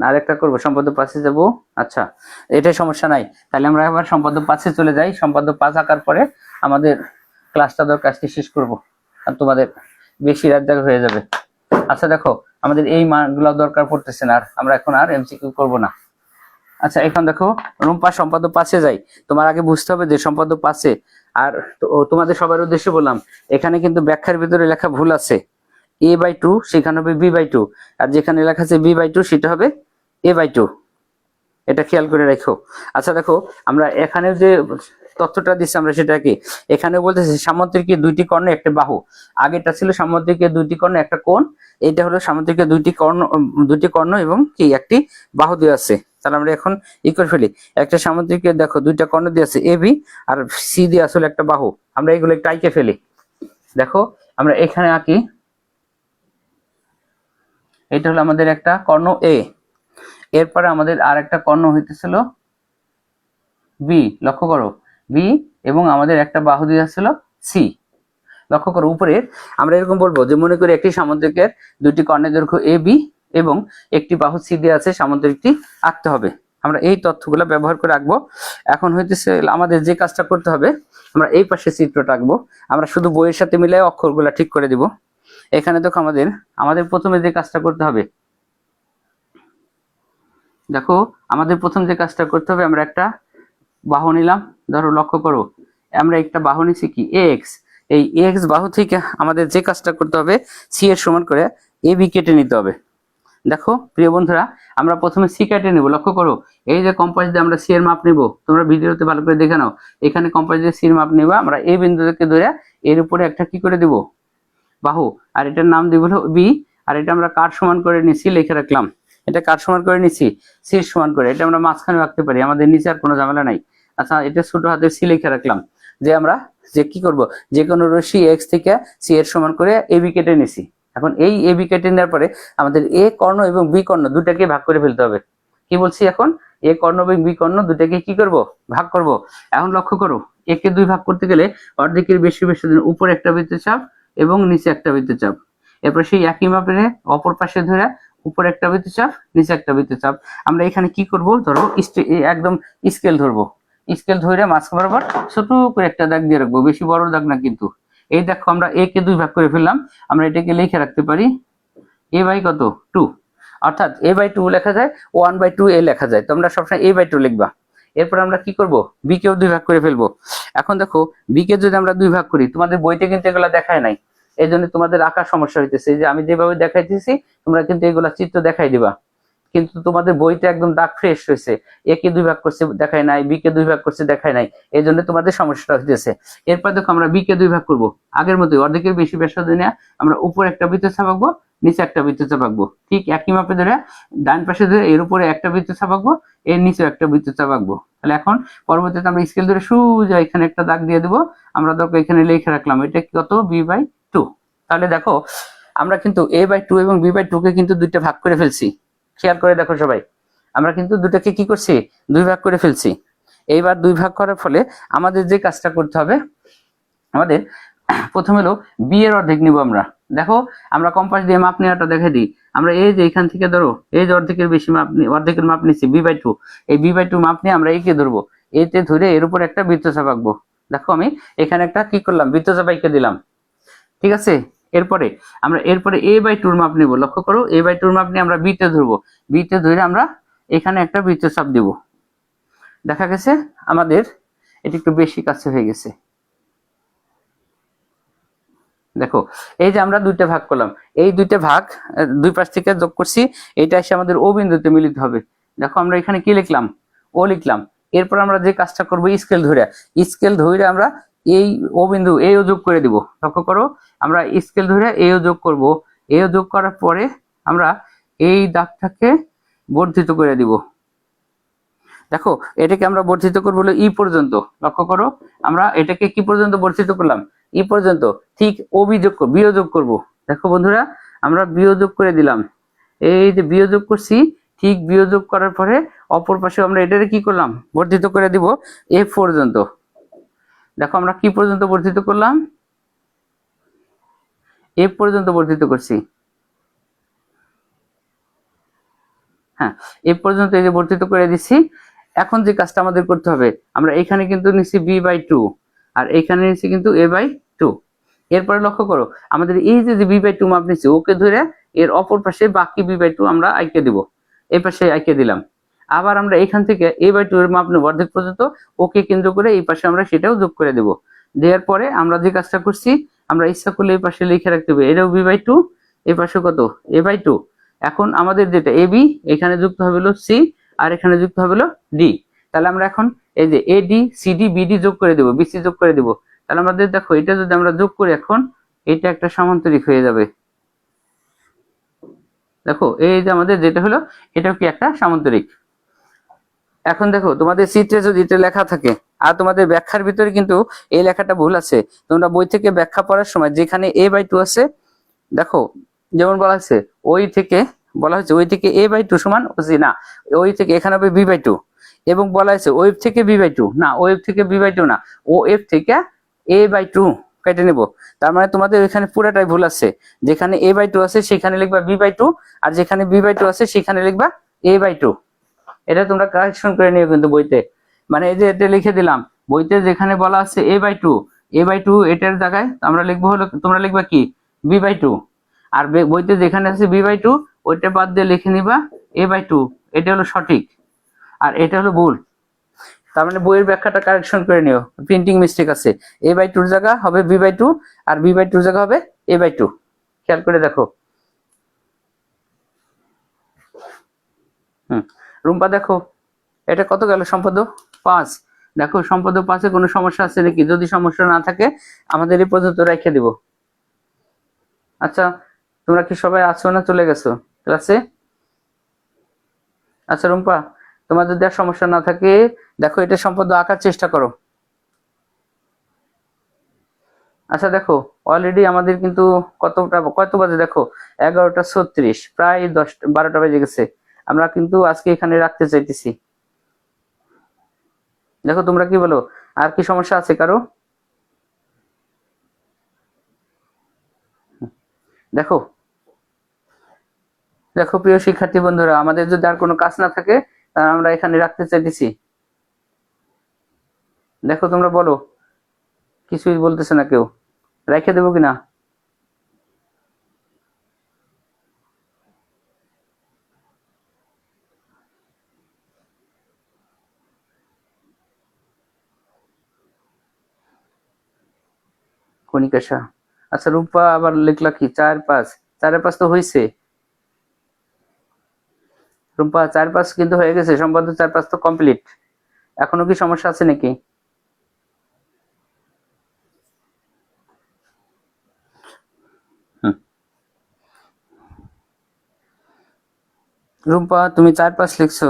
আরেকটা করবো সম্পাদ্য 5 যাবো। আচ্ছা এটাই সমস্যা নাই, তাহলে আমরা এবার সম্পাদ্য 5 চলে যাই। সম্পাদ্য 5 আঁকার পরে আমাদের ক্লাসটা দরকার আজকে শেষ করব, আর তোমাদের বেশি রাত জায়গা হয়ে যাবে। আচ্ছা দেখো আমাদের এই মানগুলো দরকার পড়তেছে না, আর আমরা এখন আর এমসিকিউ করব না। আচ্ছা এখন দেখো রুম্পা সম্পাদ্য 5 যাই। তোমার আগে বুঝতে হবে যে সম্পাদ্য 5, আর তোমাদের সবার উদ্দেশ্যে বললাম এখানে কিন্তু ব্যাখ্যার ভিতরে লেখা ভুল আছে, a/2 সেখানে হবে b/2, আর যেখানে লেখা আছে b/2 সেটা হবে a/2, এটা খেয়াল করে রাখো। আচ্ছা দেখো আমরা এখানে যে তথ্যটা দিচ্ছি আমরা সেটা কি, এখানে বলতেছে সামুদ্রিকের 2টি কর্ণ একটা বাহু। আগেটা ছিল সামুদ্রিকের 2টি কর্ণ একটা কোণ, এটা হলো সামুদ্রিকের 2টি কর্ণ এবং কি একটি বাহু দেওয়া আছে। তাহলে আমরা এখন ই করে ফেলি, একটা সামুদ্রিকের দেখো 2টা কর্ণ দিয়ে আছে এ বি, আর সি দিয়ে আসলে একটা বাহু, আমরা এগুলো একটু আঁকে ফেলি। দেখো আমরা এখানে আঁকি, এটা হলো আমাদের একটা কর্ণ এ, এরপরে আমাদের আর একটা কর্ণ হইতেছিল বি, লক্ষ্য করো বি, এবং আমাদের একটা বাহু দিয়ে ছিল সি। লক্ষ্য করো উপরে আমরা এরকম বলবো যে মনে করি একটি সামুদ্রিকের 2টি কর্ণের দৈর্ঘ্য এ বি এবং একটি বাহু সি দিয়ে আছে, সামুদ্রিকটি আঁকতে হবে। আমরা এই তথ্যগুলো ব্যবহার করে আঁকবো। এখন হইতেছে আমাদের যে কাজটা করতে হবে, আমরা এই পাশে চিত্রটা আঁকবো, আমরা শুধু বইয়ের সাথে মিলে অক্ষরগুলো ঠিক করে দিব। এখানে দেখো আমাদের প্রথমে যে কাজটা করতে হবে, দেখো আমাদের প্রথম যে কাজটা করতে হবে, আমরা একটা বাহু নিলাম, ধরো লক্ষ্য করো আমরা একটা বাহু নিছি কি এক্স, এই এক্স বাহু থেকে আমাদের যে কাজটা করতে হবে সি এর সমান করে এ বি কেটে নিতে হবে। দেখো প্রিয় বন্ধুরা আমরা প্রথমে সি কেটে নেব, লক্ষ্য করো এই যে কম্পাস দিয়ে আমরা সি এর মাপ নিব, তোমরা ভিডিওতে ভালো করে দেখে নাও, এখানে কম্পাস দিয়ে সি এর মাপ নিবা, আমরা এই বিন্দু থেকে ধরে এর উপরে একটা কি করে দিব বাহু, আর এটার নাম দিব হলো বি, আর এটা আমরা কার সমান করে নিছি লিখে রাখলাম, এটা কার সমান করে নিছি সি এর সমান করে, এটা আমরা মাঝখানে রাখতে পারি, আমাদের নিচে আর কোনো ঝামেলা নাই। আচ্ছা এটা ছোট হাতের সি লিখে রাখলাম, যে আমরা যে কি করব যে কোনো রশ্মি এক্স থেকে সি এর সমান করে এ বি কেটে নিছি। এখন এই এ বি কেটে নেওয়ার পরে আমাদের এ কর্ণ এবং বি কর্ণ দুটাকে ভাগ করে ফেলতে হবে। কি বলছি এখন, এ কর্ণ এবং বি কর্ণ দুটাকে কি করব ভাগ করব। এখন লক্ষ্য করো একে 2 ভাগ করতে গেলে অর্ধেকের বেশি বেশি উপরে একটা বৃত্তচাপ এবং নিচে একটা বৃত্তচাপ, এরপর সেই একই মাপের অপর পাশে ধরে উপরে একটা বৃত্তচাপ নিচে একটা বৃত্তচাপ। আমরা এখানে কি করব, ধরো একদম স্কেল ধরবো, স্কেল ধরে মাছ বরাবর ছোট করে একটা দাগ দিয়ে রাখবো, বেশি বড় দাগ না কিন্তু। এই দেখো আমরা এ কে 2 ভাগ করে ফেললাম, আমরা এটাকে লিখে রাখতে পারি a বাই কত 2, অর্থাৎ a বাই 2 লেখা যায় 1/2 a লেখা যায়, তোমরা সবসময় a বাই 2 লিখবা। এরপর আমরা কি করব, b কেও 2 ভাগ করে ফেলবো। এখন দেখো b কে যদি আমরা 2 ভাগ করি, তোমাদের বইতে কিন্তু এগুলা দেখায় নাই, এই জন্য তোমাদের আঁকার সমস্যা হইতেছে। যে আমি যেভাবে দেখাইতেছি তোমরা কিন্তু এগুলা চিত্র দেখাই দিবা, কিন্তু তোমাদের বইতে একদম দাগ ফ্রেশ হয়েছে, এ কে 2 ভাগ করছে দেখায় নাই, বি কে 2 ভাগ করছে দেখায় নাই, এই জন্য তোমাদের সমস্যাটা হইতেছে। এরপর দেখো আমরা বি কে 2 ভাগ করব, আগের মতোই অর্ধেকের বেশি ব্যাসার্ধ নিয়ে আমরা উপরে একটা বৃত্তচাপ আঁকবো, নিচে একটা বৃত্তচাপ আঁকবো, ঠিক একই মাপে ধরে ডান পাশে ধরে এর উপরে একটা বৃত্তচাপ আঁকবো, এর নিচে একটা বৃত্তচাপ আঁকবো। তাহলে এখন পরবর্তীতে আমরা স্কেল ধরে সোজা এখানে একটা দাগ দিয়ে দেবো, আমরা দরকার এখানে লিখে রাখলাম এটা কত b/2। তাহলে দেখো আমরা কিন্তু a/2 এবং b/2 কে কিন্তু দুইটা ভাগ করে ফেলছি, খেয়াল করে দেখো সবাই, আমরা কিন্তু দুটাকে কি করছি 2 ভাগ করে ফেলছি। এইবার 2 ভাগ করার ফলে আমাদের যে কাজটা করতে হবে, আমাদের প্রথম হলো বি এর অর্ধেক নিব আমরা। দেখো আমরা কম্পাস দিয়ে মাপ নেওয়াটা দেখে দিই, আমরা এই যে এখান থেকে ধরো এই যে অর্ধেকের বেশি মাপ অর্ধেকের মাপ নিচ্ছি b/2, এই b/2 মাপ নিয়ে আমরা একে ধরবো, এতে ধরে এর উপর একটা বৃত্তচাপ আঁকবো। দেখো আমি এখানে একটা কি করলাম, বৃত্তচাপ এঁকে দিলাম, ঠিক আছে। এরপরে আমরা a/2 মাপ নিব, লক্ষ্য করো a/2 মাপ নিয়ে আমরা বি তে ধরবো, বি তে ধরে আমরা এখানে একটা বৃত্তচাপ দিব। দেখা গেছে আমাদের এটা একটু বেশি কাছে হয়ে গেছে। দেখো এই যে আমরা দুইটা ভাগ করলাম, এই দুইটা ভাগ দুই পাশ থেকে যোগ করছি, এটা এসে আমাদের ও বিন্দুতে মিলিত হবে। দেখো আমরা এখানে কি লিখলাম, ও লিখলাম। এরপর আমরা যে কাজটা করব, স্কেল ধরে আমরা এই ও বিন্দু এও যোগ করে দিব। লক্ষ্য করো আমরা স্কেল ধরে এও যোগ করব, এও যোগ করার পরে আমরা এই দাগটাকে বর্ধিত করে দিব। দেখো এটাকে আমরা বর্ধিত করবো হলো ই পর্যন্ত, লক্ষ্য করো আমরা এটাকে কি পর্যন্ত বর্ধিত করলাম, ই পর্যন্ত। ঠিক ও বিয়োগ করব। দেখো বন্ধুরা আমরা বিয়োগ করে দিলাম, এই যে বিয়োগ করছি, ঠিক বিয়োগ করার পরে অপর পাশে আমরা এটাকে কি করলাম, বর্ধিত করে দিব এফ পর্যন্ত। দেখো আমরা কি পর্যন্ত বর্ধিত করলাম, এফ পর্যন্ত বর্ধিত করছি। হ্যাঁ এ পর্যন্ত এই যে বর্ধিত করে দিচ্ছি। এখন যে কাজটা আমাদের করতে হবে, আমরা এখানে কিন্তু নিচ্ছি b/2 আর এখানে নিচ্ছি কিন্তু a/2। এরপরে লক্ষ্য করো আমাদের এই যে b/2 মাপ নিচ্ছি, ওকে ধরে এর অপর পাশে বাকি b/2 আমরা আইকে দিব, এই পাশে আইকে দিলাম। আবার আমরা এখান থেকে a/2 এর মাপ নেব অর্ধেক পর্যন্ত, ওকে কেন্দ্র করে এই পাশে আমরা সেটাও যোগ করে দেব। দেওয়ার পরে আমরা যে কাজটা করছি, আমরা ইচ্ছা করলে এই পাশে লিখে রাখতে হবে এটাও b/2, এই পাশে কত a/2। এখন আমাদের যেটা এ বি এখানে যুক্ত হবে হলো সি, আর এখানে যুক্ত হবে হলো ডি। তাহলে আমরা এখন এই যে A D C D BD যোগ করে দেব, বিসি যোগ করে দেব। তাহলে আমাদের দেখো এটা যদি আমরা যোগ করি, এখন এটা একটা সমান্তরিক হয়ে যাবে। দেখো এই যে আমাদের যেটা হলো এটাও কি একটা সমান্তরিক। এখন দেখো তোমাদের চিত্রে যদি এটা লেখা থাকে আর তোমাদের ব্যাখ্যার ভিতরে কিন্তু এই লেখাটা ভুল আছে, তোমরা বই থেকে ব্যাখ্যা পড়ার সময় যেখানে a/2 আছে, দেখো যেমন বলা হয়েছে ওই থেকে a/2 সমান না, ওই থেকে এখানে হবে b/2, এবং বলা হয়েছে ওয়েভ থেকে b/2 না, ওয়েভ থেকে b/2 না, ও এফ থেকে a/2 কেটে নেব। তার মানে তোমাদের এখানে পুরোটাই ভুল আছে, যেখানে a/2 আছে সেখানে লিখবা b/2, আর যেখানে b/2 আছে সেখানে লিখবা a/2। এটা তোমরা কারেকশন করে নিও কিন্তু বইতে, মানে এই যে এটা লিখে দিলাম, বইতে যেখানে বলা আছে a/2 এটার জায়গায় আমরা লিখবো হলো, তোমরা লিখবা কি b/2, আর বইতে যেখানে আছে b/2 ওইটা বাদ দিয়ে লিখে নিবা a/2, এটা হলো সঠিক আর এটা হলো ভুল। তার মানে বইয়ের ব্যাখ্যাটা কারেকশন করে নিও, প্রিন্টিং মিস্টেক আছে, a/2 জায়গা হবে b/2 আর b/2 জায়গা হবে a/2, খেয়াল করে দেখো। রুম্পা দেখো এটা কত গেল, সম্পদ 5। দেখো সম্পদ 5-এ কোনো সমস্যা আছে নাকি, যদি সমস্যা না থাকে আমাদের এই পর্যন্ত রেখে দিব। আচ্ছা তোমরা কি সবাই আছো না চলে গেছো ক্লাসে? আচ্ছা রুম্পা তোমার যদি আর সমস্যা না থাকে, দেখো এটা সম্পদ আঁকার চেষ্টা করো। আচ্ছা দেখো অলরেডি আমাদের কিন্তু কত বাজে, দেখো 11:36, প্রায় 12টা বেজে গেছে। আমরা কিন্তু আজকে এখানে রাখতে চাইতেছি। দেখো তোমরা কি বলো, আর কি সমস্যা আছে কারো? দেখো দেখো প্রিয় শিক্ষার্থী বন্ধুরা, আমাদের যদি আর কোনো কাজ না থাকে তাহলে আমরা এখানে রাখতে চাইতেছি। দেখো তোমরা বলো, কিছুই বলতেছে না কেউ, রেখে দেবো কিনা? কণিকাশা, আচ্ছা রূপা আবার লিখলা কি 4-5, 4-5 তো হয়েছে। রূপা 4-5 কিন্তু হয়ে গেছে, সম্পাদ্য 4-5 তো কমপ্লিট। এখনো কি সমস্যা আছে নাকি? রূপা তুমি 4-5 লিখছো,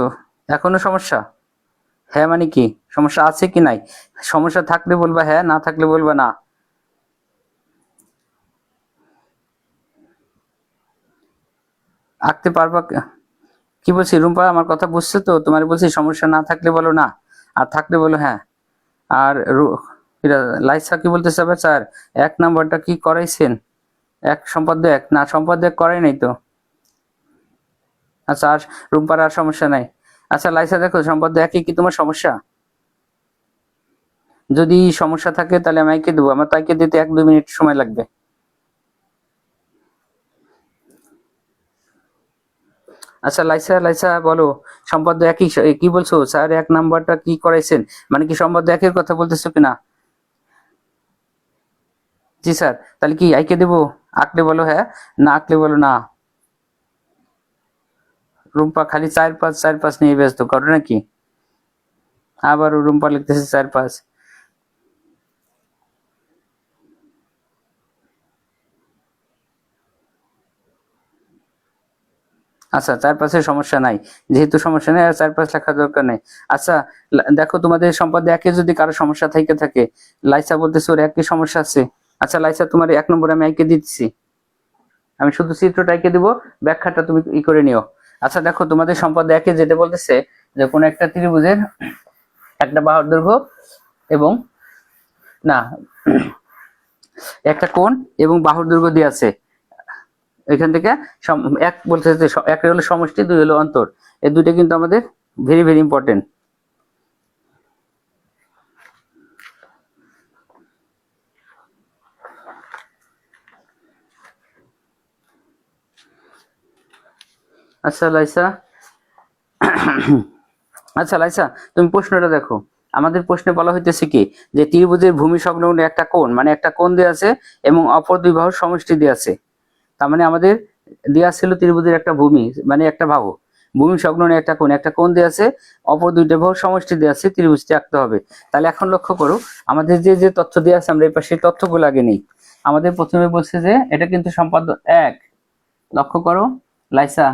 এখনো সমস্যা? হ্যাঁ মানে কি, সমস্যা আছে কি নাই? সমস্যা থাকলে বলবা হ্যাঁ, না থাকলে বলবা না। আঁকতে পারবা? কি বলছি রুম্পা, আমার কথা বুঝছো তো? তোমার বলছি সমস্যা না থাকলে বলো না, আর থাকলে বলো হ্যাঁ। আর লাইসা কি বলতেছে আবার? স্যার 1 নাম্বারটা কি করাইছেন? সম্পাদ্য 1 না, সম্পাদ্য 1 করাই নাই তো। আচ্ছা, আর রুম্পার আর সমস্যা নাই। আচ্ছা লাইসা দেখো, সম্পাদ্য 1 কি তোমার সমস্যা? যদি সমস্যা থাকে তাহলে আমি আইকে দেবো, আমার তাইকে দিতে 1-2 মিনিট সময় লাগবে। আচ্ছা লাইসা, লাইসা বলো, সম্পাদ্য 1 কি বলছো? স্যার 1 নাম্বারটা কি করাইছেন, মানে কি সম্পাদ্য 1 এর কথা বলতেছো কিনা? জি স্যার, তাহলে কি আইকে দেবো? আঁকলে বলো হ্যাঁ, না আঁকলে বলো না। রুম্পা খালি 4-5 4-5 নিয়ে ব্যস্ত, করো নাকি? আবার রুম্পা লিখতেছে 4-5। আচ্ছা 4-5 সমস্যা নাই, যেহেতু সমস্যা নেই আর 4-5 লেখার দরকার নেই। আচ্ছা দেখো, তোমাদের সম্পাদ্য 1 যদি কারো সমস্যা থেকে থাকে, লাইসা বলতেছে ওর 1 সমস্যা আছে। আচ্ছা লাইসা, তোমার 1 নম্বর আমি আইকে দিচ্ছি, আমি শুধু চিত্রটা এঁকে দিব, ব্যাখ্যাটা তুমি করে নিও। আচ্ছা দেখো, তোমাদের সম্পাদ্য 1 যেটা বলতেছে যে কোন একটা ত্রিভুজের একটা বাহুর দৈর্ঘ্য এবং না একটা কোণ এবং বাহুর দৈর্ঘ্য দিয়ে আছে। এখান থেকে এক বলতেছে যে 1 হলো সমষ্টি, 2 হলো অন্তর। এই দুটো কিন্তু আমাদের ভেরি ভেরি ইম্পর্টেন্ট। আচ্ছা লাইসা, আচ্ছা লাইসা তুমি প্রশ্নটা দেখো। আমাদের প্রশ্নে বলা হইতেছে কি, যে ত্রিভুজের ভূমি সংলগ্ন একটা কোণ, মানে একটা কোণ দেয়া আছে এবং অপর 2 বাহুর সমষ্টি দেয়া আছে। তার মানে আমাদের দেয়া ছিল ত্রিভুজের একটা ভূমি, মানে একটা বাহু, ভূমি সংলগ্ন একটা কোণ দেয়া আছে, অপর 2টা বাহুর সমষ্টি দেয়া আছে, ত্রিভুজটি আঁকতে হবে। তাহলে এখন লক্ষ্য করো, আমাদের যে যে তথ্য দেয়া আছে আমরা এই পাশে তথ্যগুলো আগে নেই। আমাদের প্রথমে বলছে যে এটা কিন্তু সম্পাদ্য 1। লক্ষ্য করো লাইসা,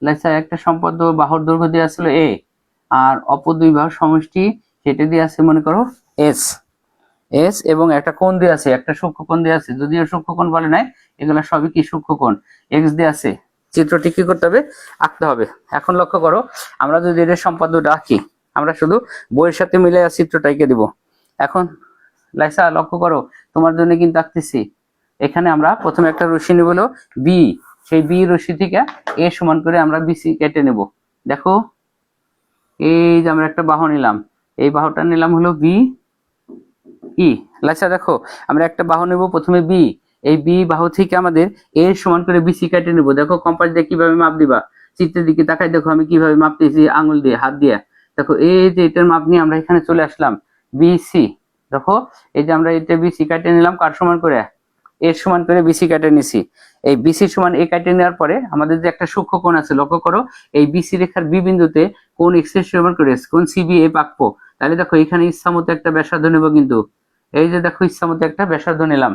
লাইসা একটা সম্পাদ্য বাহুর দৈর্ঘ্য দেওয়া ছিল a, আর অপর 2 বাহুর সমষ্টি সেটা দিয়ে আছে মনে করো s। এস এবং একটা কোণ দিয়ে আছে, একটা সূক্ষ্মকোণ দিয়ে আছে, যদিও সূক্ষ্মকোণ বলে নাই, এগুলা সবই কি সূক্ষ্মকোণ, এক্স দিয়ে আছে। চিত্রটি কি করতে হবে? আঁকতে হবে। এখন লক্ষ্য করো, আমরা যদি এর সম্পাদ্যটা আঁকি, আমরা শুধু বইয়ের সাথে মিলে চিত্রটা এঁকে দিব। এখন লাইসা লক্ষ্য করো, তোমার জন্য কিন্তু আঁকতেছি। এখানে আমরা প্রথমে একটা রশ্মি নিব হলো বি, সেই বি রশ্মি থেকে এ সমান করে আমরা বিসি কেটে নেব। দেখো এই যে আমরা একটা বাহু নিলাম, এই বাহুটা নিলাম হলো বি ই। লাইসা দেখো, আমরা একটা বাহু নেব প্রথমে বি, এই বি বাহু থেকে আমাদের এ সমান করে বিসি কেটে নেব। দেখো কম্পাস দিয়ে কিভাবে মাপ দিবা, চিত্রের দিকে তাকাই দেখো আমি কিভাবে মাপ দিয়েছি, আঙুল দিয়ে, হাত দিয়ে। দেখো এই যে এটার মাপ নিয়ে আমরা এখানে চলে আসলাম বিসি। দেখো এই যে আমরা এটা বিসি কেটে নিলাম, কার সমান করে? এর সমান করে বিসি কেটে নিছি। এই বিসি সমান এ কেটে নেওয়ার পরে আমাদের যে একটা সূক্ষ্মকোণ আছে, লক্ষ্য করো এই বিসি রেখার বি বিন্দুতে কোণ এক্স এর সমান করে কোণ সিবি এ আঁকবো। তাহলে দেখো এখানে ইচ্ছা মতো একটা ব্যাসার্ধ নেব, কিন্তু এই যে দেখো ইচ্ছা মতো একটা ব্যাসার্ধ নিলাম।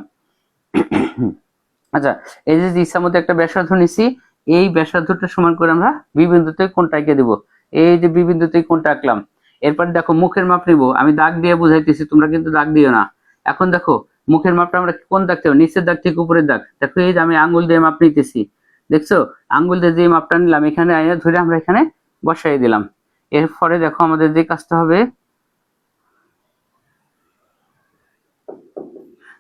আচ্ছা এই যে ইচ্ছা মতো একটা ব্যাসার্ধ নিছি, এই ব্যাসার্ধটা সমান করে আমরা বি বিন্দুতে কোণটা এঁকে দেবো। এই যে বি বিন্দুতে কোণটা আঁকলাম। এরপর দেখো মুখের মাপ নিব, আমি দাগ দিয়ে বুঝাইতেছি, তোমরা কিন্তু দাগ দিও না। এখন দেখো মুখের মাপটা আমরা কোন দাগ থেকে, নিচের দাগ থেকে উপরের দাগ। দেখো এই যে আমি আঙ্গুল দিয়ে মাপ নিতেছি, দেখছো আঙ্গুল দিয়ে যে মাপটা নিলাম এখানে আইনা ধরে আমরা এখানে বসাই দিলাম। এরপরে দেখো আমাদের যে কাজটা হবে,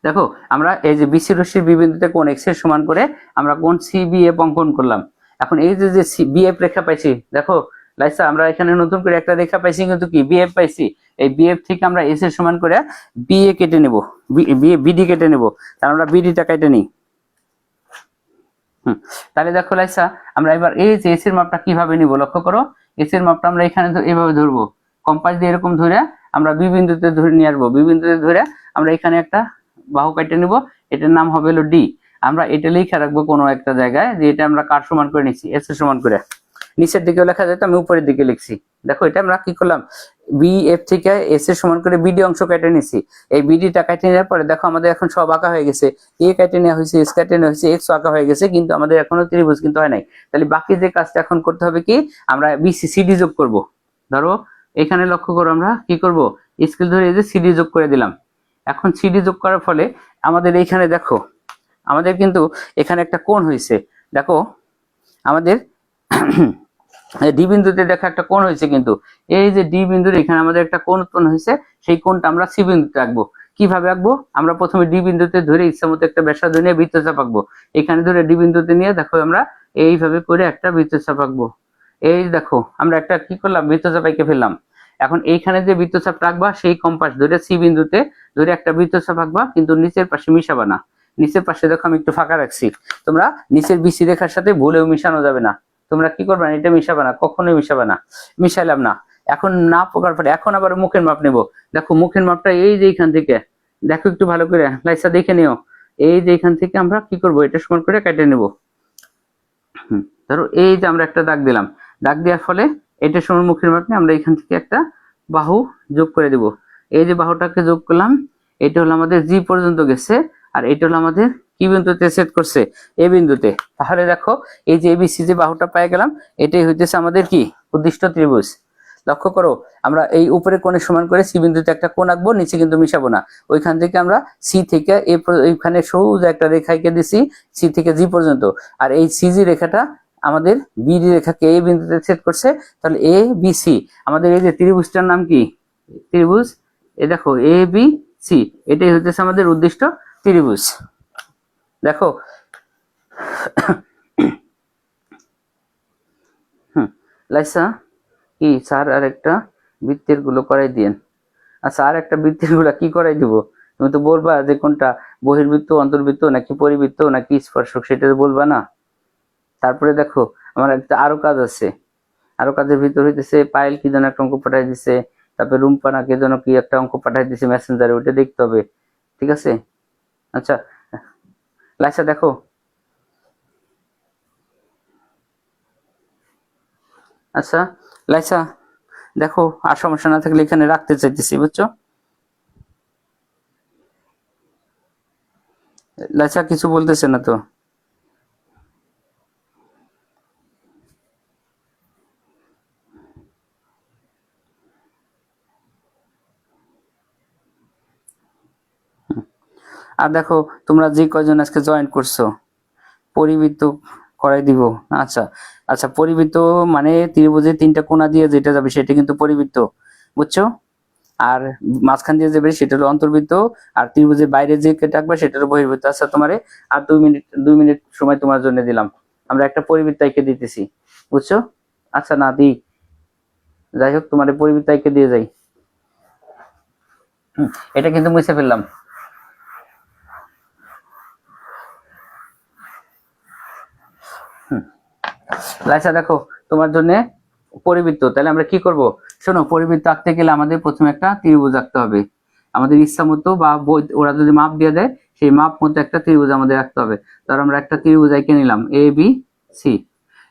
দেখো আমরা এই যে বিসি রশ্মির বিবিন্দুতে কোণ এক্স এর সমান করে আমরা কোণ সিবিএফ অঙ্কন করলাম। এখন এই যে বিএফ রেখা পাইছি, দেখো লাইসা আমরা এখানে নতুন করে একটা রেখা পাইছি, কিন্তু কি বিএফ পাইছি। এই বিএফ থেকে আমরা এস এর সমান করে বিএ কেটে নেব, বিডি কেটে নেব, তাহলে আমরা বিডিটা কেটে নিই। তাহলে দেখো লাইসা আমরা এবার এই যে এস এর মাপটা কিভাবে নিব, লক্ষ্য করো। এস এর মাপটা আমরা এখানে এভাবে ধরবো, কম্পাস দিয়ে এরকম ধরে আমরা বি বিন্দুতে ধরে নিয়ে আসবো। বি বিন্দুতে ধরে আমরা এখানে একটা বাহু কেটে নিব, এটার নাম হবে হলো ডি। আমরা এটা লিখে রাখবো কোনো একটা জায়গায় যে এটা আমরা কার সমান করে নিচ্ছি, এস এর সমান করে। নিচের দিকেও লেখা যায়, তো আমি উপরের দিকে লিখছি। দেখো এটা আমরা কি করলাম, বি এফ থেকে এস এর সমান করে বিডি অংশ কেটে নিচ্ছি। এই বিডিটা কেটে নেওয়ার পরে দেখো আমাদের এখন সব আঁকা হয়ে গেছে। এ কেটে নেওয়া হয়েছে, এস কেটে নেওয়া হয়েছে, এক্স আঁকা হয়ে গেছে, কিন্তু আমাদের এখনো ত্রিভুজ কিন্তু হয় নাই। তাহলে বাকি যে কাজটা এখন করতে হবে কি, আমরা বিসি সিডি যোগ করব। ধরো এখানে লক্ষ্য করো, আমরা কি করব, স্কেল ধরে এই যে সিডি যোগ করে দিলাম। এখন সিডি যোগ করার ফলে আমাদের এইখানে দেখো আমাদের কিন্তু এখানে একটা কোণ হয়েছে। দেখো আমাদের ডি বিন্দুতে দেখো একটা কোণ হয়েছে, কিন্তু এই যে ডি বিন্দুর এখানে আমাদের একটা কোণ উৎপন্ন হয়েছে, সেই কোণটা আমরা সি বিন্দুতে আঁকবো। কিভাবে আঁকবো, আমরা প্রথমে ডি বিন্দুতে ধরে ইচ্ছা মতো একটা ব্যাসার্ধ নিয়ে বৃত্তচাপ আঁকবো। এখানে ধরে ডি বিন্দুতে নিয়ে দেখো আমরা এইভাবে করে একটা বৃত্তচাপ আঁকবো। এই দেখো আমরা একটা কি করলাম, বৃত্তচাপ এঁকে ফেললাম। এখন এইখানে যে বৃত্তচাপটা আঁকবা, সেই কম্পাস ধরে সি বিন্দুতে ধরে একটা বৃত্তচাপ আঁকবা, কিন্তু নিচের পাশে মিশাবা না। নিচের পাশে দেখো আমি একটু ফাঁকা রাখছি, তোমরা নিচের বিসি রেখার সাথে ভুলেও মিশানো যাবে না। তোমরা কি করবে না, এটা মিশাবে না, কখনোই মিশাবে না। মিশাইলাম না। এখন না পোকার পরে এখন আবার মুখের মাপ নেব। দেখো মুখের মাপটা এই যে এখান থেকে, দেখো একটু ভালো করে লাইসা দেখে নিও। এই যে এখান থেকে আমরা কি করব, এটা সমান করে কেটে নেব। ধরো এই যে আমরা একটা দাগ দিলাম, দাগ দেওয়ার ফলে এটা সমান মুখের মাপ নিয়ে আমরা এখান থেকে একটা বাহু যোগ করে দেব। এই যে বাহুটাকে যোগ করলাম, এটা হলো আমাদের জি পর্যন্ত গেছে, আর এটা হলো আমাদের কি বিন্দুতে ছেদ করছে, এ বিন্দুতে। তাহলে দেখো এই যে এবিসি যে বাহুটা পেয়ে গেলাম, এটাই হইতেছে আমাদের কি উদ্দিষ্ট ত্রিভুজ। লক্ষ্য করো আমরা এই উপরে কোণের সমান করে সি বিন্দুতে একটা কোণ আঁকবো, নিচে কিন্তু মিশাবো না। ওইখান থেকে আমরা সি থেকে এইখানে সোজা একটা রেখা এঁকে দিছি সি থেকে জি পর্যন্ত, আর এই সিজি রেখাটা আমাদের বিডি রেখাকে এই বিন্দুতে ছেদ করছে। তাহলে এ বি সি আমাদের এই যে ত্রিভুজটার নাম কি, ত্রিভুজ এ দেখো এ বি সি, এটাই হইতেছে আমাদের উদ্দিষ্ট ত্রিভুজ। দেখো লাইসা কি স্যার আর একটা বৃত্তের গুলো করাই দিয়েন। আচ্ছা আর একটা বৃত্তের গুলা কি করাই দিব, তুমি তো বলবা যে কোনটা বহির্বৃত্ত, অন্তর্বৃত্ত নাকি পরিবৃত্ত নাকি স্পর্শক, সেটা বলবা না। তারপরে দেখো আমার একটা আরো কাজ আছে, আরো কাজের ভিতর হইতেছে পায়েল কি যেন একটা অঙ্ক পাঠাই দিছে, তারপরে রুম্পা নাকি যেন কি একটা অঙ্ক পাঠাই দিছে মেসেঞ্জারে, ওইটা দেখতে হবে। ঠিক আছে, আচ্ছা লাইসা দেখো। আচ্ছা লাইসা দেখো, আর সমস্যা না থাকলে এখানে রাখতে চাইতেছি, বুঝছো। লাইসা কিছু বলতেছে না তো। আর দেখো তোমরা যে কয়জন আজকে জয়েন করছো, পরিবৃত্ত করাই দিব। আচ্ছা আচ্ছা, পরিবৃত্ত মানে ত্রিভুজের তিনটা কোণা দিয়ে যেটা যাবে সেটা কিন্তু পরিবৃত্ত, বুঝছো। আর মাঝখান দিয়ে যাবে সেটা হলো অন্তর্বৃত্ত, আর ত্রিভুজের বাইরে যে থাকবে সেটা হলো বহির্বৃত্ত। আচ্ছা তোমারে আর 2 মিনিট সময় তোমার জন্য দিলাম, আমরা একটা পরিবৃত্ত এঁকে দিতেছি, বুঝছো। আচ্ছা না দিই, যাই হোক তোমার পরিবৃত্ত এঁকে দিয়ে যাই। এটা কিন্তু মুছে ফেললাম। লাইসা দেখো তোমার জন্য পরিবৃত্ত, তাহলে আমরা কি করব, শোনো পরিবৃত্ত আঁকতে গেলে আমাদের প্রথমে একটা ত্রিভুজ আঁকতে হবে। আমাদের ইচ্ছা মতো বা ওরা যদি মাপ দিয়ে দেয় সেই মাপ মতো একটা ত্রিভুজ আমাদের আঁকতে হবে। তার আমরা একটা ত্রিভুজ এঁকে নিলাম এ বি সি।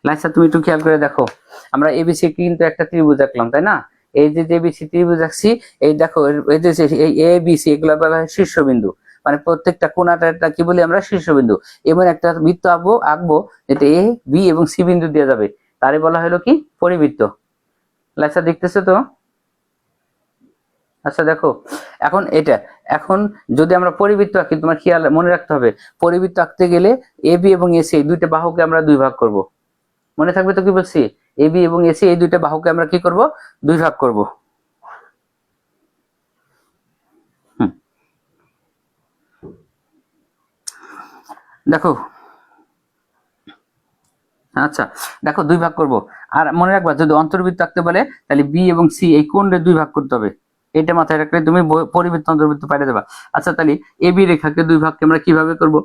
লাইসা তুমি একটু খেয়াল করে দেখো, আমরা এ বি সি কিন্তু একটা ত্রিভুজ আঁকলাম, তাই না। এই যে বি সি ত্রিভুজ আঁকছি, এই দেখো এই যে এই এ বি সি এগুলো বলা হয় শীর্ষবিন্দু, মানে প্রত্যেকটা কোণাটা কি বলি আমরা শীর্ষবিন্দু। এবং একটা বৃত্ত আঁকবো যেটা এ বি এবং সি বিন্দু দিয়ে যাবে, তারই বলা হলো কি পরিবৃত্ত। লাইসা দেখতেছো তো। আচ্ছা দেখো এখন এটা, এখন যদি আমরা পরিবৃত্ত আঁকি, তোমার খেয়াল মনে রাখতে হবে পরিবৃত্ত আঁকতে গেলে এ বি এবং এসি এই দুইটা বাহুকে আমরা দুই ভাগ করব। মনে থাকবে তো কি বলছি, এ বি এবং এসি এই দুইটা বাহুকে আমরা কি করব, দুই ভাগ করব। দেখো আচ্ছা, দেখো 2 ভাগ করব। আর মনে রাখবা যদি অন্তর্বৃত্ত আঁকতে বলে তাহলে বি এবং সি এই কোণে 2 ভাগ করতে হবে। এটা মাথায় রাখলে তুমি পরিবৃত্ত অন্তর্বৃত্ত পাইরে দেবা। আচ্ছা, তাহলে এবি রেখাকে 2 ভাগকে আমরা কিভাবে করব?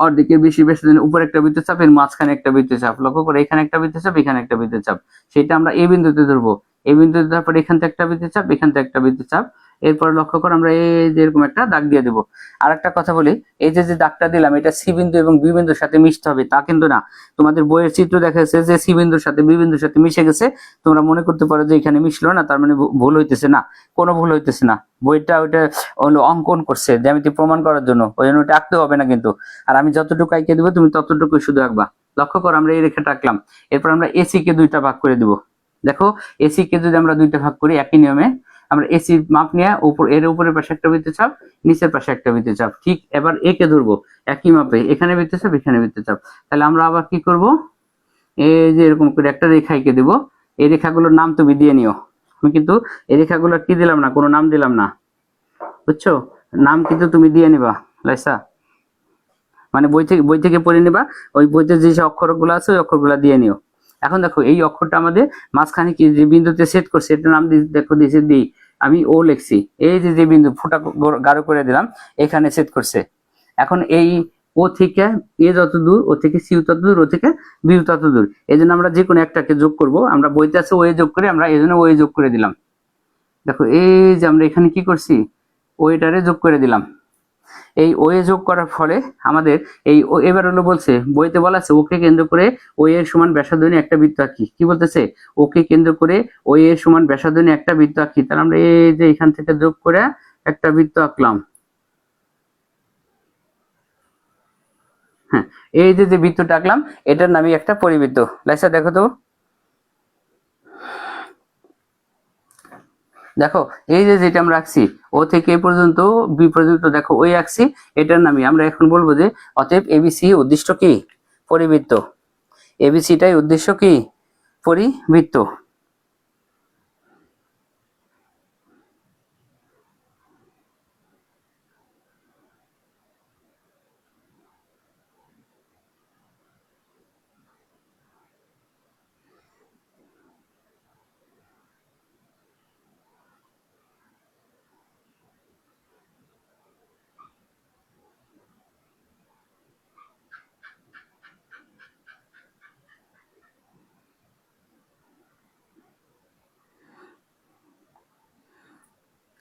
অর্ধেকের বেশি বেশি উপরে একটা বৃত্তচাপ, এর মাঝখানে একটা বৃত্তচাপ। লক্ষ্য করে এখানে একটা বৃত্তচাপ, এখানে একটা বৃত্তচাপ। সেটা আমরা এ বিন্দুতে ধরবো। এই বিন্দুতে তারপর এখান থেকে একটা বৃত্তচাপ, এখান থেকে একটা বৃত্তচাপ। এরপর লক্ষ্য করে আমরা এই যে এরকম একটা দাগ দিয়ে দেবো। আর একটা কথা বলি, এই যে যে দাগটা দিলাম এটা সি বিন্দু এবং বি বিন্দুর সাথে মিশতে হবে তা কিন্তু না। তোমাদের বইয়ের চিত্র দেখা যাচ্ছে যে সি বিন্দুর সাথে বি বিন্দুর সাথে মিশে গেছে। তোমরা মনে করতে পারো যে এখানে মিশলো না, তার মানে ভুল হইতেছে। না, কোনো ভুল হইতেছে না। বইটা ওইটা হলো অঙ্কন করছে জ্যামিতি প্রমাণ করার জন্য, ওই জন্য ওটা আঁকতে হবে না কিন্তু। আর আমি যতটুকু আঁকিয়ে দেবো তুমি ততটুকুই শুধু আঁকবা। লক্ষ্য করো আমরা এই রেখাটা আঁকলাম। এরপর আমরা এসি কে 2টা ভাগ করে দিব। দেখো এসি কে যদি আমরা 2টা ভাগ করি একই নিয়মে, আমরা এসি মাপ নিয়ে এর উপরের পাশে একটা বৃত্তচাপ, নিচের পাশে একটা বৃত্তচাপ। ঠিক এবার এ কে ধরবো একই মাপে, এখানে বৃত্তচাপ, এখানে বৃত্তচাপ। তাহলে আমরা আবার কি করব, এই যে এরকম করে একটা রেখা এঁকে দেবো। এই রেখাগুলোর নাম তুমি দিয়ে নিও। আমি কিন্তু এই রেখাগুলোর কি দিলাম না, কোনো নাম দিলাম না, বুঝছো? নাম কিন্তু তুমি দিয়ে নিবা লাইসা, মানে বই থেকে পড়ে নিবা। ওই বইতে যে অক্ষরগুলো আছে ওই অক্ষরগুলো দিয়ে নিও। এখন দেখো এই অক্ষরটা আমাদের মাঝখানে কি যে বিন্দুতে সেট করছে এটা নাম দেখো দিয়েছে ডি, আমি ও লিখছি। এই যে যে বিন্দু ফুটা গাঢ় করে দিলাম এখানে সেট করছে। এখন এই ও থেকে এ যত দূর, ও থেকে সি তত দূর, ও থেকে বি তত দূর। এই জন্য আমরা যে কোনো একটাকে যোগ করব। আমরা বইতে আছে ও এ যোগ করে, আমরা এই জন্য ও এ যোগ করে দিলাম। দেখো এই যে আমরা এখানে কি করছি, ওইটারে যোগ করে দিলাম। এই ওয়ে যোগ করার ফলে আমাদের এই এবার হলো বলছে বইতে বলা আছে ওকে কেন্দ্র করে ও এর সমান ব্যাসার্ধ নিয়ে একটা বৃত্ত আঁকি। কি বলতেছে, ওকে কেন্দ্র করে ও এর সমান ব্যাসার্ধ নিয়ে একটা বৃত্ত আঁকি। তাহলে আমরা এই যে এখান থেকে যোগ করে একটা বৃত্ত আঁকলাম। হ্যাঁ, এই যে যে বৃত্তটা আঁকলাম এটার নামই একটা পরিবৃত্ত। লাইসা দেখো তো, দেখো এই যে যেটা আমরা আঁকছি ও থেকে এ পর্যন্ত বি পর্যন্ত, দেখো ওই আঁকছি, এটার নামই আমরা এখন বলবো যে অতএব এবিসি উদ্দেশ্য কি, পরিবৃত্ত। এবিসিটাই উদ্দেশ্য কি, পরিবৃত্ত।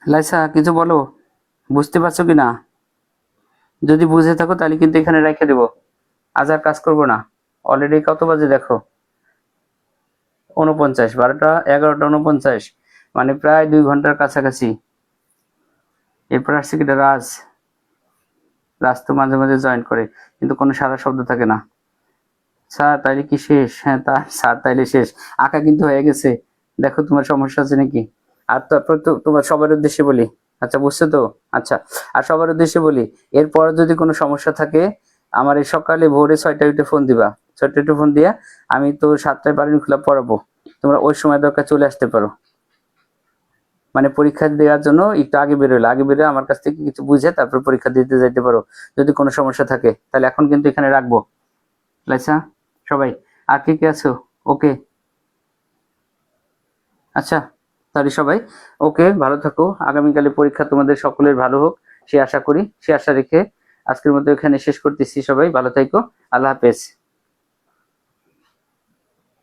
লাইসা কিছু বলো, বুঝতে পারছো কি না? যদি বুঝে থাকো তাহলে কিন্তু এখানে রেখে দেবো, আজ আর কাজ করবো না। অলরেডি কত বাজে দেখো, 49, 12টা 11টা 49, মানে প্রায় 2 ঘন্টার কাছাকাছি। এরপর আসছে কি রাজ, রাজ তো মাঝে মাঝে জয়েন করে কিন্তু কোনো সারা শব্দ থাকে না। স্যার তাইলে কি শেষ? হ্যাঁ তা স্যার তাইলে শেষ, আঁকা কিন্তু হয়ে গেছে। দেখো তোমার সমস্যা আছে নাকি? আর তারপর তো তোমার সবার উদ্দেশ্যে বলি, আচ্ছা বুঝছো তো? আচ্ছা, আর সবার উদ্দেশ্যে বলি, এরপর যদি কোনো সমস্যা থাকে আমার এই সকালে ভোরে 6টায় উঠে ফোন দিবা। 6টায় উঠে ফোন দিয়া আমি তো 7টায় বাড়ি খোলা পড়াবো, তোমরা ওই সময় দরকার চলে আসতে পারো। মানে পরীক্ষা দেওয়ার জন্য একটু আগে বেরোলে, আগে বেরোয় আমার কাছ থেকে কিছু বুঝে তারপর পরীক্ষা দিতে যাইতে পারো যদি কোনো সমস্যা থাকে। তাহলে এখন কিন্তু এখানে রাখবো লাইসা, সবাই। আর কে কে আছো? ওকে, আচ্ছা তাহলে সবাই ওকে, ভালো থাকো। আগামীকালে পরীক্ষা তোমাদের সকলের ভালো হোক সে আশা করি, সে আশা রেখে আজকের মতো এখানে শেষ করতেছি। সবাই ভালো থাকো, আল্লাহ হাফেজ।